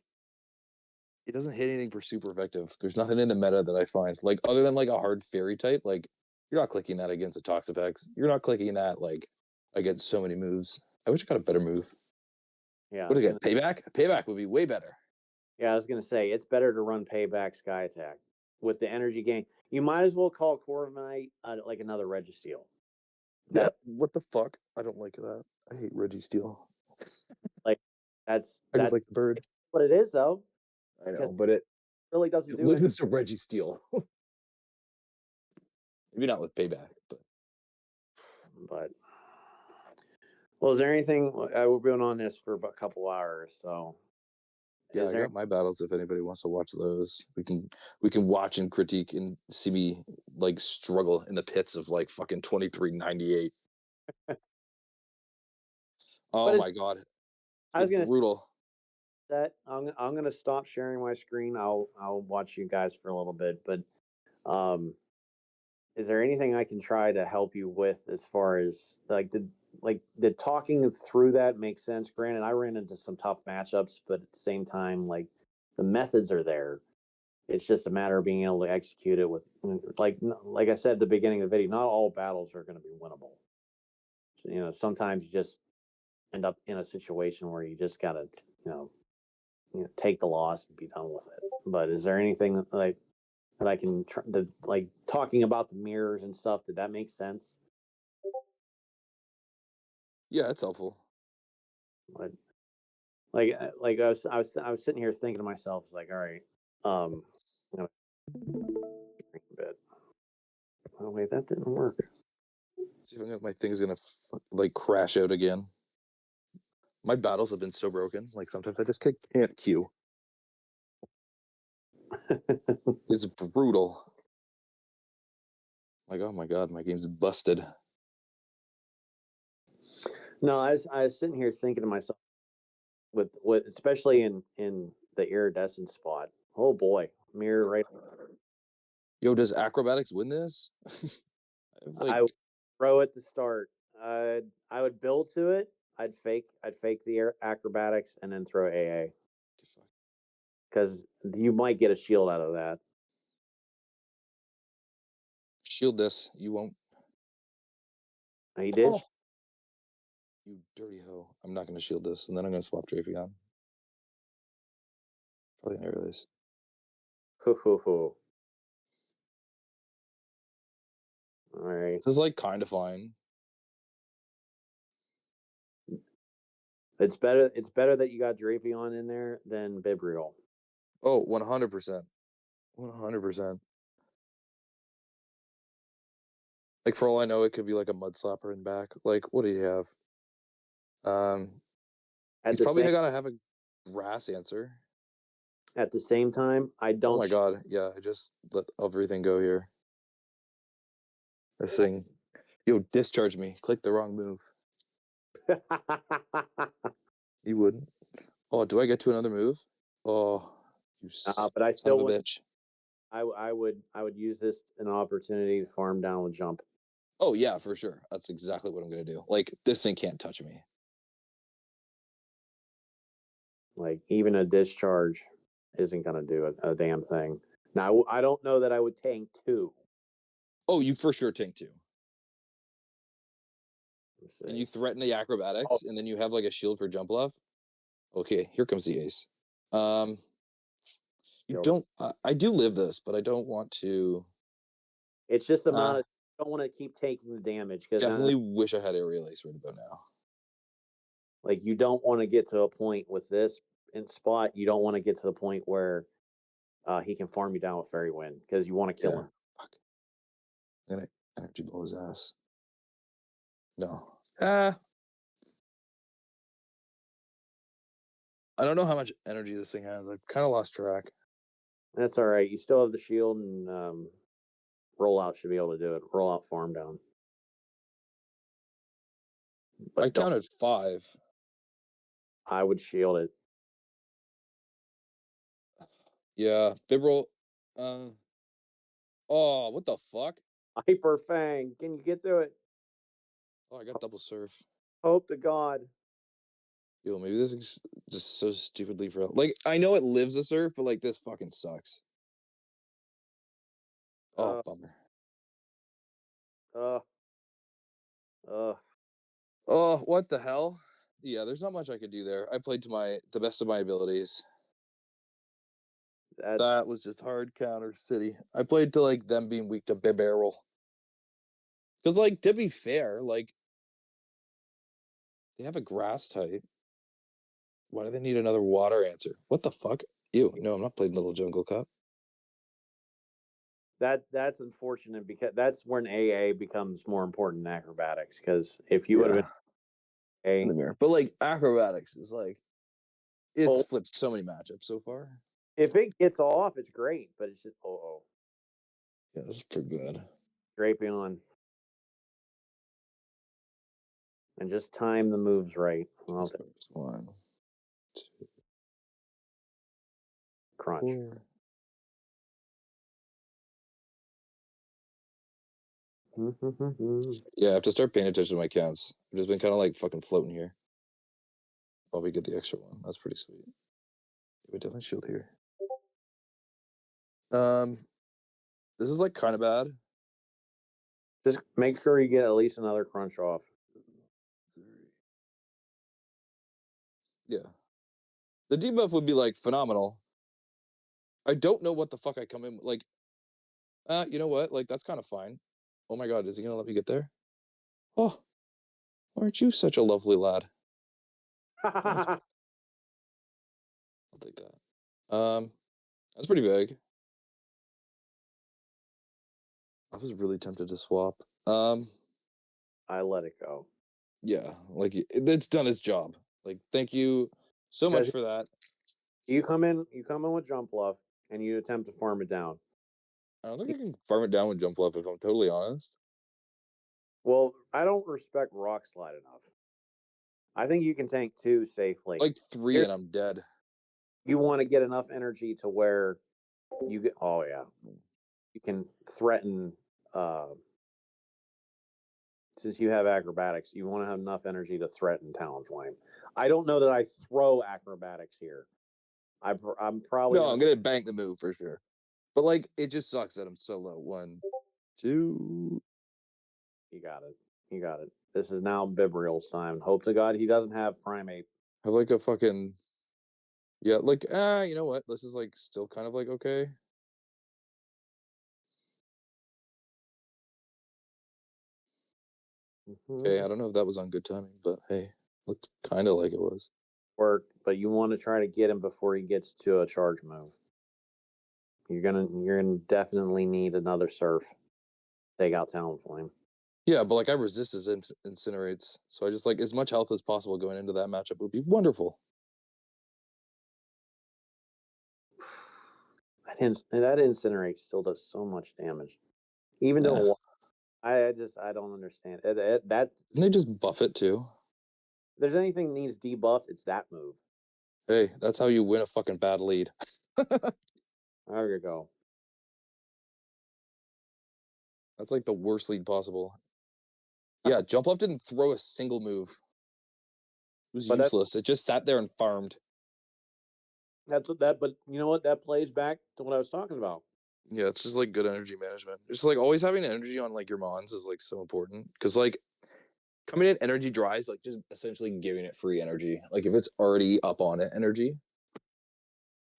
Speaker 2: it doesn't hit anything for super effective. There's nothing in the meta that I find like other than like a hard fairy type. Like you're not clicking that against a Toxapex. You're not clicking that like against so many moves. I wish I got a better move.
Speaker 1: yeah,
Speaker 2: What again? Payback? Payback would be way better.
Speaker 1: I was gonna say it's better to run Payback Sky Attack with the energy gain. You might as well call Corviknight like another Registeel.
Speaker 2: Yeah.
Speaker 1: That
Speaker 2: What the fuck? I don't like that. I hate Registeel.
Speaker 1: like that's
Speaker 2: I just like the bird.
Speaker 1: what it is though,
Speaker 2: I
Speaker 1: because
Speaker 2: know,
Speaker 1: it
Speaker 2: but it
Speaker 1: really doesn't do it.
Speaker 2: loses to Registeel. Maybe not with Payback, but
Speaker 1: But well, is there anything? We've been on this for about a couple hours, so
Speaker 2: yeah,
Speaker 1: is
Speaker 2: I
Speaker 1: there?
Speaker 2: got my battles. If anybody wants to watch those, we can watch and critique and see me like struggle in the pits of like fucking 2398.
Speaker 1: But
Speaker 2: Oh
Speaker 1: it's,
Speaker 2: my god,
Speaker 1: I was
Speaker 2: it's
Speaker 1: gonna say
Speaker 2: brutal.
Speaker 1: that I'm gonna stop sharing my screen. I'll watch you guys for a little bit, but um, is there anything I can try to help you with as far as the talking through that makes sense? Granted, I ran into some tough matchups, but at the same time, like the methods are there. It's just a matter of being able to execute it with like I said at the beginning of the video. Not all battles are going to be winnable. So, sometimes you just end up in a situation where you just gotta take the loss and be done with it. But is there anything that I can like talking about the mirrors and stuff? Did that make sense?
Speaker 2: Yeah, it's helpful.
Speaker 1: But like I was sitting here thinking to myself, it's like, all right, um, you know, bit. Oh wait, that didn't work.
Speaker 2: See if my thing's gonna like crash out again. My battles have been so broken. Like sometimes I just can't queue. It's brutal. Like oh my god, my game's busted.
Speaker 1: No, I was sitting here thinking to myself with especially in the iridescent spot. Oh boy, mirror right.
Speaker 2: Yo, does acrobatics win this? Like
Speaker 1: I would throw at the start. I would build to it. I'd fake the acrobatics and then throw AA because you might get a shield out of that.
Speaker 2: shield this. You won't.
Speaker 1: He did.
Speaker 2: Oh, you dirty hoe. I'm not gonna shield this, and then I'm gonna swap Drapion. Probably never this.
Speaker 1: Ho ho ho. All right.
Speaker 2: This is like kind of fine.
Speaker 1: It's better. It's better that you got Drapion in there than Bibriel.
Speaker 2: Oh, 100%. 100%. Like for all I know, it could be like a mud slapper in back. Like, what do you have?
Speaker 1: At
Speaker 2: He's
Speaker 1: the
Speaker 2: probably
Speaker 1: same
Speaker 2: gonna have a grass answer.
Speaker 1: time, I
Speaker 2: Oh
Speaker 1: don't.
Speaker 2: my god, yeah, I just let everything go here. This thing. Yo, discharge me. Click the wrong move. You wouldn't. Oh, do I get to another move? Oh, you
Speaker 1: but I
Speaker 2: son
Speaker 1: still
Speaker 2: of a
Speaker 1: would.
Speaker 2: bitch.
Speaker 1: I would use this an opportunity to farm down with jump.
Speaker 2: Oh yeah, for sure. That's exactly what I'm gonna do. Like this thing can't touch me.
Speaker 1: Like even a discharge isn't going to do a damn thing. Now I don't know that I would tank two.
Speaker 2: Oh, you for sure tank too.
Speaker 1: Let's
Speaker 2: and
Speaker 1: see.
Speaker 2: you threaten the acrobatics, and then you have like a shield for jump left. Okay, here comes the ace. You
Speaker 1: Shield.
Speaker 2: don't. I do live this, but I don't want to.
Speaker 1: It's just the amount of you don't want to keep taking the damage because
Speaker 2: Definitely wish I had aerial ace right about now.
Speaker 1: like you don't want to get to a point with this in spot. You don't want to get to the point where he can farm you down with Fairy Wind because you want to kill him.
Speaker 2: Fuck. I'm gonna energy blow his ass. No. I don't know how much energy this thing has. I've kind of lost track.
Speaker 1: That's all right. You still have the shield, and rollout should be able to do it. Rollout farm down. But
Speaker 2: I counted 5.
Speaker 1: I would shield it.
Speaker 2: Yeah, big roll. Oh, what the fuck?
Speaker 1: Hyper Fang, can you get to it?
Speaker 2: Oh, I got double surf.
Speaker 1: Hope to God.
Speaker 2: Yo, maybe this is just so stupidly for like I know it lives a surf, but like this fucking sucks. Oh, bummer.
Speaker 1: Uh,
Speaker 2: Oh, what the hell? Yeah, there's not much I could do there. I played to the best of my abilities. That was just hard counter city. I played to like them being weak to Bibarrel. Because like to be fair, like they have a grass type. Why do they need another water answer? What the fuck? Ew, no, I'm not playing Little Jungle Cup.
Speaker 1: that's unfortunate because that's when AA becomes more important than acrobatics. Because if you would have been
Speaker 2: A, but like acrobatics is like it's
Speaker 1: well,
Speaker 2: flipped so many matchups so far.
Speaker 1: if it gets off, it's great. But it's just
Speaker 2: Yeah, this is pretty good.
Speaker 1: Drapion. And just time the moves right. Well,
Speaker 2: One, two,
Speaker 1: crunch.
Speaker 2: 4. Yeah, I have to start paying attention to my counts. I've just been kind of like fucking floating here. While we get the extra one. That's pretty sweet. We definitely shield here. This is like kind of bad.
Speaker 1: Just make sure you get at least another crunch off.
Speaker 2: 3. Yeah. The debuff would be like phenomenal. I don't know what the fuck I come in like. You know what? Like that's kind of fine. Oh my god, is he gonna let me get there? Oh, aren't you such a lovely lad? Nice. I'll take that. That's pretty big. I was really tempted to swap.
Speaker 1: I let it go.
Speaker 2: Yeah, like it's done its job. Like, thank you so much for that.
Speaker 1: You come in with jump bluff, and you attempt to farm it down.
Speaker 2: I don't think I can farm it down with jump left if I'm totally honest.
Speaker 1: Well, I don't respect rock slide enough. I think you can tank 2 safely.
Speaker 2: Like 3 and I'm dead.
Speaker 1: You want to get enough energy to where you get. Oh yeah, you can threaten. Since you have acrobatics, you want to have enough energy to threaten Talonflame. I don't know that I throw acrobatics here. I'm probably
Speaker 2: No, I'm gonna bank the move for sure. But like, it just sucks that I'm so low. 1, 2.
Speaker 1: You got it. You got it. This is now Bibriel's time. Hope to God he doesn't have Primate.
Speaker 2: Have like a fucking like you know what? This is like still kind of like okay. Okay, I don't know if that was on good timing, but hey, looked kind of like it was.
Speaker 1: Work, but you want to try to get him before he gets to a charge move. You're gonna definitely need another surf. Take out Talonflame.
Speaker 2: Yeah, but like I resist his incinerates, so I just like as much health as possible going into that matchup would be wonderful.
Speaker 1: That incinerate still does so much damage, even though I don't understand that.
Speaker 2: Didn't they just buff it too?
Speaker 1: If there's anything that needs debuff, it's that move.
Speaker 2: Hey, that's how you win a fucking bad lead.
Speaker 1: There you go.
Speaker 2: That's like the worst lead possible. Yeah, jump left didn't throw a single move. It was useless. It just sat there and farmed.
Speaker 1: But you know what? That plays back to what I was talking about.
Speaker 2: Yeah, it's just like good energy management. Just like always having energy on like your mons is like so important because like coming in energy dries, like just essentially giving it free energy. Like if it's already up on it energy.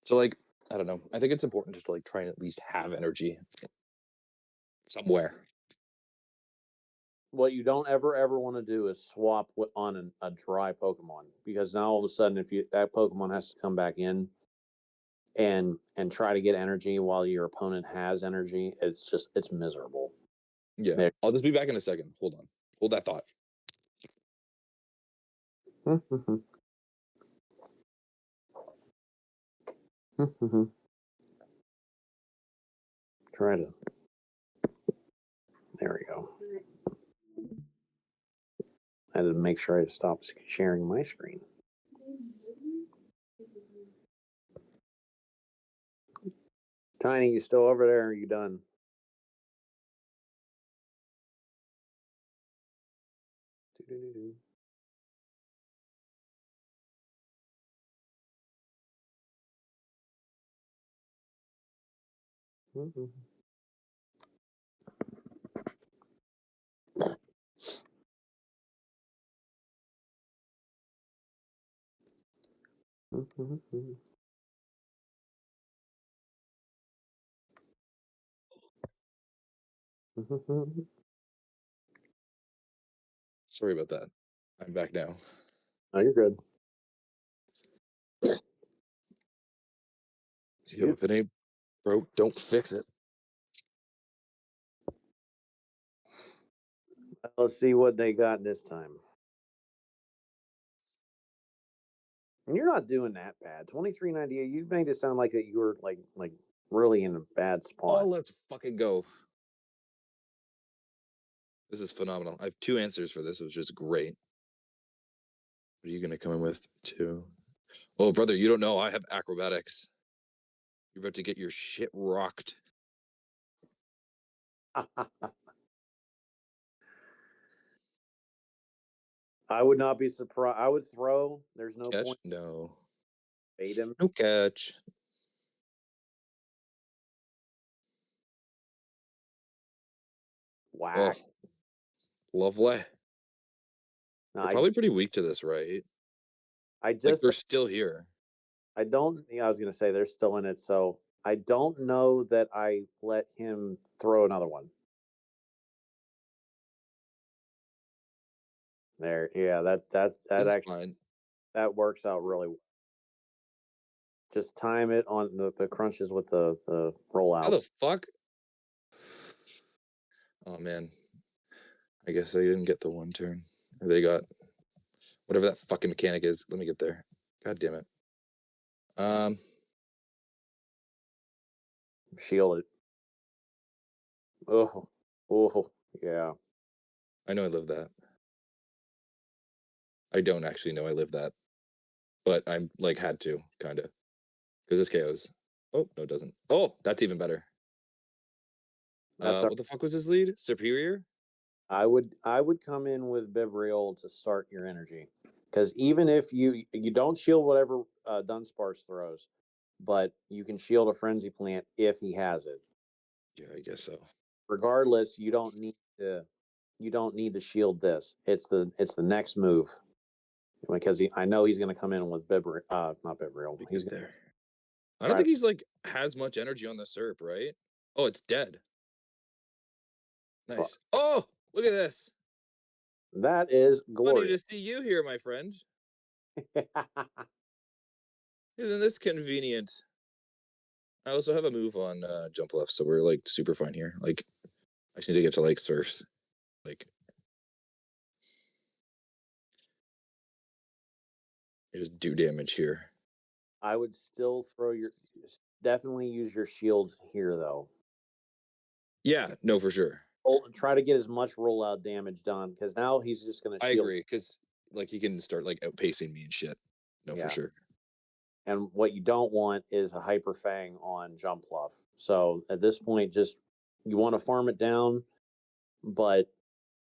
Speaker 2: So like, I don't know. I think it's important just to like try and at least have energy somewhere.
Speaker 1: What you don't ever want to do is swap on a dry Pokemon, because now all of a sudden, if that Pokemon has to come back in and try to get energy while your opponent has energy, it's miserable.
Speaker 2: Yeah.
Speaker 1: There.
Speaker 2: I'll just be back in a second. Hold on. Hold that thought.
Speaker 1: Try to. There we go. I had to make sure I stop sharing my screen. Tiny, you still over there? Or are you done?
Speaker 2: Sorry about that. I'm back now.
Speaker 1: Oh, you're good.
Speaker 2: Yo, if it ain't broke, don't fix it.
Speaker 1: Let's see what they got this time. And you're not doing that bad. 23.98. You made it sound like that you were like really in a bad spot.
Speaker 2: Oh, let's fucking go. This is phenomenal. I have 2 answers for this, which is great. What are you gonna come in with? 2. Oh, brother, you don't know. I have acrobatics. You're about to get your shit rocked.
Speaker 1: I would not be surprised. I would throw. There's no
Speaker 2: Catch?
Speaker 1: point.
Speaker 2: No.
Speaker 1: Bait him.
Speaker 2: No catch.
Speaker 1: Whack.
Speaker 2: Oh, lovely.
Speaker 1: No,
Speaker 2: They're probably pretty weak to this, right?
Speaker 1: I
Speaker 2: Like
Speaker 1: just
Speaker 2: they're still here.
Speaker 1: I don't. I was gonna say they're still in it, so I don't know that I let him throw another one. There, yeah, that
Speaker 2: This is
Speaker 1: actually
Speaker 2: fine.
Speaker 1: that works out really well. Just time it on the crunches with the
Speaker 2: How the
Speaker 1: rollouts.
Speaker 2: fuck? Oh man. I guess I didn't get the 1 turn. Or they got whatever that fucking mechanic is. Let me get there. God damn it.
Speaker 1: Shield it. Oh, yeah.
Speaker 2: I know I live that. I don't actually know I live that. But I'm like had to, kinda. Because this KOs. Oh, no, it doesn't. Oh, that's even better.
Speaker 1: That's
Speaker 2: What the fuck was his lead? Superior?
Speaker 1: I would come in with Bibriol to start your energy, because even if you don't shield whatever Dunsparce throws, but you can shield a Frenzy Plant if he has it.
Speaker 2: Yeah, I guess so.
Speaker 1: Regardless, you don't need to shield this. It's the next move, because I know he's going to come in with not Bibriol. He's going
Speaker 2: there. I don't think he's like has much energy on the SERP, right? Oh, it's dead. Nice. Oh, look at this.
Speaker 1: That is
Speaker 2: Funny
Speaker 1: glorious.
Speaker 2: to see you here, my friend. Isn't this convenient? I also have a move on jump left, so we're like super fine here. Like, I just need to get to like surfs. Like, just do damage here.
Speaker 1: I would still definitely use your shield here though.
Speaker 2: Yeah, no, for sure.
Speaker 1: Try to get as much rollout damage done, because now he's just going to
Speaker 2: I
Speaker 1: shield.
Speaker 2: agree, because like he can start like outpacing me and shit. No,
Speaker 1: Yeah.
Speaker 2: for sure.
Speaker 1: And what you don't want is a Hyper Fang on Jumpluff. So at this point, just you want to farm it down, but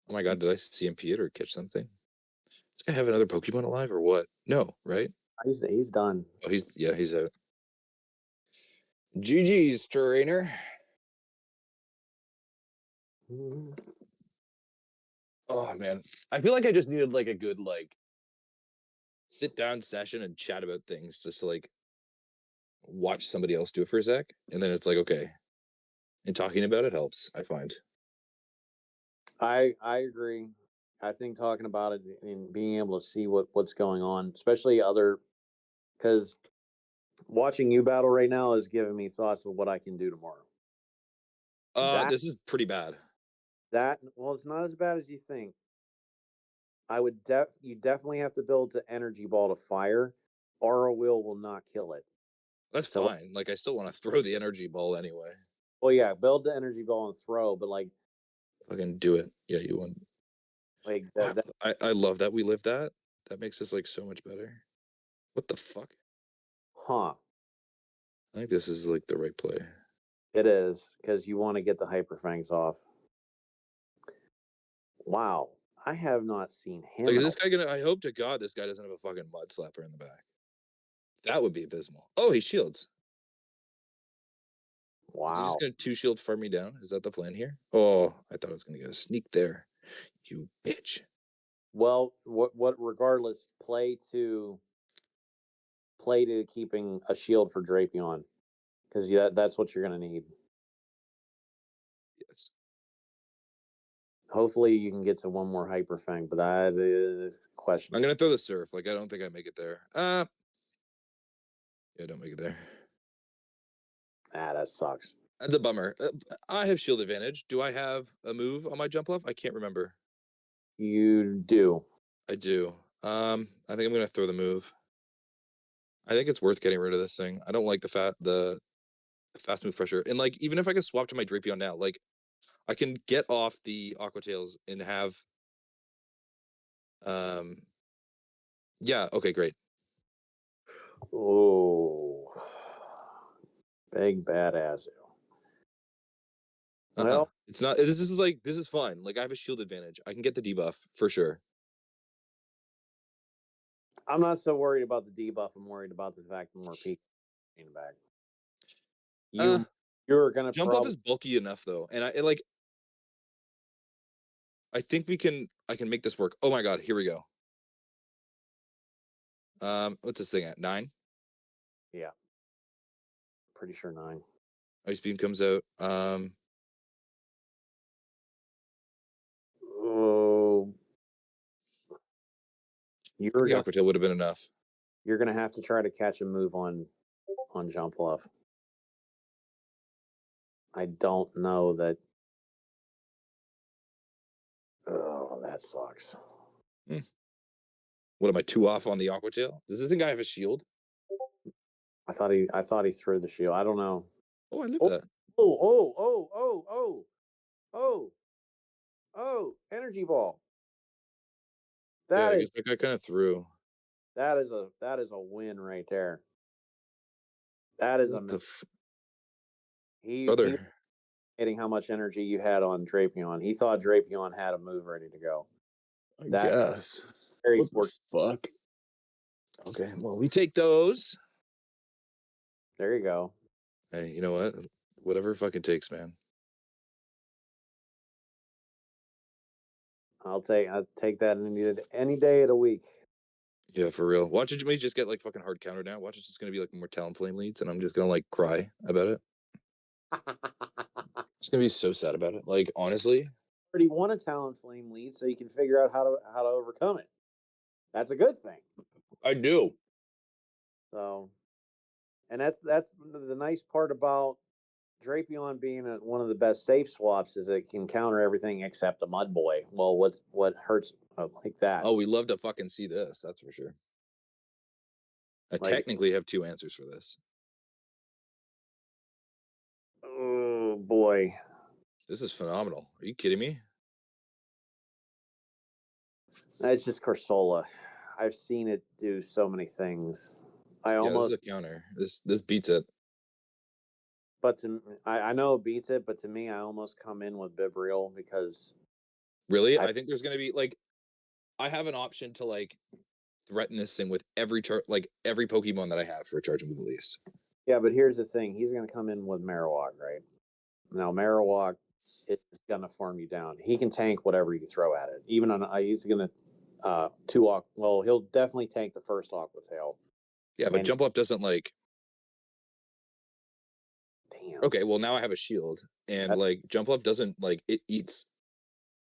Speaker 2: Oh my god, did I CMP it or catch something? Does this guy have another Pokemon alive or what? No, right?
Speaker 1: he's done.
Speaker 2: Oh, he's out. GG's, trainer. Oh man, I feel like I just needed like a good like sit down session and chat about things, just to like watch somebody else do it for a sec, and then it's like okay, and talking about it helps. I find.
Speaker 1: I agree. I think talking about it and being able to see what's going on, especially other, because watching you battle right now is giving me thoughts of what I can do tomorrow. That
Speaker 2: This is pretty bad.
Speaker 1: that well, it's not as bad as you think. You definitely have to build the energy ball to fire. Aura will not kill it.
Speaker 2: That's
Speaker 1: So
Speaker 2: fine. Like I still want to throw the energy ball anyway.
Speaker 1: well, yeah, build the energy ball and throw, but
Speaker 2: Fucking do it. Yeah, you want.
Speaker 1: like
Speaker 2: Oh,
Speaker 1: that.
Speaker 2: I love that we live that. That makes us like so much better. What the fuck?
Speaker 1: Huh?
Speaker 2: I think this is like the right play.
Speaker 1: It is because you want to get the hyper fangs off. Wow, I have not seen
Speaker 2: Like,
Speaker 1: him
Speaker 2: is
Speaker 1: in a
Speaker 2: this guy gonna? I hope to God this guy doesn't have a fucking mud slapper in the back. That would be abysmal. Oh, he shields. Is he just
Speaker 1: wow.
Speaker 2: gonna two shield farm me down? Is that the plan here? Oh, I thought I was gonna get a sneak there. You bitch.
Speaker 1: Well, what? Regardless, play to keeping a shield for Drapion because that's what you're gonna need.
Speaker 2: Yes.
Speaker 1: Hopefully, you can get to one more hyper fang, but that is
Speaker 2: I'm
Speaker 1: questionable.
Speaker 2: gonna throw the surf. Like I don't think I make it there. Yeah, I don't make it there.
Speaker 1: That sucks.
Speaker 2: That's a bummer. I have shield advantage. Do I have a move on my jump left? I can't remember.
Speaker 1: You do.
Speaker 2: I do. I think I'm gonna throw the move. I think it's worth getting rid of this thing. I don't like the fast move pressure. And like even if I can swap to my Drapion now, like I can get off the Aqua Tails and have um yeah, okay, great.
Speaker 1: Oh, big badass. Well,
Speaker 2: It's not this is like this is fine. Like I have a shield advantage. I can get the debuff for sure.
Speaker 1: I'm not so worried about the debuff. I'm worried about the fact that more people are back.
Speaker 2: Uh
Speaker 1: You're gonna
Speaker 2: Jump off
Speaker 1: probably
Speaker 2: is bulky enough though. And like I think I can make this work. Oh my god, here we go. What's this thing at? 9?
Speaker 1: yeah, pretty sure 9.
Speaker 2: Ice beam comes out.
Speaker 1: Oh, you're
Speaker 2: The
Speaker 1: gonna
Speaker 2: Aqua Tail would have been enough.
Speaker 1: you're gonna have to try to catch a move on jump bluff. I don't know that. Oh, that sucks.
Speaker 2: Hmm. What am I 2 off on the Aqua Tail? Does this guy have a shield?
Speaker 1: I thought he threw the shield. I don't know.
Speaker 2: Oh, I live
Speaker 1: Oh,
Speaker 2: that.
Speaker 1: oh, oh, oh, oh, oh, oh, oh! Energy ball.
Speaker 2: Yeah,
Speaker 1: That
Speaker 2: I
Speaker 1: is
Speaker 2: guess that guy kind of threw.
Speaker 1: that is a win right there. That is
Speaker 2: What
Speaker 1: a
Speaker 2: the
Speaker 1: he
Speaker 2: brother?
Speaker 1: hitting how much energy you had on Drapion. He thought Drapion had a move ready to go.
Speaker 2: I
Speaker 1: That
Speaker 2: guess.
Speaker 1: very
Speaker 2: What the
Speaker 1: fortunate.
Speaker 2: fuck? Okay, well, we take those.
Speaker 1: There you go.
Speaker 2: Hey, you know what? Whatever fucking takes, man.
Speaker 1: I'll take that any day of the week.
Speaker 2: Yeah, for real. Watch it. Me just get like fucking hard counter now. Watch it's just gonna be like more Talonflame leads, and I'm just gonna like cry about it. It's gonna be so sad about it. Like honestly,
Speaker 1: Already won a Talonflame lead, so you can figure out how to overcome it. That's a good thing.
Speaker 2: I do.
Speaker 1: So, and that's the nice part about Drapion being one of the best safe swaps is it can counter everything except a Mud Boy. Well, what hurts like that?
Speaker 2: Oh, we love to fucking see this. That's for sure. I
Speaker 1: Like,
Speaker 2: technically have 2 answers for this.
Speaker 1: oh boy,
Speaker 2: This is phenomenal. Are you kidding me?
Speaker 1: it's just Corsola. I've seen it do so many things. I
Speaker 2: Yeah, this is
Speaker 1: almost,
Speaker 2: a counter. This beats it.
Speaker 1: but I know it beats it, but to me, I almost come in with Bibriel because
Speaker 2: Really?
Speaker 1: I
Speaker 2: I think there's gonna be like I have an option to like threaten this thing with like every Pokemon that I have for a charge move at least.
Speaker 1: yeah. But here's the thing: he's going to come in with Marowak, right? Now Marowak it's gonna farm you down. He can tank whatever you throw at it. Even on he's gonna two well, he'll definitely tank the first Aqua Tail.
Speaker 2: Yeah, but
Speaker 1: And
Speaker 2: Jump Off doesn't like.
Speaker 1: damn,
Speaker 2: Okay, well now I have a shield, and
Speaker 1: that,
Speaker 2: like Jump Off doesn't like it eats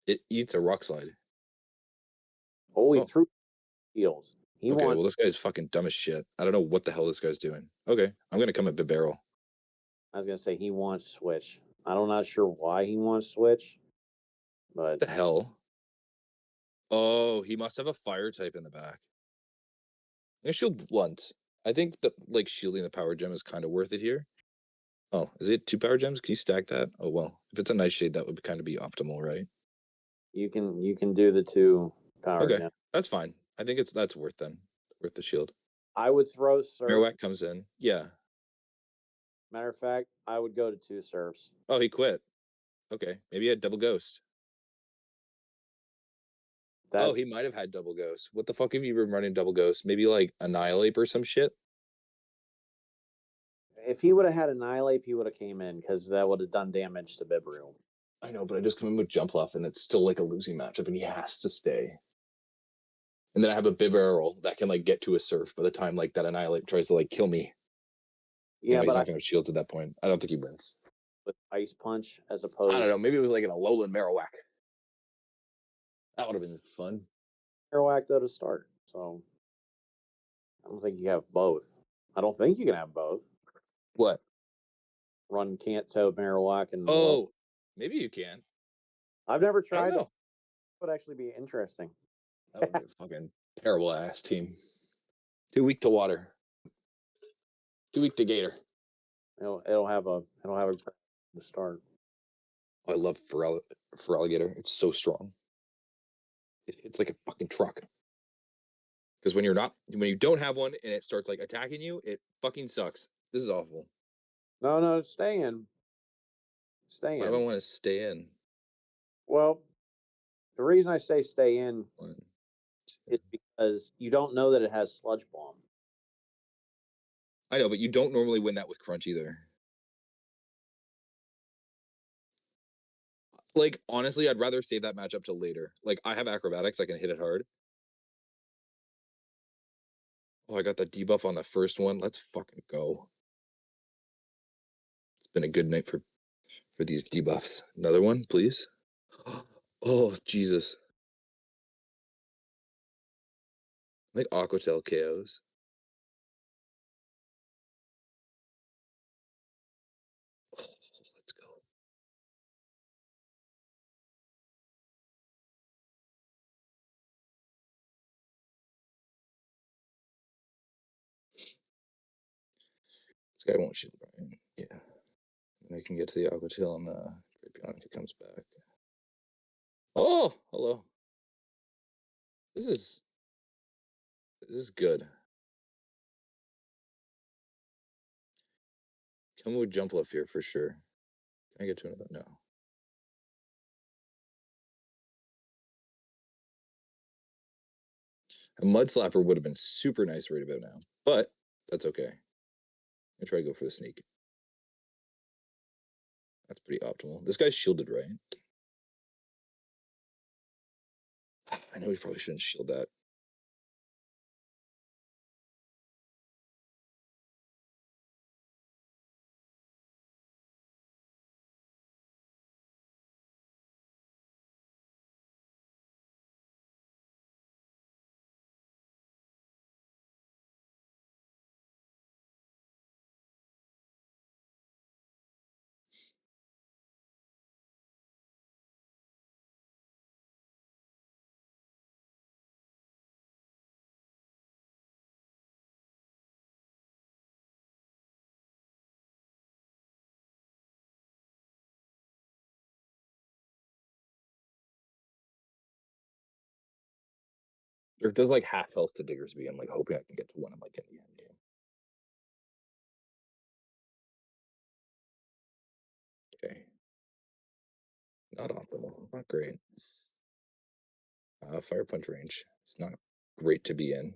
Speaker 2: a Rock Slide.
Speaker 1: oh, he
Speaker 2: Oh,
Speaker 1: threw heals. He
Speaker 2: okay. Well,
Speaker 1: wants.
Speaker 2: this guy's fucking dumb as shit. I don't know what the hell this guy's doing. Okay, I'm gonna come at Barrel.
Speaker 1: I was gonna say he wants switch. I'm not sure why he wants switch, but
Speaker 2: The hell? Oh, he must have a fire type in the back. I'm gonna shield Blunt. I think that like shielding the power gem is kind of worth it here. Oh, is it 2 power gems? Can you stack that? Oh well, if it's a Nightshade, that would kind of be optimal, right?
Speaker 1: you can do the 2 power
Speaker 2: Okay,
Speaker 1: gem.
Speaker 2: that's fine. I think that's worth then. Worth the shield.
Speaker 1: I would throw surf.
Speaker 2: Marowak comes in. Yeah.
Speaker 1: Matter of fact, I would go to 2 surfs.
Speaker 2: Oh, he quit. Okay, maybe he had double ghost. Oh, he
Speaker 1: That's
Speaker 2: might have had double ghost. What the fuck have you been running double ghost? Maybe like Annihilate or some shit?
Speaker 1: if he would have had Annihilate, he would have came in because that would have done damage to Bibarel.
Speaker 2: I know, but I just come in with Jump Left and it's still like a losing matchup and he has to stay. And then I have a Bibarel that can like get to a surf by the time like that Annihilate tries to like kill me. You
Speaker 1: Yeah,
Speaker 2: know, he's
Speaker 1: but
Speaker 2: not
Speaker 1: I
Speaker 2: gonna have shields at that point. I don't think he wins.
Speaker 1: with Ice Punch as
Speaker 2: I don't
Speaker 1: opposed
Speaker 2: know. Maybe it was like an Alolan Marowak. That would have been fun.
Speaker 1: to Aeroac though to start. So I don't think you have both. I don't think you can have both.
Speaker 2: What?
Speaker 1: Run Kanto, Marowak, and well,
Speaker 2: Oh, maybe you can.
Speaker 1: I've never
Speaker 2: I don't
Speaker 1: tried that.
Speaker 2: know.
Speaker 1: Would actually be interesting.
Speaker 2: That would be a fucking terrible ass team. Too weak to water. Too weak to Gator.
Speaker 1: It'll have a to start.
Speaker 2: Oh, I love Feraligatr. It's so strong. It hits like a fucking truck. Because when you don't have one and it starts like attacking you, it fucking sucks. This is awful.
Speaker 1: No, stay in. Stay
Speaker 2: Why do I
Speaker 1: in.
Speaker 2: want to stay in?
Speaker 1: Well, the reason I say stay in
Speaker 2: One,
Speaker 1: is
Speaker 2: two.
Speaker 1: because you don't know that it has Sludge Bomb.
Speaker 2: I know, but you don't normally win that with Crunch either. Like honestly, I'd rather save that matchup till later. Like I have acrobatics, I can hit it hard. Oh, I got the debuff on the first one. Let's fucking go. It's been a good night for these debuffs. Another one, please. Oh Jesus! Like Aquatail KOs. Oh, let's go. This guy won't shield Brian. Yeah. And I can get to the Aquatail on the Drapion if it comes back. Oh, hello. This is this is good. Come with Jump Left here for sure. Can I get to another? No. A Mud Slapper would have been super nice right about now, but that's okay. I try to go for the sneak. That's pretty optimal. This guy's shielded, right? I know he probably shouldn't shield that. Or it does like half health to Diggersby. I'm like hoping I can get to one. I'm like in the end game. Okay. Not optimal. Not great. Fire punch range. It's not great to be in.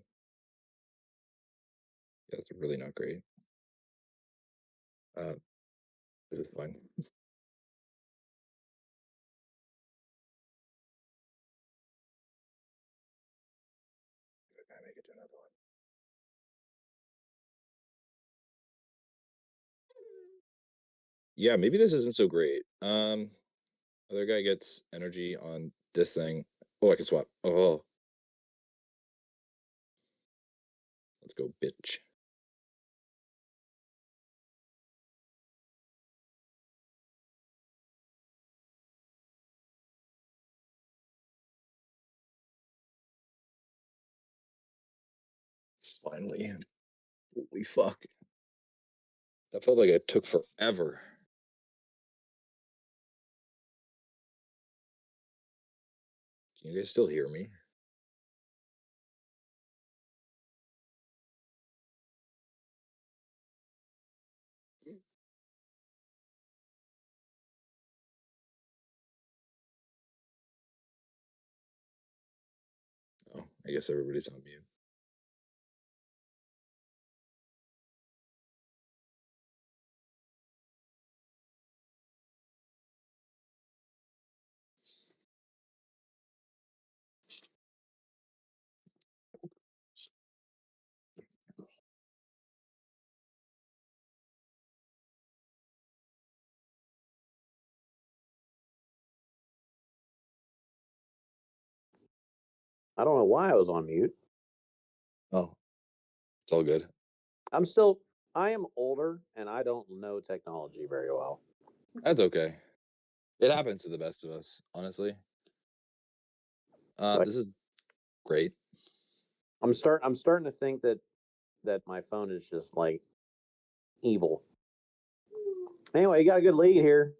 Speaker 2: Yeah, it's really not great. Uh, this is fine. Yeah, maybe this isn't so great. Other guy gets energy on this thing. Oh, I can swap. Oh, let's go, bitch. Finally. Holy fuck. That felt like it took forever. Can you guys still hear me? Oh, I guess everybody's on mute.
Speaker 1: I don't know why I was on mute.
Speaker 2: Oh, it's all good.
Speaker 1: I am older and I don't know technology very well.
Speaker 2: That's okay. It happens to the best of us, honestly.
Speaker 1: So
Speaker 2: This is great.
Speaker 1: I'm starting to think that my phone is just like evil. Anyway, you got a good lead here.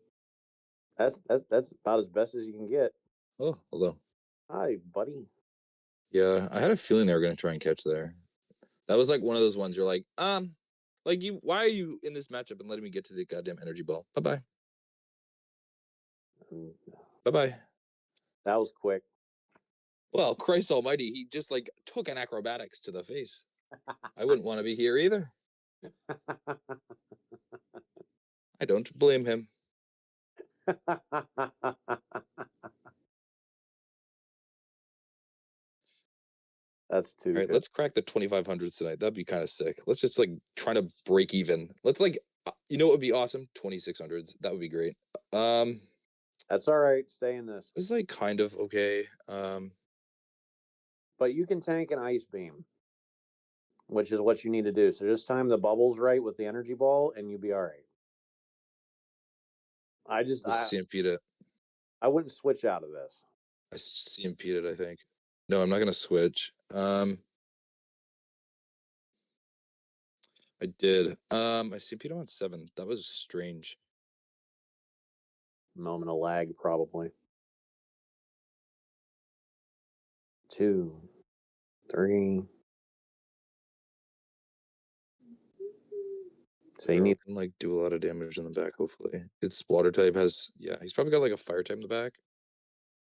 Speaker 1: That's about as best as you can get.
Speaker 2: Oh, hello.
Speaker 1: Hi, buddy.
Speaker 2: Yeah, I had a feeling they were gonna try and catch there. That was like one of those ones you're like you. Why are you in this matchup and letting me get to the goddamn energy ball? Bye bye.
Speaker 1: And
Speaker 2: Bye bye.
Speaker 1: that was quick.
Speaker 2: Well, Christ Almighty, he just like took an acrobatics to the face. I wouldn't want to be here either. I don't blame him.
Speaker 1: That's
Speaker 2: All
Speaker 1: too
Speaker 2: right,
Speaker 1: good.
Speaker 2: let's crack the 2500s tonight. That'd be kind of sick. Let's just like try to break even. Let's like, you know what would be awesome? 2600s. That would be great. Um,
Speaker 1: That's all right. Stay in this.
Speaker 2: this is like kind of okay.
Speaker 1: But you can tank an ice beam, which is what you need to do. So just time the bubbles right with the energy ball, and you'll be all right. I just
Speaker 2: Just CMP'd it.
Speaker 1: I wouldn't switch out of this.
Speaker 2: I CMP'd it, I think. No, I'm not gonna switch. I did. I CMP'd him on 7. That was strange.
Speaker 1: Moment of lag, probably. 2, 3. So you
Speaker 2: Girl
Speaker 1: need.
Speaker 2: can like do a lot of damage in the back, hopefully. Its water type has he's probably got like a fire type in the back.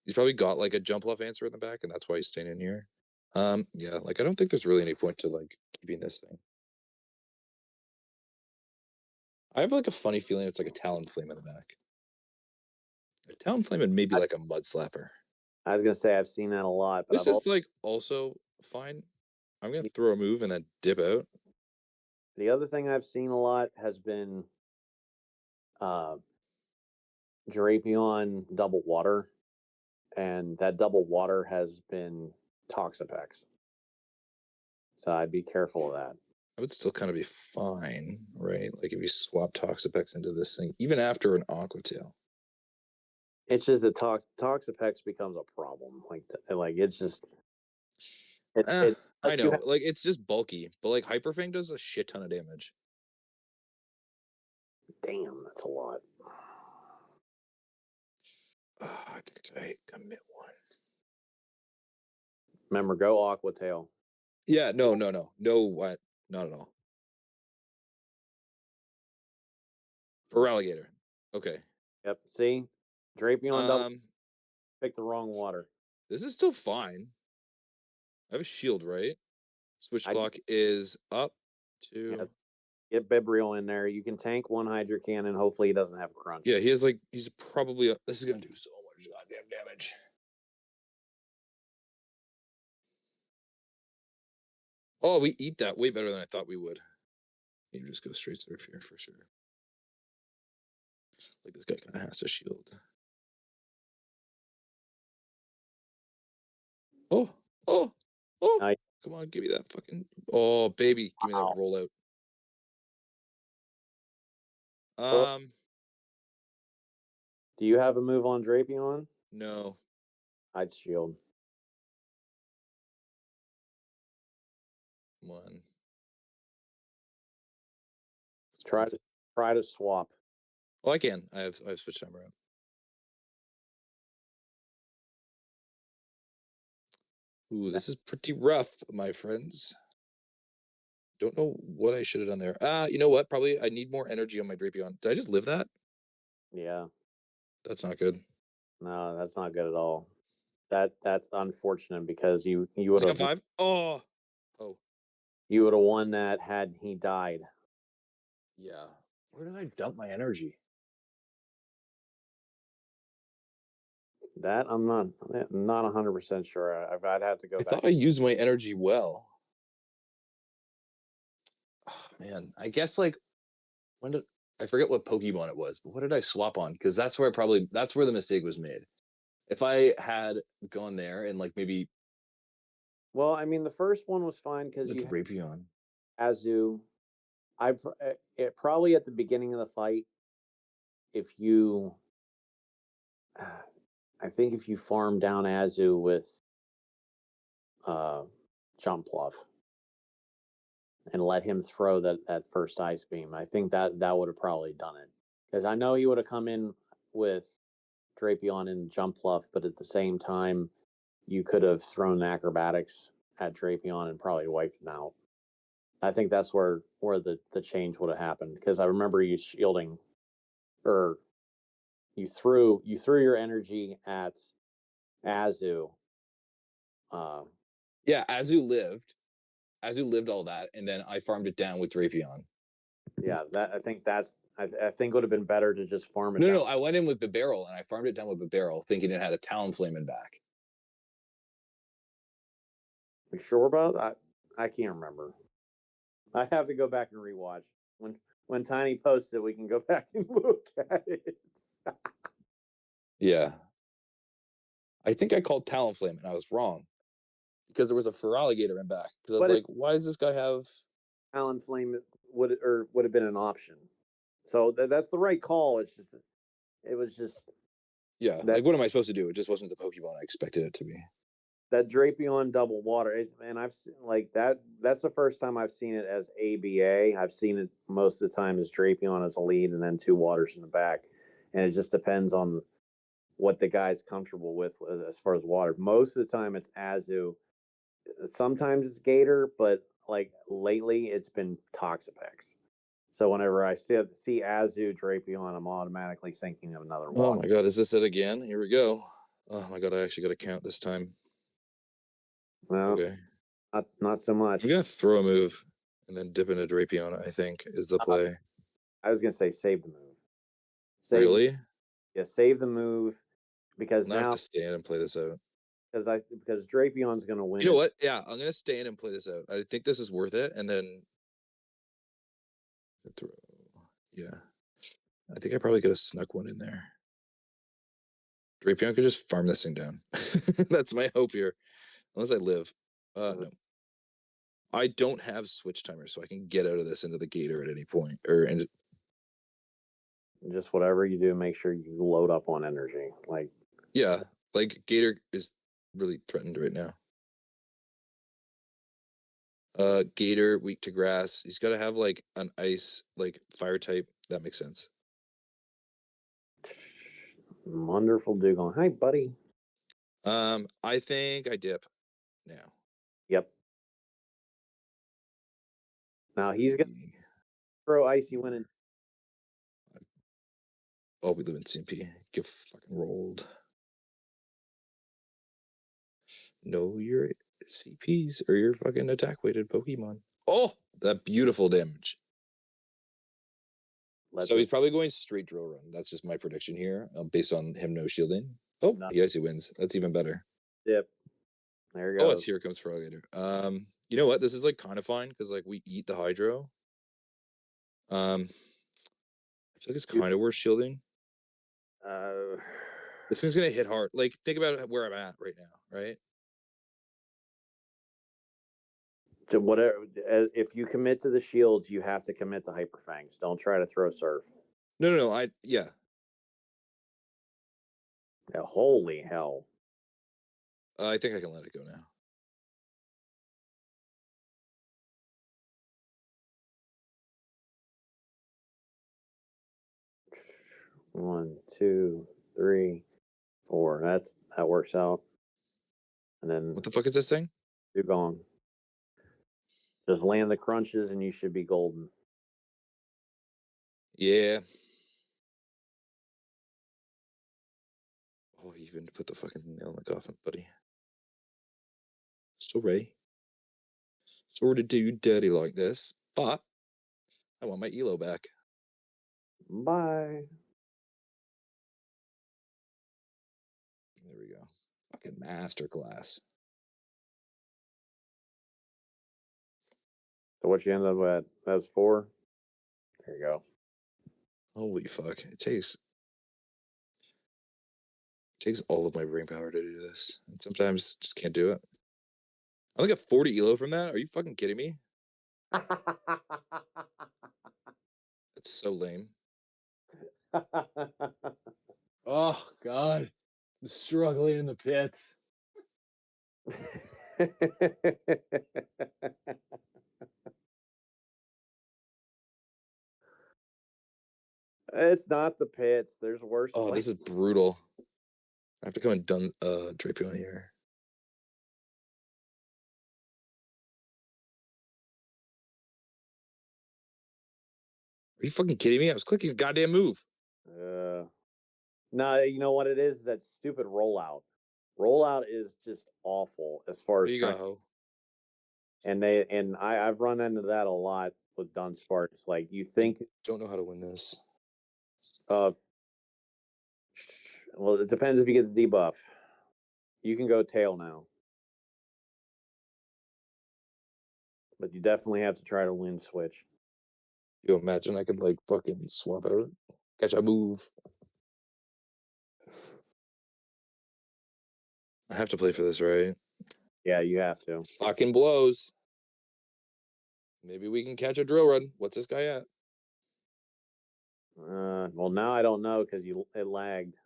Speaker 2: He's probably got like a jump off answer in the back, and that's why he's staying in here. Yeah, like I don't think there's really any point to like keeping this thing. I have like a funny feeling it's like a Talonflame in the back. A Talonflame and maybe like a Mud Slapper.
Speaker 1: I was gonna say I've seen that a lot, but
Speaker 2: This is like also fine. I'm gonna throw a move and then dip out.
Speaker 1: the other thing I've seen a lot has been uh, Drapion double water, and that double water has been Toxapex. So I'd be careful of that.
Speaker 2: I would still kind of be fine, right? Like if you swap Toxapex into this thing, even after an Aqua Tail.
Speaker 1: It's just that Toxapex becomes a problem. Like it's just
Speaker 2: I
Speaker 1: like you
Speaker 2: know,
Speaker 1: have.
Speaker 2: like it's just bulky, but like Hyperfang does a shit ton of damage.
Speaker 1: Damn, that's a lot.
Speaker 2: I think I commit one.
Speaker 1: Remember, go Aqua Tail.
Speaker 2: Yeah, no, what? Not at all. For Alligator. Okay.
Speaker 1: Yep. See, Drapion double
Speaker 2: Um,
Speaker 1: picked the wrong water.
Speaker 2: this is still fine. I have a shield, right? Switch
Speaker 1: I
Speaker 2: clock is up
Speaker 1: Yeah,
Speaker 2: to.
Speaker 1: get Bibriel in there. You can tank one Hydra Cannon. Hopefully, he doesn't have crunch.
Speaker 2: Yeah, he has like he's probably this is gonna do so much goddamn damage. Oh, we eat that way better than I thought we would. You just go straight surf here for sure. Like this guy kind of has to shield. Oh, oh, oh!
Speaker 1: I,
Speaker 2: Come on, give me that fucking. Oh, baby, give me that
Speaker 1: wow.
Speaker 2: rollout.
Speaker 1: Oh, do you have a move on Drapion?
Speaker 2: No.
Speaker 1: I'd shield.
Speaker 2: Come on.
Speaker 1: Try to swap.
Speaker 2: Oh, I can. I have switch timer up. Ooh, this is pretty rough, my friends. Don't know what I should have done there. You know what? Probably I need more energy on my Drapion. Did I just live that?
Speaker 1: Yeah.
Speaker 2: That's not good.
Speaker 1: No, that's not good at all. That's unfortunate because you would
Speaker 2: Second
Speaker 1: have
Speaker 2: 5. Oh. Oh.
Speaker 1: you would have won that had he died.
Speaker 2: Yeah. Where did I dump my energy?
Speaker 1: That I'm not 100% sure. I'd have to go
Speaker 2: I
Speaker 1: back.
Speaker 2: thought I used my energy well. Oh, man, I guess like when did I forget what Pokemon it was, but what did I swap on? Because that's where the mistake was made. If I had gone there and like maybe
Speaker 1: Well, I mean, the first one was fine because
Speaker 2: the
Speaker 1: you had
Speaker 2: Drapion.
Speaker 1: Azu. It probably at the beginning of the fight, if you, I think if you farm down Azu with uh, Jumpluff and let him throw that first ice beam, I think that would have probably done it. Because I know he would have come in with Drapion and Jumpluff, but at the same time, you could have thrown acrobatics at Drapion and probably wiped him out. I think that's where the change would have happened because I remember you shielding, or you threw your energy at Azu.
Speaker 2: Yeah, Azu lived all that, and then I farmed it down with Drapion.
Speaker 1: Yeah, that I think would have been better to just farm it
Speaker 2: No,
Speaker 1: down.
Speaker 2: no, I went in with the barrel and I farmed it down with the barrel, thinking it had a Talonflame in back.
Speaker 1: You sure about that? I can't remember. I have to go back and rewatch. When Tiny posts it, we can go back and look at it.
Speaker 2: Yeah, I think I called Talonflame and I was wrong because there was a Feraligatr in back. Because I was
Speaker 1: But
Speaker 2: like, why does this guy have?
Speaker 1: Talonflame would have been an option. So that's the right call. It was just
Speaker 2: Yeah,
Speaker 1: that
Speaker 2: like what am I supposed to do? It just wasn't the Pokemon I expected it to be.
Speaker 1: that Drapion double water. And I've seen like that. That's the first time I've seen it as ABA. I've seen it most of the time as Drapion as a lead, and then two waters in the back. And it just depends on what the guy's comfortable with as far as water. Most of the time, it's Azu. Sometimes it's Gator, but like lately, it's been Toxapex. So whenever I see Azu Drapion, I'm automatically thinking of another
Speaker 2: Oh
Speaker 1: water.
Speaker 2: my god, is this it again? Here we go. Oh my god, I actually got to count this time.
Speaker 1: Well,
Speaker 2: Okay,
Speaker 1: not so much.
Speaker 2: I'm gonna throw a move and then dip into Drapion. I think is the play.
Speaker 1: I was gonna say save the move. Save
Speaker 2: Really?
Speaker 1: Yeah, save the move because
Speaker 2: I'm gonna have
Speaker 1: now
Speaker 2: to stand and play this out.
Speaker 1: because Drapion's gonna win
Speaker 2: You know
Speaker 1: it.
Speaker 2: what? Yeah, I'm gonna stand and play this out. I think this is worth it, and then throw. Yeah, I think I probably could have snuck one in there. Drapion could just farm this thing down. That's my hope here, unless I live. No, I don't have switch timer, so I can get out of this into the gator at any point, or and
Speaker 1: Just whatever you do, make sure you load up on energy. Like
Speaker 2: yeah, like gator is really threatened right now. Gator weak to grass. He's got to have like an ice, like fire type. That makes sense.
Speaker 1: wonderful Dugong. Hi, buddy.
Speaker 2: I think I dip now.
Speaker 1: Yep. Now he's gonna throw icy wind in.
Speaker 2: Oh, we live in CP. Get fucking rolled. Know your CPs or your fucking attack weighted Pokemon. Oh, that beautiful damage. So he's probably going straight drill run. That's just my prediction here, based on him no shielding. Oh, he icy wins. That's even better.
Speaker 1: Dip. There you
Speaker 2: Oh,
Speaker 1: go.
Speaker 2: it's here comes Feraligatr. You know what? This is like kind of fine because like we eat the Hydro. I feel like it's kind of worth shielding. This thing's gonna hit hard. Like, think about where I'm at right now, right?
Speaker 1: To whatever, if you commit to the shields, you have to commit to Hyper Fangs. Don't try to throw Surf.
Speaker 2: No.
Speaker 1: Yeah, holy hell!
Speaker 2: I think I can let it go now.
Speaker 1: One, two, three, four. That works out. And then
Speaker 2: What the fuck is this thing?
Speaker 1: Dugong. Just land the crunches, and you should be golden.
Speaker 2: Yeah. Oh, you even put the fucking nail in the coffin, buddy. Sorry. Sorry to do you dirty like this, but I want my elo back.
Speaker 1: Bye.
Speaker 2: There we go. Fucking masterclass.
Speaker 1: So what you ended up with? That was 4. There you go.
Speaker 2: Holy fuck. It takes all of my brain power to do this. And sometimes just can't do it. I only got 40 elo from that. Are you fucking kidding me? That's so lame. Oh God. I'm struggling in the pits.
Speaker 1: It's not the pits. There's worse.
Speaker 2: Oh, this is brutal. I have to come and drape you on here. Are you fucking kidding me? I was clicking a goddamn move.
Speaker 1: No, you know what it is? That stupid rollout. Rollout is just awful as far
Speaker 2: There
Speaker 1: as
Speaker 2: you
Speaker 1: trying.
Speaker 2: go.
Speaker 1: And I've run into that a lot with Dunsparks. Like you think,
Speaker 2: Don't know how to win this.
Speaker 1: well, it depends if you get the debuff. You can go tail now, but you definitely have to try to win switch.
Speaker 2: You imagine I could like fucking swap out, catch a move. I have to play for this, right?
Speaker 1: Yeah, you have to.
Speaker 2: Fucking blows. Maybe we can catch a drill run. What's this guy at?
Speaker 1: Well, now I don't know because it lagged.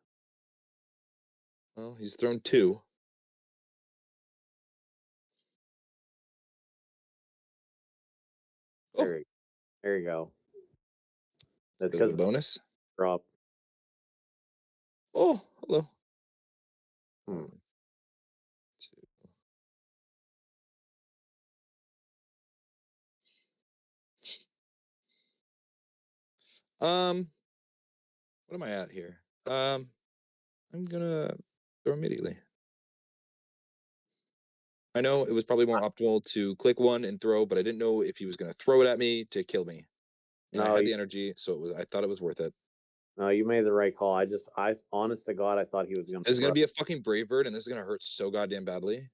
Speaker 2: Well, he's thrown 2. Oh,
Speaker 1: There you go. That's
Speaker 2: bit of
Speaker 1: because
Speaker 2: a bonus.
Speaker 1: drop.
Speaker 2: Oh, hello.
Speaker 1: Hmm.
Speaker 2: 1, 2. What am I at here? I'm gonna throw immediately. I know it was probably more optimal to click 1 and throw, but I didn't know if he was gonna throw it at me to kill me. And I had the energy, so I thought it was worth it.
Speaker 1: No, you made the right call. Honest to God, I thought he was going to.
Speaker 2: This is gonna be a fucking Brave Bird, and this is gonna hurt so goddamn badly.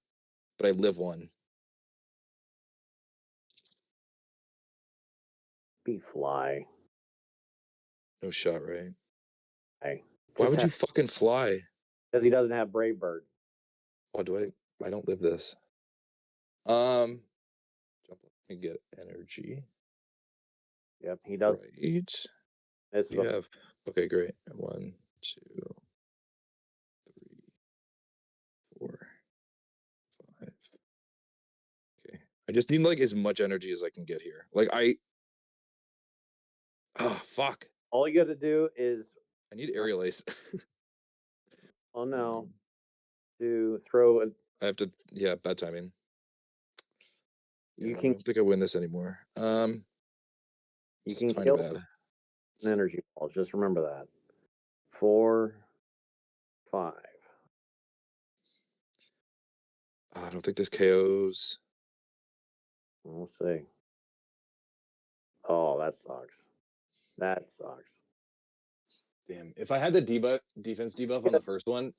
Speaker 2: But I live 1.
Speaker 1: Be fly.
Speaker 2: No shot, right?
Speaker 1: Hey,
Speaker 2: why would you fucking fly?
Speaker 1: Because he doesn't have Brave Bird.
Speaker 2: Why do I don't live this. Jump and get energy.
Speaker 1: Yep, he does.
Speaker 2: Right.
Speaker 1: This
Speaker 2: you have okay, great. 1, 2, 3, 4, 5. Okay. I just need like as much energy as I can get here. Like oh fuck.
Speaker 1: All you got to do is
Speaker 2: I need aerial ace.
Speaker 1: Oh no. To throw
Speaker 2: I have to bad timing.
Speaker 1: You
Speaker 2: I
Speaker 1: can
Speaker 2: don't think I win this anymore.
Speaker 1: you can kill an energy balls. Just remember that. 4, 5.
Speaker 2: I don't think this KOs.
Speaker 1: We'll see. Oh, that sucks. That sucks.
Speaker 2: Damn. If I had the defense debuff on the first one,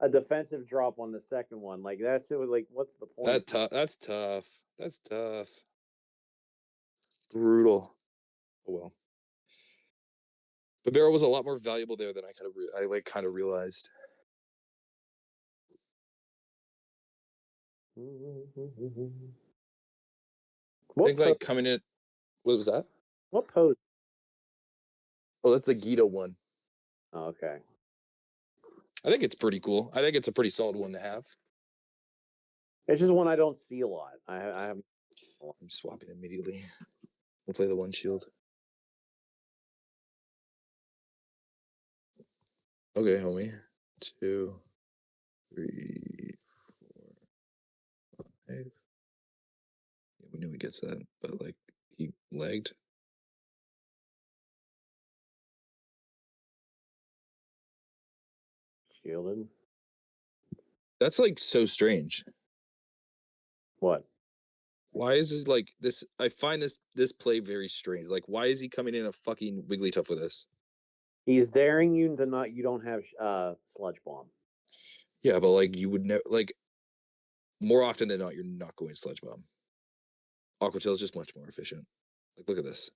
Speaker 1: a defensive drop on the second one, like that's it. Like, what's the point?
Speaker 2: That's tough. That's tough. Brutal. Oh well. But Barrow was a lot more valuable there than I kind of realized.
Speaker 1: What
Speaker 2: I think like
Speaker 1: pose?
Speaker 2: coming in. What was that?
Speaker 1: What pose?
Speaker 2: Oh, that's the Gita one.
Speaker 1: Oh, okay.
Speaker 2: I think it's pretty cool. I think it's a pretty solid one to have.
Speaker 1: It's just one I don't see a lot. I have.
Speaker 2: I'm swapping immediately. We'll play the one shield. Okay, homie. 2, 3, 4, 5. Yeah, we knew he gets that, but like he lagged.
Speaker 1: Shielded.
Speaker 2: That's like so strange.
Speaker 1: What?
Speaker 2: Why is it like this? I find this play very strange. Like, why is he coming in a fucking Wigglytuff with this?
Speaker 1: He's daring you to not. You don't have sludge bomb.
Speaker 2: Yeah, but like you would never like more often than not, you're not going Sludge Bomb. Aqua Tail is just much more efficient. Like, look at this.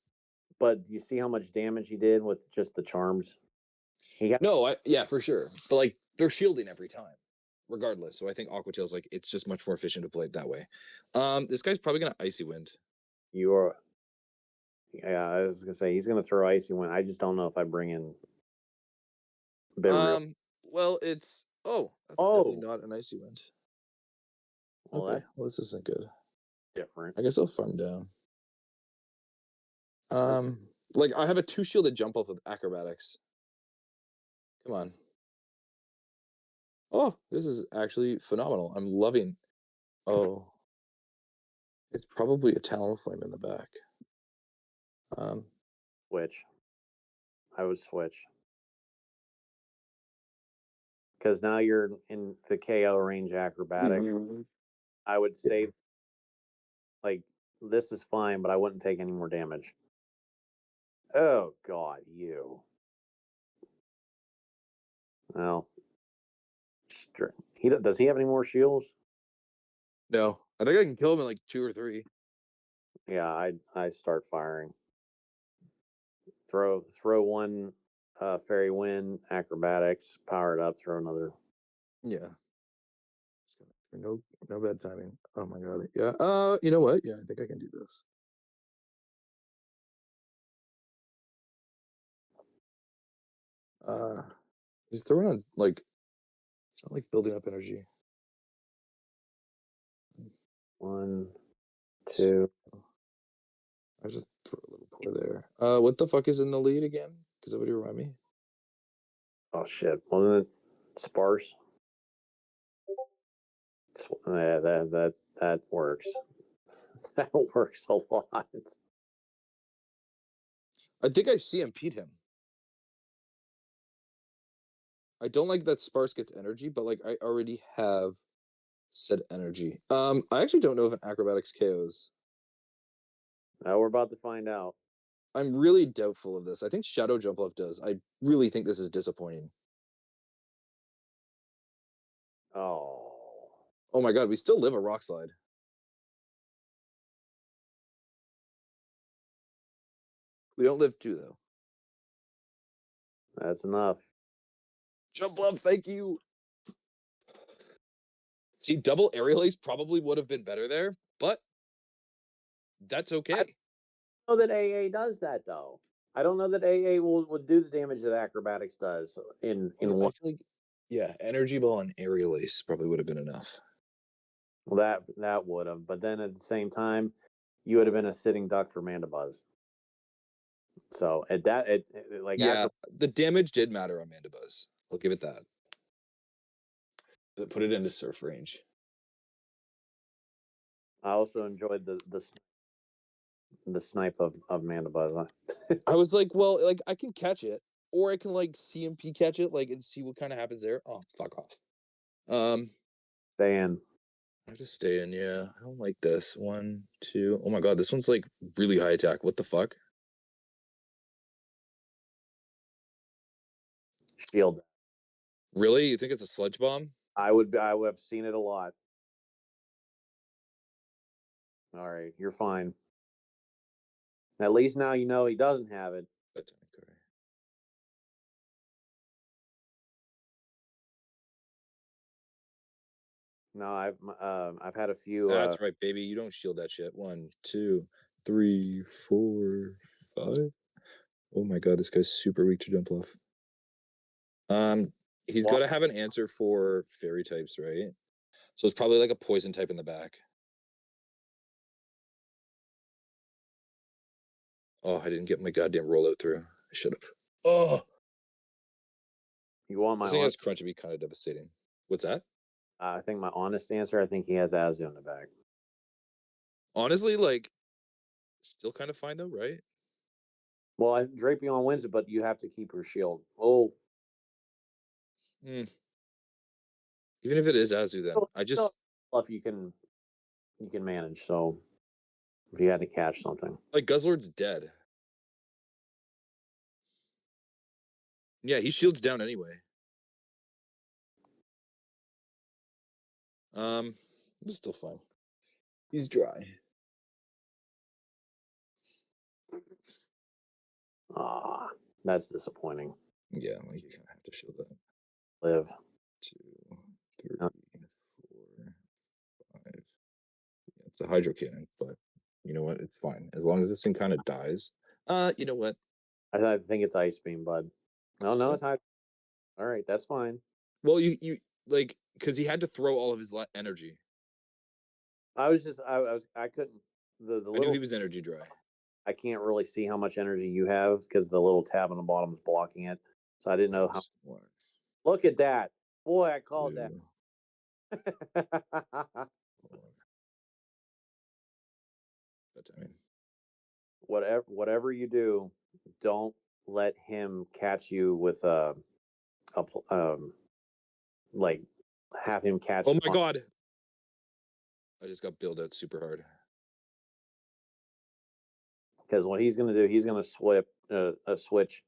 Speaker 1: But do you see how much damage he did with just the charms? He got
Speaker 2: No, yeah, for sure. But like they're shielding every time, regardless. So I think Aqua Tail's like it's just much more efficient to play it that way. This guy's probably gonna Icy Wind.
Speaker 1: you are. Yeah, I was gonna say he's gonna throw icy wind. I just don't know if I bring in.
Speaker 2: Well, it's that's definitely
Speaker 1: Oh,
Speaker 2: not an Icy Wind.
Speaker 1: well,
Speaker 2: Okay,
Speaker 1: that's
Speaker 2: well this isn't good.
Speaker 1: different.
Speaker 2: I guess I'll farm down. Like I have a 2-shielded jump off with acrobatics. Come on. Oh, this is actually phenomenal. I'm loving. Oh, it's probably a Talonflame in the back.
Speaker 1: Switch. I would switch because now you're in the KO range acrobatic. I would save. Like this is fine, but I wouldn't take any more damage. Oh God, you. Well, he does. He have any more shields?
Speaker 2: No, I think I can kill him in like 2 or 3.
Speaker 1: Yeah, I start firing. Throw one fairy wind acrobatics, power it up, throw another.
Speaker 2: Yeah. No, no bad timing. Oh my god. Yeah. You know what? Yeah, I think I can do this. He's throwing on like it's not like building up energy.
Speaker 1: 1, 2.
Speaker 2: I just threw a little pour there. What the fuck is in the lead again? Because somebody remind me.
Speaker 1: Oh shit! Wasn't it sparse? Yeah, that works. That works a lot.
Speaker 2: I think I CMP'd him. I don't like that Sparse gets energy, but like I already have said energy. I actually don't know if an acrobatics KOs.
Speaker 1: Now we're about to find out.
Speaker 2: I'm really doubtful of this. I think Shadow Jump Left does. I really think this is disappointing.
Speaker 1: Oh,
Speaker 2: Oh my god, we still live a Rock Slide. We don't live 2 though.
Speaker 1: that's enough.
Speaker 2: Jump Left, thank you. See, double aerial ace probably would have been better there, but that's okay.
Speaker 1: I don't know that AA does that though. I don't know that AA will do the damage that acrobatics does in one.
Speaker 2: Like, yeah, energy ball and aerial ace probably would have been enough.
Speaker 1: Well, that would have, but then at the same time, you would have been a sitting duck for Mandibuzz. So at that, like
Speaker 2: yeah, the damage did matter on Mandibuzz. I'll give it that. Put it into surf range.
Speaker 1: I also enjoyed the snipe of Mandibuzz.
Speaker 2: I was like, well, like I can catch it, or I can like CMP catch it, like and see what kind of happens there. Oh, fuck off.
Speaker 1: Stay in.
Speaker 2: I have to stay in. Yeah, I don't like this. 1, 2. Oh my god, this one's like really high attack. What the fuck?
Speaker 1: Shield.
Speaker 2: Really? You think it's a sludge bomb?
Speaker 1: I would have seen it a lot. All right, you're fine. At least now you know he doesn't have it. No, I've had a few.
Speaker 2: That's right, baby. You don't shield that shit. 1, 2, 3, 4, 5. Oh my god, this guy's super weak to jump off. He's
Speaker 1: Well,
Speaker 2: got to have an answer for fairy types, right? So it's probably like a poison type in the back. Oh, I didn't get my goddamn rollout through. I should have. Oh,
Speaker 1: you want my
Speaker 2: this thing has
Speaker 1: honest?
Speaker 2: crunch to be kind of devastating. What's that?
Speaker 1: I think my honest answer. I think he has Azu in the back.
Speaker 2: Honestly, like, still kind of fine though, right?
Speaker 1: Well, Drapion wins it, but you have to keep your shield. Oh,
Speaker 2: Mm. Even if it is Azu, then I just
Speaker 1: if you can manage. So if you had to catch something,
Speaker 2: like Guzzlord's dead. Yeah, he shields down anyway. It's still fine. He's dry.
Speaker 1: ah, that's disappointing.
Speaker 2: Yeah, like you kind of have to shield that.
Speaker 1: Live.
Speaker 2: 2, 3, 4, 5. Yeah, it's a hydro cannon, but you know what? It's fine as long as this thing kind of dies. You know what?
Speaker 1: I think it's Ice Beam, bud. Oh no,
Speaker 2: Yeah.
Speaker 1: it's high. All right, that's fine.
Speaker 2: Well, you like because he had to throw all of his energy.
Speaker 1: I couldn't the
Speaker 2: I knew
Speaker 1: little
Speaker 2: he was energy dry.
Speaker 1: I can't really see how much energy you have because the little tab on the bottom is blocking it. So I didn't know how.
Speaker 2: Yes, one,
Speaker 1: Look at that, boy! I called that.
Speaker 2: 2, 4. But I mean,
Speaker 1: Whatever you do, don't let him catch you with a like have him
Speaker 2: oh
Speaker 1: catch
Speaker 2: my god! I just got build out super hard.
Speaker 1: because what he's going to do, he's going to switch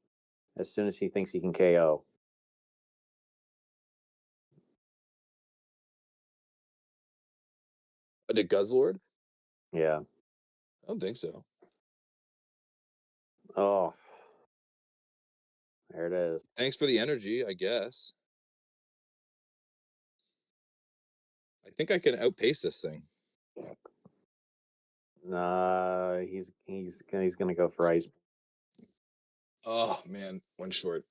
Speaker 1: as soon as he thinks he can KO.
Speaker 2: Did Guzzlord?
Speaker 1: Yeah.
Speaker 2: I don't think so.
Speaker 1: Oh, there it is.
Speaker 2: Thanks for the energy, I guess. I think I can outpace this thing.
Speaker 1: Nah, he's gonna go for ice.
Speaker 2: Oh man, one short.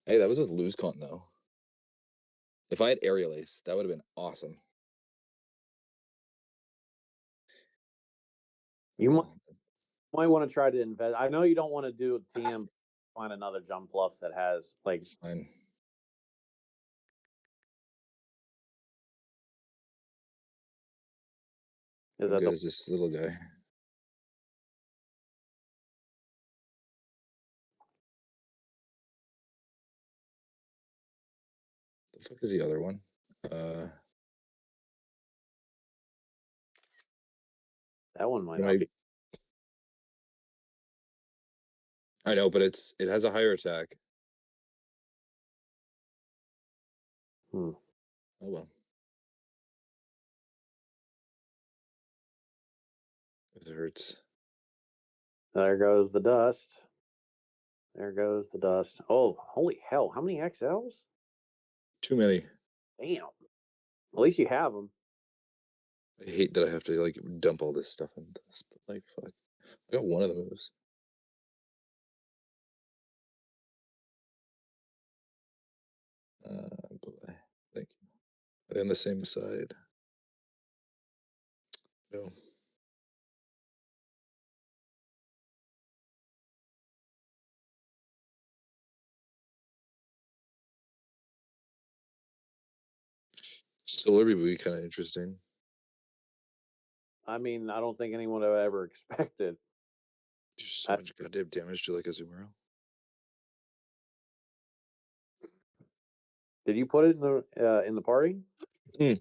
Speaker 2: Hey, that was his lose con though. If I had aerial ace, that would have been awesome.
Speaker 1: You might want to try to invest. I know you don't want to do a TM. Find another jump bluff that has like.
Speaker 2: It's fine.
Speaker 1: Is
Speaker 2: How
Speaker 1: that
Speaker 2: good
Speaker 1: the
Speaker 2: is this little guy? The fuck is the other one?
Speaker 1: that one might
Speaker 2: Am
Speaker 1: not
Speaker 2: I?
Speaker 1: be.
Speaker 2: I know, but it has a higher attack.
Speaker 1: Hmm.
Speaker 2: Oh well. It hurts.
Speaker 1: There goes the dust. There goes the dust. Oh, holy hell! How many XLs?
Speaker 2: Too many.
Speaker 1: Damn. At least you have them.
Speaker 2: I hate that I have to like dump all this stuff into this, but like fuck. I got one of the moves. Boy. Thank you. Are they on the same side? No. Solar would be kind of interesting.
Speaker 1: I mean, I don't think anyone would ever expected.
Speaker 2: There's so
Speaker 1: I,
Speaker 2: much goddamn damage to like a Azumarill.
Speaker 1: did you put it in the party?
Speaker 2: Hmm.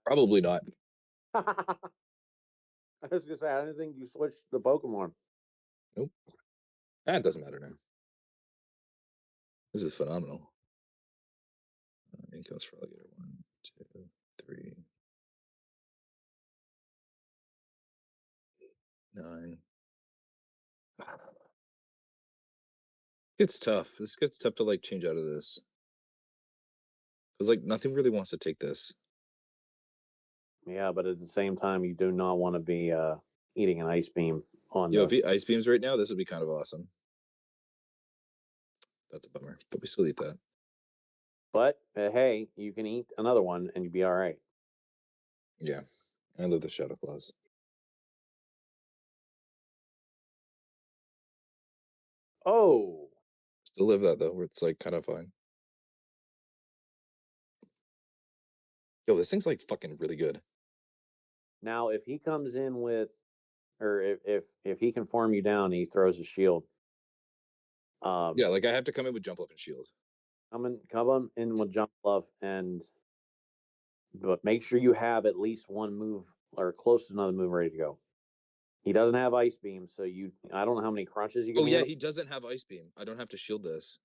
Speaker 2: Probably not.
Speaker 1: I was gonna say I didn't think you switched the Pokemon.
Speaker 2: Nope. That doesn't matter now. This is phenomenal. Incomes for alligator. 1, 2, 3, 9. It's tough. This gets tough to like change out of this. Because like nothing really wants to take this.
Speaker 1: Yeah, but at the same time, you do not want to be eating an ice beam on
Speaker 2: Yo,
Speaker 1: the.
Speaker 2: if he ice beams right now, this would be kind of awesome. That's a bummer, but we still eat that.
Speaker 1: But hey, you can eat another one and you'd be all right.
Speaker 2: Yeah, I love the Shadow Claws.
Speaker 1: Oh,
Speaker 2: Still live that though, where it's like kind of fine. Yo, this thing's like fucking really good.
Speaker 1: now if he comes in with, or if he can farm you down, he throws a shield.
Speaker 2: Yeah, like I have to come in with jump up and shield.
Speaker 1: Come in with jump bluff but make sure you have at least one move or close to another move ready to go. He doesn't have ice beam, so I don't know how many crunches you can
Speaker 2: Oh yeah,
Speaker 1: handle.
Speaker 2: he doesn't have ice beam. I don't have to shield this.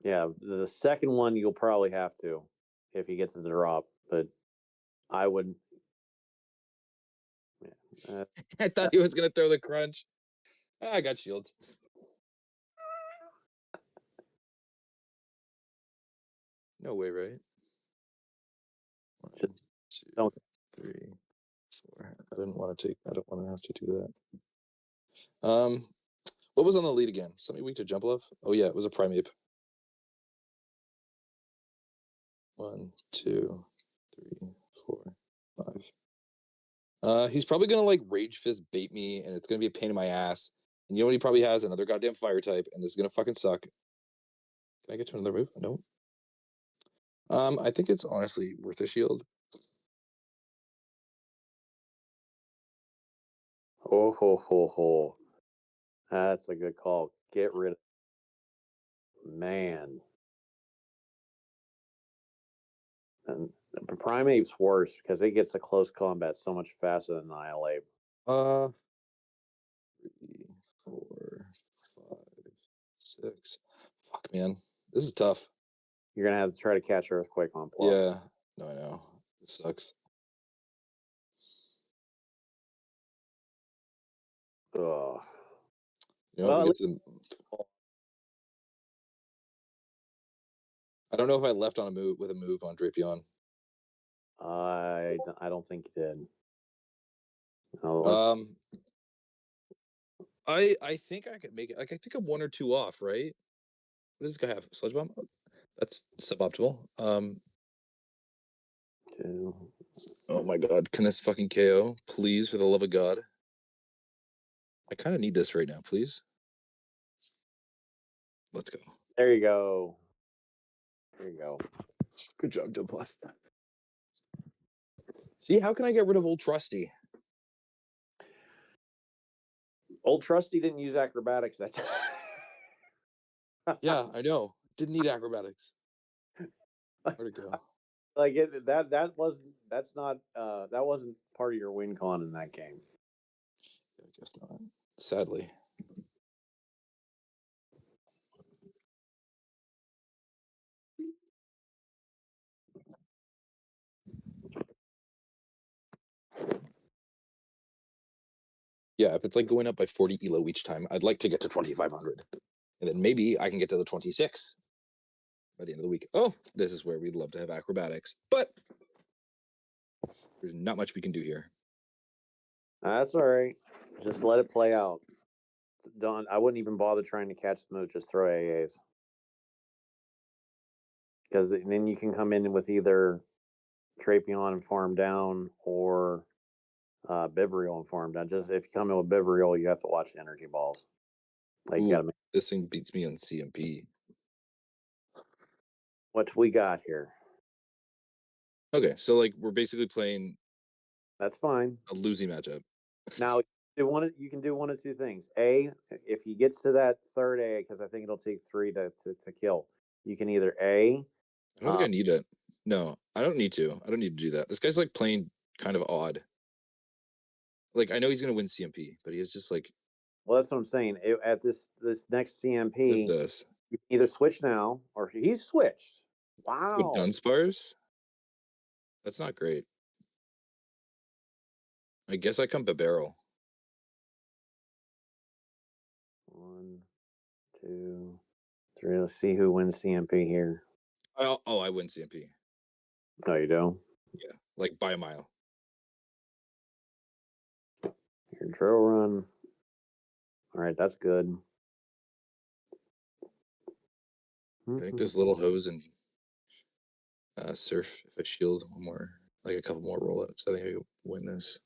Speaker 1: Yeah, the second one you'll probably have to if he gets the drop, but I wouldn't. Yeah,
Speaker 2: I thought he was gonna throw the crunch. I got shields. No way, right? One,
Speaker 1: just
Speaker 2: two,
Speaker 1: don't.
Speaker 2: 3, 4. I don't want to have to do that. What was on the lead again? Something weak to jump love? Oh yeah, it was a Primeape. 1, 2, 3, 4, 5. He's probably gonna like Rage Fist bait me, and it's gonna be a pain in my ass. And you know what he probably has? Another goddamn fire type, and this is gonna fucking suck. Can I get to another move? I don't. I think it's honestly worth a shield.
Speaker 1: Oh ho ho ho! That's a good call. Get rid of man. And Primate's worse because it gets to close combat so much faster than Annihilate.
Speaker 2: 3, 4, 5, 6. Fuck, man, this is tough.
Speaker 1: You're gonna have to try to catch Earthquake on Pluff.
Speaker 2: Yeah, no, I know. This sucks.
Speaker 1: Ugh.
Speaker 2: You know,
Speaker 1: Well,
Speaker 2: we
Speaker 1: at
Speaker 2: get
Speaker 1: least
Speaker 2: to the. I don't know if I left on a move with a move on Drapion.
Speaker 1: I don't think you did. No,
Speaker 2: I think I could make it. Like I think I'm 1 or 2 off, right? What does this guy have? Sludge Bomb? That's suboptimal.
Speaker 1: two.
Speaker 2: Oh my god, can this fucking KO? Please, for the love of God. I kind of need this right now, please. Let's go.
Speaker 1: There you go. There you go.
Speaker 2: Good job, Dumbledore. See, how can I get rid of old Trusty?
Speaker 1: Old Trusty didn't use acrobatics that time.
Speaker 2: Yeah, I know. Didn't need acrobatics. Where'd it go?
Speaker 1: Like that's not that wasn't part of your win con in that game.
Speaker 2: I guess not. Sadly. Yeah, if it's like going up by 40 elo each time, I'd like to get to 2,500. And then maybe I can get to the 26 by the end of the week. Oh, this is where we'd love to have acrobatics. But there's not much we can do here.
Speaker 1: That's all right. Just let it play out. Don't. I wouldn't even bother trying to catch the move. Just throw AAs because then you can come in with either Trapeon and farm down or Bibriol and farm down. Just if you come in with Bibriol, you have to watch the energy balls. Like you got to make
Speaker 2: This thing beats me on CMP.
Speaker 1: what we got here.
Speaker 2: Okay, so like we're basically playing
Speaker 1: That's fine.
Speaker 2: a losing matchup.
Speaker 1: Now you can do one of two things. A, if he gets to that third A, because I think it'll take three to kill. You can either A.
Speaker 2: I don't think I need it. No, I don't need to. I don't need to do that. This guy's like playing kind of odd. Like I know he's gonna win CMP, but he is just like.
Speaker 1: Well, that's what I'm saying. At this next CMP,
Speaker 2: This.
Speaker 1: you can either switch now or he's switched.
Speaker 2: With
Speaker 1: Wow.
Speaker 2: Dunsparce? That's not great. I guess I come Barrel.
Speaker 1: 1, 2, 3. Let's see who wins CMP here.
Speaker 2: I win CMP.
Speaker 1: No, you don't.
Speaker 2: Yeah, like by a mile.
Speaker 1: Your drill run. All right, that's good.
Speaker 2: I think there's little hose and surf. If I shield one more, like a couple more rollouts, I think I could win this.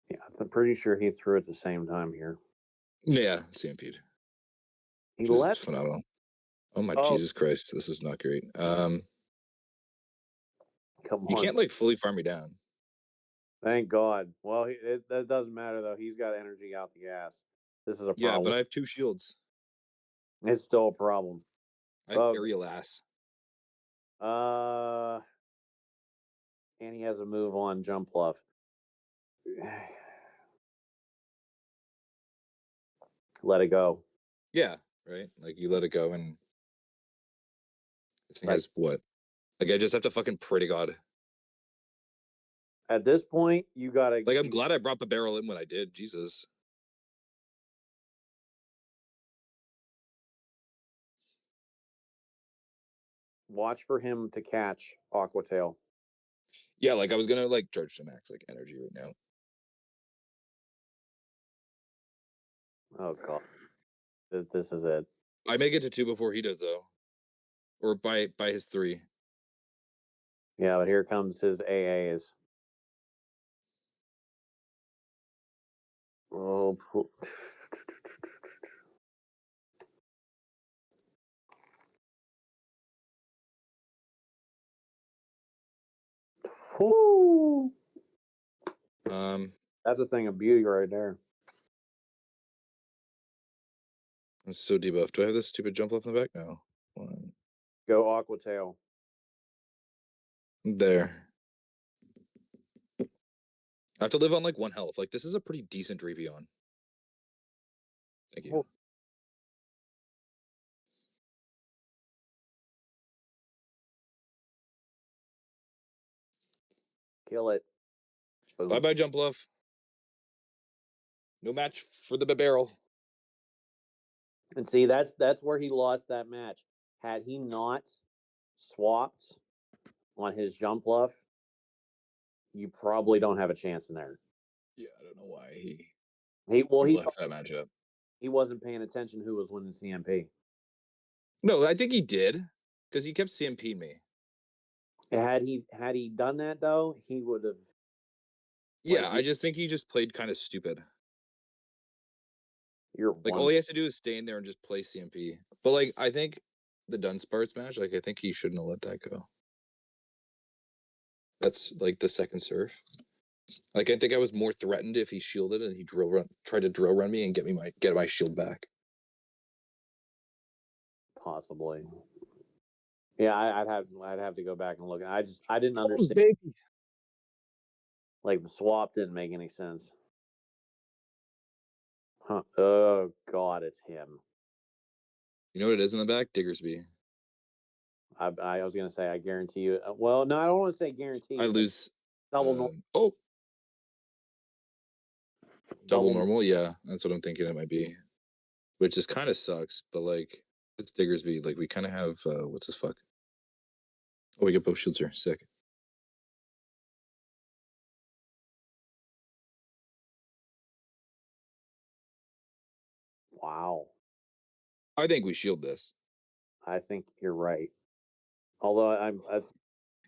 Speaker 1: Yeah, I'm pretty sure he threw at the same time here.
Speaker 2: Yeah, CMP'd.
Speaker 1: He
Speaker 2: Which is
Speaker 1: let.
Speaker 2: phenomenal. Oh my
Speaker 1: Oh,
Speaker 2: Jesus Christ, this is not great.
Speaker 1: come
Speaker 2: You
Speaker 1: on.
Speaker 2: can't like fully farm me down.
Speaker 1: Thank God. Well, that doesn't matter though. He's got energy out the ass. This is a
Speaker 2: Yeah,
Speaker 1: problem.
Speaker 2: but I have 2 shields.
Speaker 1: It's still a problem.
Speaker 2: I have
Speaker 1: Oh,
Speaker 2: aerial ass.
Speaker 1: and he has a move on jump bluff. Let it go.
Speaker 2: Yeah, right. Like you let it go, and this thing
Speaker 1: Like,
Speaker 2: has what? Like I just have to fucking pray to God.
Speaker 1: at this point, you gotta
Speaker 2: Like I'm glad I brought the barrel in when I did. Jesus.
Speaker 1: watch for him to catch Aquatail.
Speaker 2: Yeah, like I was gonna like charge to max like energy right now.
Speaker 1: Oh God, this is it.
Speaker 2: I may get to 2 before he does though, or by his 3.
Speaker 1: Yeah, but here comes his AAs. Oh, whoo! That's a thing of beauty right there.
Speaker 2: I'm so debuffed. Do I have this stupid jump off in the back? No. One.
Speaker 1: Go Aquatail.
Speaker 2: There. I have to live on like 1 health. Like this is a pretty decent Drevion. Thank you.
Speaker 1: Oh. Kill it. Boom.
Speaker 2: Bye bye, jump bluff. No match for the barrel.
Speaker 1: And see, that's where he lost that match. Had he not swapped on his jump bluff, you probably don't have a chance in there.
Speaker 2: Yeah, I don't know why he
Speaker 1: He
Speaker 2: left that matchup.
Speaker 1: he wasn't paying attention who was winning CMP.
Speaker 2: No, I think he did because he kept CMPing me.
Speaker 1: Had he done that though, he would have.
Speaker 2: Yeah, I just think he just played kind of stupid.
Speaker 1: You're
Speaker 2: like all he has to do is stay in there and just play CMP. But like I think the Dunsparce match, like I think he shouldn't have let that go. That's like the second surf. Like I think I was more threatened if he shielded and he tried to drill run me and get my shield back.
Speaker 1: Possibly. Yeah, I'd have to go back and look. I didn't understand. Like the swap didn't make any sense. Huh. Oh God, it's him.
Speaker 2: You know what it is in the back? Diggersby.
Speaker 1: I was gonna say I guarantee you. Well, no, I don't want to say guarantee.
Speaker 2: I lose.
Speaker 1: Double
Speaker 2: double normal. Yeah, that's what I'm thinking it might be. Which just kind of sucks, but like it's Diggersby. Like we kind of have what's this fuck? Oh, we get both shields here. Sick.
Speaker 1: Wow.
Speaker 2: I think we shield this.
Speaker 1: I think you're right. Although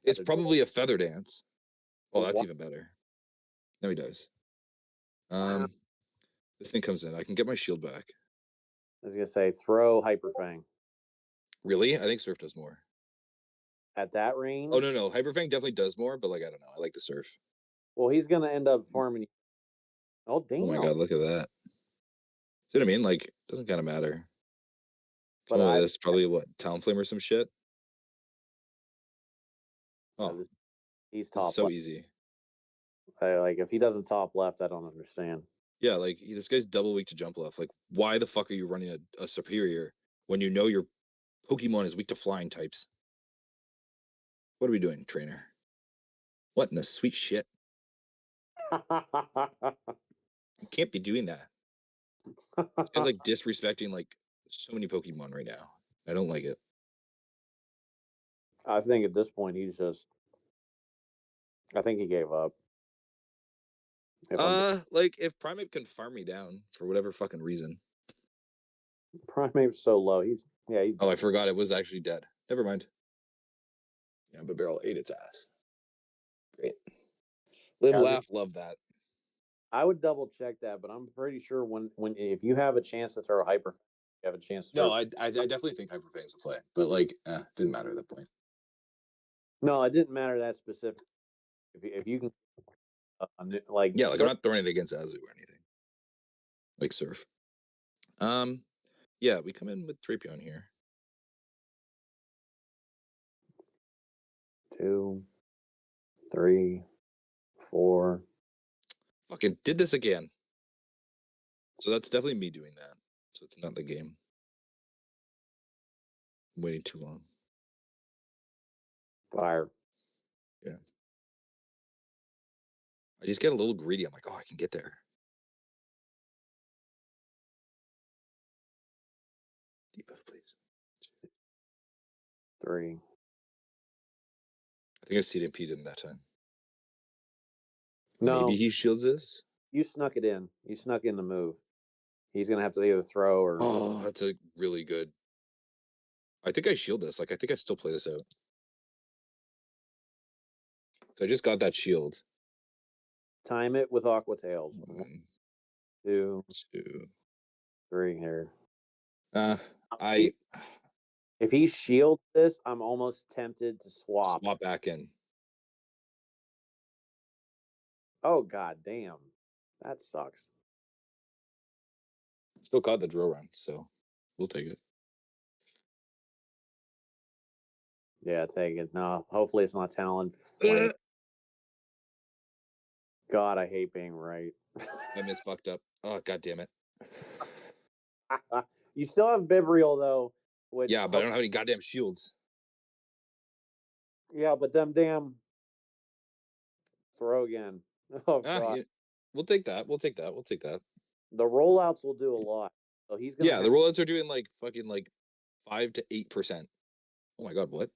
Speaker 2: it's probably a feather dance. Oh, that's
Speaker 1: wow.
Speaker 2: even better. No, he does.
Speaker 1: Wow.
Speaker 2: This thing comes in. I can get my shield back.
Speaker 1: I was gonna say throw Hyperfang.
Speaker 2: Really? I think Surf does more.
Speaker 1: At that range?
Speaker 2: Oh no, Hyperfang definitely does more, but like I don't know. I like the Surf.
Speaker 1: Well, he's gonna end up farming. Oh damn!
Speaker 2: Oh my god, look at that. See what I mean? Like, doesn't kind of matter. Come on, this probably what Talonflame or some shit. Oh,
Speaker 1: he's top.
Speaker 2: So easy.
Speaker 1: Like if he doesn't top left, I don't understand.
Speaker 2: Yeah, like this guy's double weak to jump left. Like, why the fuck are you running a superior when you know your Pokemon is weak to flying types? What are we doing, trainer? What in the sweet shit? You can't be doing that. It's like disrespecting like so many Pokemon right now. I don't like it.
Speaker 1: I think at this point I think he gave up.
Speaker 2: Like if Primate can farm me down for whatever fucking reason.
Speaker 1: Primate's so low. He's
Speaker 2: Oh,
Speaker 1: done.
Speaker 2: I forgot it was actually dead. Never mind. Yeah, but Barrel ate its ass. Great. Live,
Speaker 1: Yeah,
Speaker 2: laugh, love that.
Speaker 1: I would double check that, but I'm pretty sure when if you have a chance to throw a hyper, you have a chance to throw.
Speaker 2: No, I definitely think Hyperfang's a play, but like, didn't matter at that point.
Speaker 1: No, it didn't matter that specific. If you can, like
Speaker 2: Yeah, like I'm not throwing it against Azu or anything. Like Surf. Yeah, we come in with Drapion here.
Speaker 1: 2, 3, 4.
Speaker 2: Fucking did this again. So that's definitely me doing that. So it's not the game. I'm waiting too long.
Speaker 1: Fire.
Speaker 2: Yeah. I just get a little greedy. I'm like, oh, I can get there. Debuff, please.
Speaker 1: 3.
Speaker 2: I think I CDP'd him that time.
Speaker 1: No,
Speaker 2: Maybe he shields this.
Speaker 1: you snuck it in. You snuck in the move. He's gonna have to either throw or.
Speaker 2: Oh, that's a really good. I think I shield this. Like, I think I still play this out. So I just got that shield.
Speaker 1: Time it with Aqua Tails.
Speaker 2: 1,
Speaker 1: 2,
Speaker 2: 2.
Speaker 1: 3 here.
Speaker 2: I
Speaker 1: If he shields this, I'm almost tempted to swap.
Speaker 2: swap back in.
Speaker 1: Oh god damn. That sucks.
Speaker 2: Still caught the drill run, so we'll take it.
Speaker 1: Yeah, take it. No, hopefully it's not Talon Flame. God, I hate being right.
Speaker 2: I fucked up. Oh, god damn it.
Speaker 1: You still have Bibriel though, which
Speaker 2: Yeah, but I don't have any goddamn shields.
Speaker 1: yeah, but them damn throw again. Oh god.
Speaker 2: Yeah, we'll take that. We'll take that. We'll take that.
Speaker 1: The rollouts will do a lot. So he's gonna
Speaker 2: Yeah, the rollouts are doing like fucking like 5 to 8%. Oh my god, what?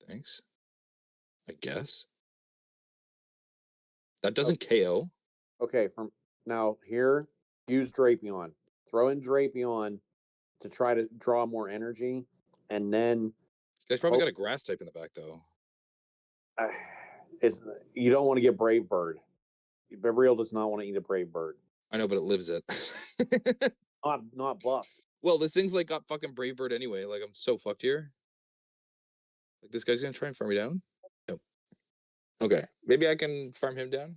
Speaker 2: Thanks. I guess. That doesn't KO.
Speaker 1: Okay, from now here, use Drapion. Throw in Drapion to try to draw more energy, and then
Speaker 2: This guy's probably got a grass type in the back though.
Speaker 1: It's you don't want to get Brave Bird. Bibriel does not want to eat a Brave Bird.
Speaker 2: I know, but it lives it.
Speaker 1: Not buff.
Speaker 2: Well, this thing's like got fucking Brave Bird anyway. Like I'm so fucked here. Like this guy's gonna try and farm me down? No. Okay. Maybe I can farm him down.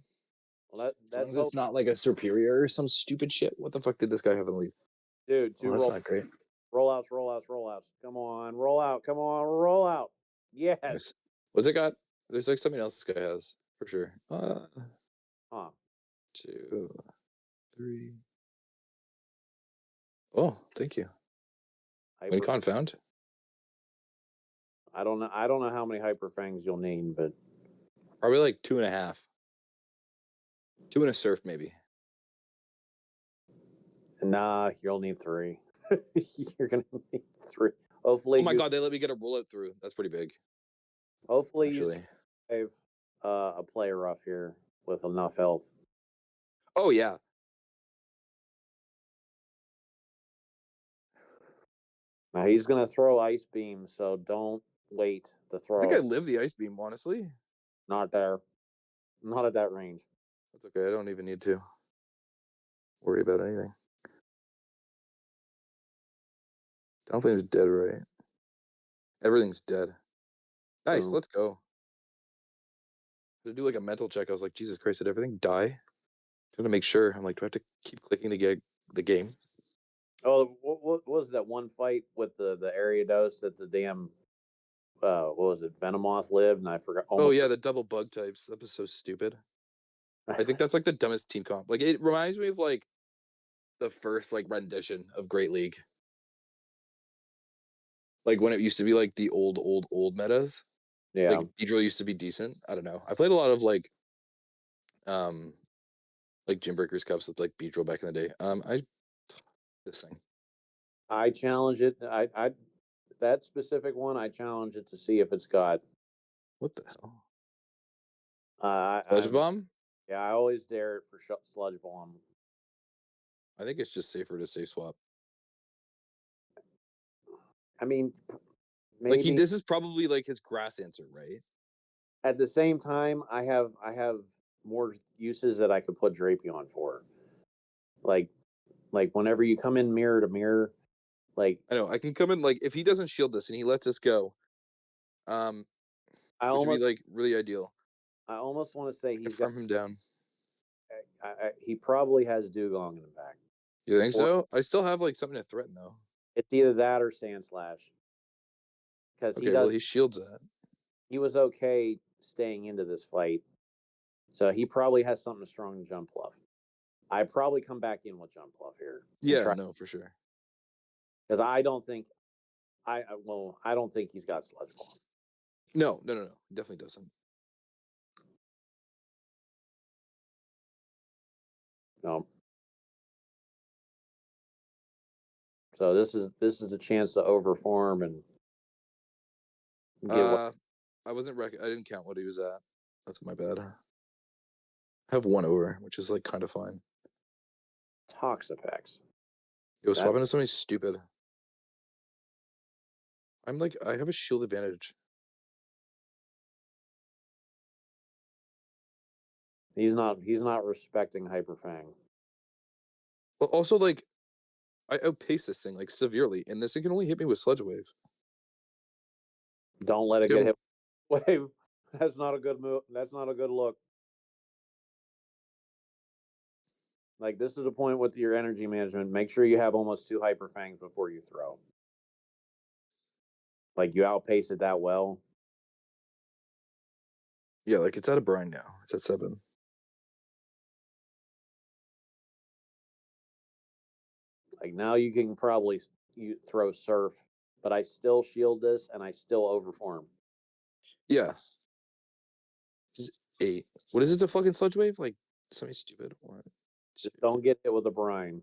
Speaker 1: Well, that's
Speaker 2: it's not like a superior or some stupid shit. What the fuck did this guy have in the lead?
Speaker 1: dude. Two
Speaker 2: that's not great.
Speaker 1: Rollouts. Come on, roll out. Come on, roll out. Yes.
Speaker 2: Nice. What's it got? There's like something else this guy has for sure. 2, 3. Oh, thank you. When confound.
Speaker 1: I don't know how many Hyper Fangs you'll need, but
Speaker 2: probably like 2.5. 2 and a surf, maybe.
Speaker 1: Nah, you'll need 3. You're gonna need 3. Hopefully,
Speaker 2: oh my god, they let me get a rollout through. That's pretty big.
Speaker 1: Hopefully, you save a player off here with enough health.
Speaker 2: Oh yeah.
Speaker 1: Now he's gonna throw Ice Beam, so don't wait to throw.
Speaker 2: I think I live the Ice Beam, honestly.
Speaker 1: Not there. Not at that range.
Speaker 2: That's okay. I don't even need to worry about anything. Downflame's dead, right? Everything's dead. Nice, let's go. To do like a mental check, I was like, Jesus Christ, did everything die? Trying to make sure. I'm like, do I have to keep clicking to get the game?
Speaker 1: Oh, what was that one fight with the Ariados that the damn what was it, Venomoth lived, and I forgot.
Speaker 2: Oh yeah, the double bug types. That was so stupid. I think that's like the dumbest team comp. Like it reminds me of like the first like rendition of Great League. Like when it used to be like the old metas.
Speaker 1: Yeah.
Speaker 2: Like Beedrill used to be decent. I don't know. I played a lot of like like Gym Breakers cups with like Beach Roll back in the day. I this thing.
Speaker 1: I challenge it. I that specific one. I challenge it to see if it's got.
Speaker 2: What the hell?
Speaker 1: I
Speaker 2: Sludge bomb?
Speaker 1: yeah. I always dare it for sludge bomb.
Speaker 2: I think it's just safer to safe swap.
Speaker 1: I mean,
Speaker 2: Like
Speaker 1: maybe
Speaker 2: this is probably like his grass answer, right?
Speaker 1: at the same time, I have more uses that I could put Drapion for. Like whenever you come in mirror to mirror, like
Speaker 2: I know I can come in like if he doesn't shield this and he lets us go,
Speaker 1: I
Speaker 2: which would be
Speaker 1: almost
Speaker 2: like really ideal.
Speaker 1: I almost want to say
Speaker 2: I can
Speaker 1: he's got.
Speaker 2: farm him down.
Speaker 1: He probably has Dugong in the back.
Speaker 2: You think
Speaker 1: Before
Speaker 2: so? I still have like something to threaten though.
Speaker 1: it's either that or Sandslash because
Speaker 2: Okay, well he shields that.
Speaker 1: he was okay staying into this fight, so he probably has something strong to Jump Bluff. I probably come back in with Jump Bluff here and
Speaker 2: Yeah,
Speaker 1: try
Speaker 2: no, for sure.
Speaker 1: because I don't think I don't think he's got Sludge Bomb.
Speaker 2: No, definitely doesn't.
Speaker 1: No. So this is a chance to overform and get what
Speaker 2: I wasn't I didn't count what he was at. That's my bad. I have one over, which is like kind of fine.
Speaker 1: Toxapex.
Speaker 2: Yo, swap
Speaker 1: That's
Speaker 2: into something stupid. I'm like I have a shield advantage.
Speaker 1: he's not respecting Hyper Fang.
Speaker 2: But also like I outpace this thing like severely, and this thing can only hit me with Sludge Wave.
Speaker 1: Don't let it
Speaker 2: Like,
Speaker 1: get hit. Wave. That's not a good move. That's not a good look. Like this is the point with your energy management. Make sure you have almost 2 Hyper Fangs before you throw. Like you outpace it that well.
Speaker 2: Yeah, like it's at a brine now. It's at 7.
Speaker 1: Like now you can probably you throw Surf, but I still shield this and I still overform.
Speaker 2: Yeah. This is 8. What is it to fucking Sludge Wave? Like something stupid.
Speaker 1: Just don't get hit with a brine.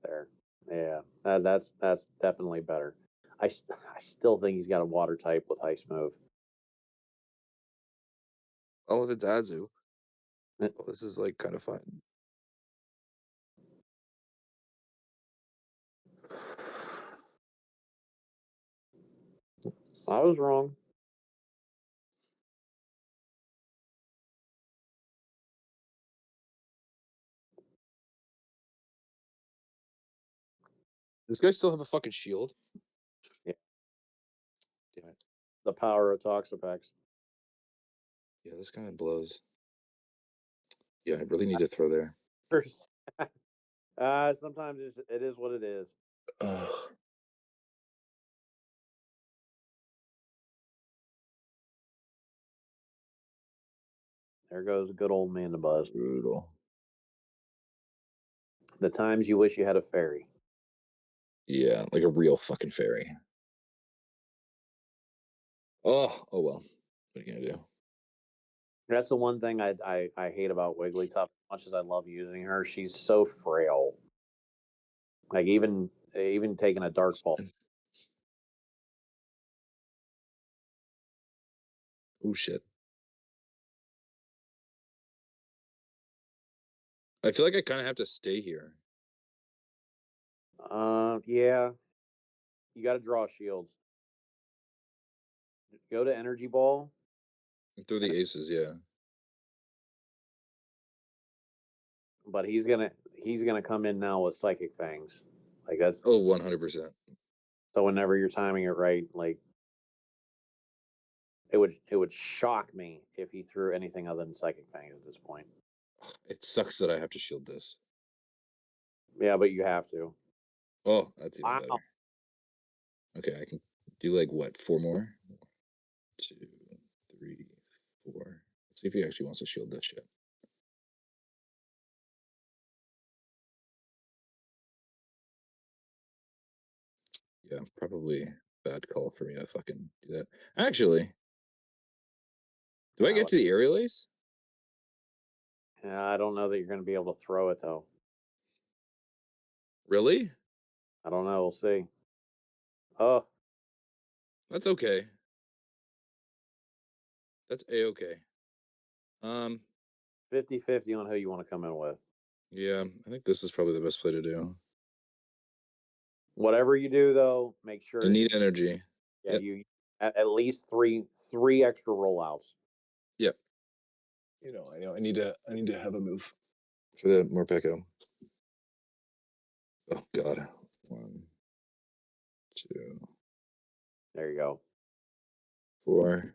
Speaker 1: There, yeah, that's definitely better. I still think he's got a water type with Ice Move.
Speaker 2: All of it's Azu. Well, this is like kind of fun.
Speaker 1: I was wrong.
Speaker 2: This guy still have a fucking shield.
Speaker 1: Yeah.
Speaker 2: Damn it.
Speaker 1: The power of Toxapex.
Speaker 2: Yeah, this kind of blows. Yeah, I really need to throw there.
Speaker 1: Sometimes it is what it is.
Speaker 2: Ugh.
Speaker 1: There goes a good old Mandibuzz.
Speaker 2: Brutal.
Speaker 1: The times you wish you had a fairy.
Speaker 2: Yeah, like a real fucking fairy. Oh well. What are you gonna do?
Speaker 1: That's the one thing I hate about Wigglytuff. As much as I love using her, she's so frail. Like even taking a dark ball.
Speaker 2: Oh shit. I feel like I kind of have to stay here.
Speaker 1: Yeah, you got to draw shields. Go to Energy Ball.
Speaker 2: And throw the aces, yeah.
Speaker 1: But he's gonna come in now with Psychic Fangs. Like that's
Speaker 2: Oh, 100%.
Speaker 1: so whenever you're timing it right, like it would shock me if he threw anything other than Psychic Fangs at this point.
Speaker 2: It sucks that I have to shield this.
Speaker 1: Yeah, but you have to.
Speaker 2: Oh, that's even
Speaker 1: Wow.
Speaker 2: better. Okay, I can do like what, 4 more? 2, 3, 4. Let's see if he actually wants to shield this shit. Yeah, probably bad call for me to fucking do that. Actually, do I get to the aerial ace?
Speaker 1: Yeah, I don't know that you're going to be able to throw it though.
Speaker 2: Really?
Speaker 1: I don't know. We'll see. Oh,
Speaker 2: That's okay. That's a-okay.
Speaker 1: 50-50 on who you want to come in with.
Speaker 2: Yeah, I think this is probably the best play to do.
Speaker 1: Whatever you do though, make
Speaker 2: I
Speaker 1: sure
Speaker 2: need energy.
Speaker 1: yeah,
Speaker 2: Yep.
Speaker 1: you at least three extra rollouts.
Speaker 2: Yep. I know. I need to have a move for the Morpeko. Oh God. 1, 2,
Speaker 1: There you go.
Speaker 2: 4.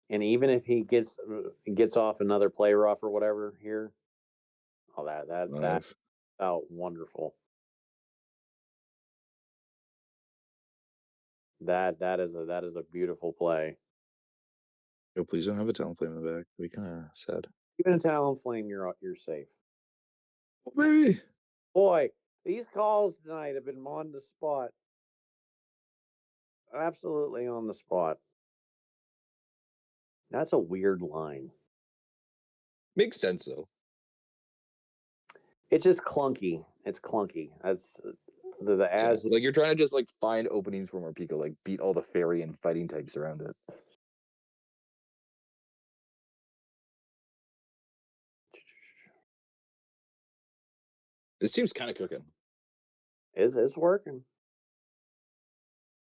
Speaker 1: And even if he gets off another play rough or whatever here, oh that
Speaker 2: 5.
Speaker 1: out wonderful. That is a beautiful play.
Speaker 2: No, please don't have a talent flame in the back. We kind of sad.
Speaker 1: Even a Talonflame, you're safe.
Speaker 2: Oh, baby.
Speaker 1: Boy, these calls tonight have been on the spot. Absolutely on the spot. That's a weird line.
Speaker 2: Makes sense though.
Speaker 1: It's just clunky. It's clunky. That's the
Speaker 2: Yeah.
Speaker 1: as
Speaker 2: Like you're trying to just like find openings for Morpeko, like beat all the fairy and fighting types around it. This team's kind of cooking.
Speaker 1: is working.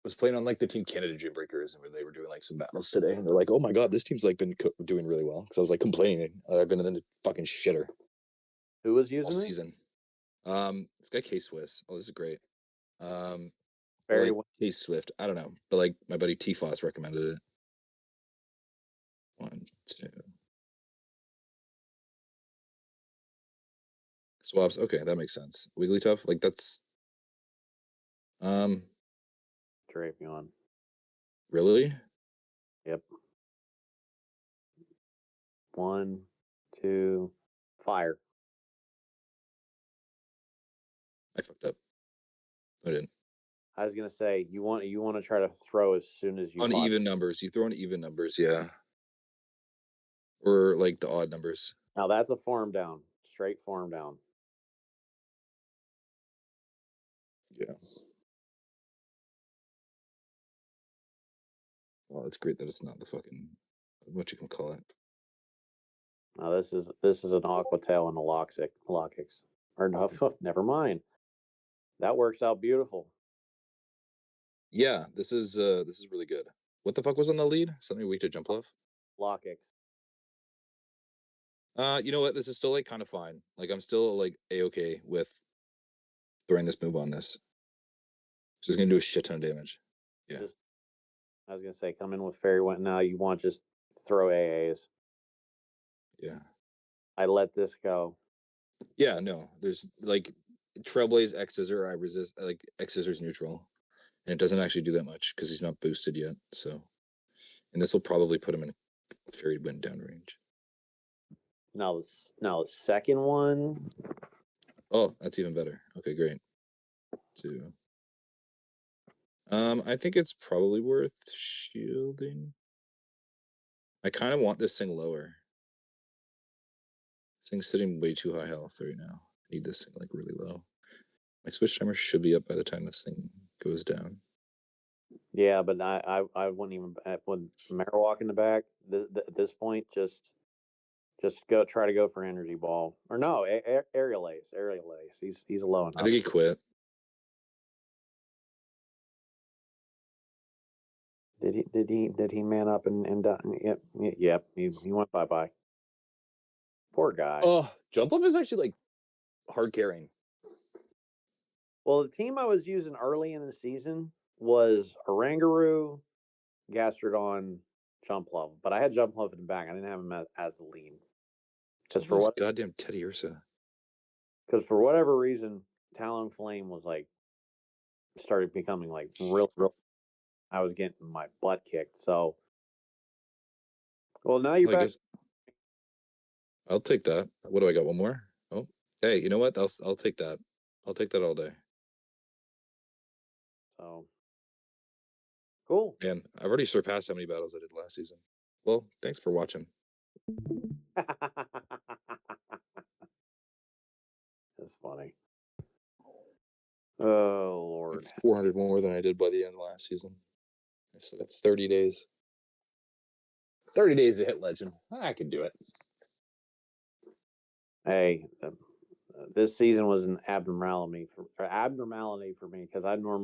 Speaker 2: Was playing on like the Team Canada Gym Breakers, and where they were doing like some battles today, and they're like, "Oh my god, this team's like been doing really well." Because I was like complaining, I've been in the fucking shitter
Speaker 1: Who was
Speaker 2: all
Speaker 1: using it?
Speaker 2: season. This guy K Swiss. Oh, this is great. Or
Speaker 1: Very
Speaker 2: like
Speaker 1: well.
Speaker 2: K Swift. I don't know, but like my buddy T Foss recommended it. 1, 2 swaps. Okay, that makes sense. Wigglytuff, like that's um
Speaker 1: Drapion.
Speaker 2: really.
Speaker 1: Yep. 1, 2, fire.
Speaker 2: I fucked up. I didn't.
Speaker 1: I was gonna say you want to try to throw as soon as you
Speaker 2: On
Speaker 1: possibly.
Speaker 2: even numbers, you throw in even numbers, yeah, or like the odd numbers.
Speaker 1: Now that's a farm down, straight farm down.
Speaker 2: Yeah. Well, it's great that it's not the fucking what you can call it.
Speaker 1: Now this is an Aqua Tail and a Lockix. Or no, never mind. That works out beautiful.
Speaker 2: Yeah, this is really good. What the fuck was on the lead? Something weak to jump off.
Speaker 1: Lockix.
Speaker 2: You know what? This is still like kind of fine. Like I'm still like a-okay with throwing this move on this. This is gonna do a shit ton of damage. Yeah.
Speaker 1: Just I was gonna say come in with Fairy Wind. Now you want just throw AAs.
Speaker 2: Yeah.
Speaker 1: I let this go.
Speaker 2: Yeah, no. There's like Trailblaze X Scissor, I resist like X Scissor's neutral. And it doesn't actually do that much because he's not boosted yet. So and this will probably put him in Fairy Wind downrange.
Speaker 1: Now the second one.
Speaker 2: Oh, that's even better. Okay, great. 2. I think it's probably worth shielding. I kind of want this thing lower. This thing's sitting way too high health right now. I need this thing like really low. My switch timer should be up by the time this thing goes down.
Speaker 1: Yeah, but I wouldn't even with Marowak in the back. At this point, just go try to go for energy ball or no aerial ace. He's low
Speaker 2: I think
Speaker 1: enough.
Speaker 2: he quit.
Speaker 1: Did he man up and yep he went bye. Poor guy.
Speaker 2: Oh, jump off is actually like hard carrying.
Speaker 1: Well, the team I was using early in the season was Orangaroo, Gastrodon, Jumpluff, but I had Jumpluff in the back. I didn't have him as the lead because for
Speaker 2: Those
Speaker 1: what
Speaker 2: goddamn Teddy Ursa.
Speaker 1: because for whatever reason, Talonflame was like started becoming like real. I was getting my butt kicked. So, well, now you're
Speaker 2: Well, I
Speaker 1: back.
Speaker 2: guess I'll take that. What do I got? One more? Oh, hey, you know what? I'll take that. I'll take that all day.
Speaker 1: So, cool.
Speaker 2: And I've already surpassed how many battles I did last season. Well, thanks for watching.
Speaker 1: That's funny. Oh Lord.
Speaker 2: 400 more than I did by the end of last season. I said 30 days. 30 days to hit legend. I could do it.
Speaker 1: Hey, this season was an abnormality for me because I normally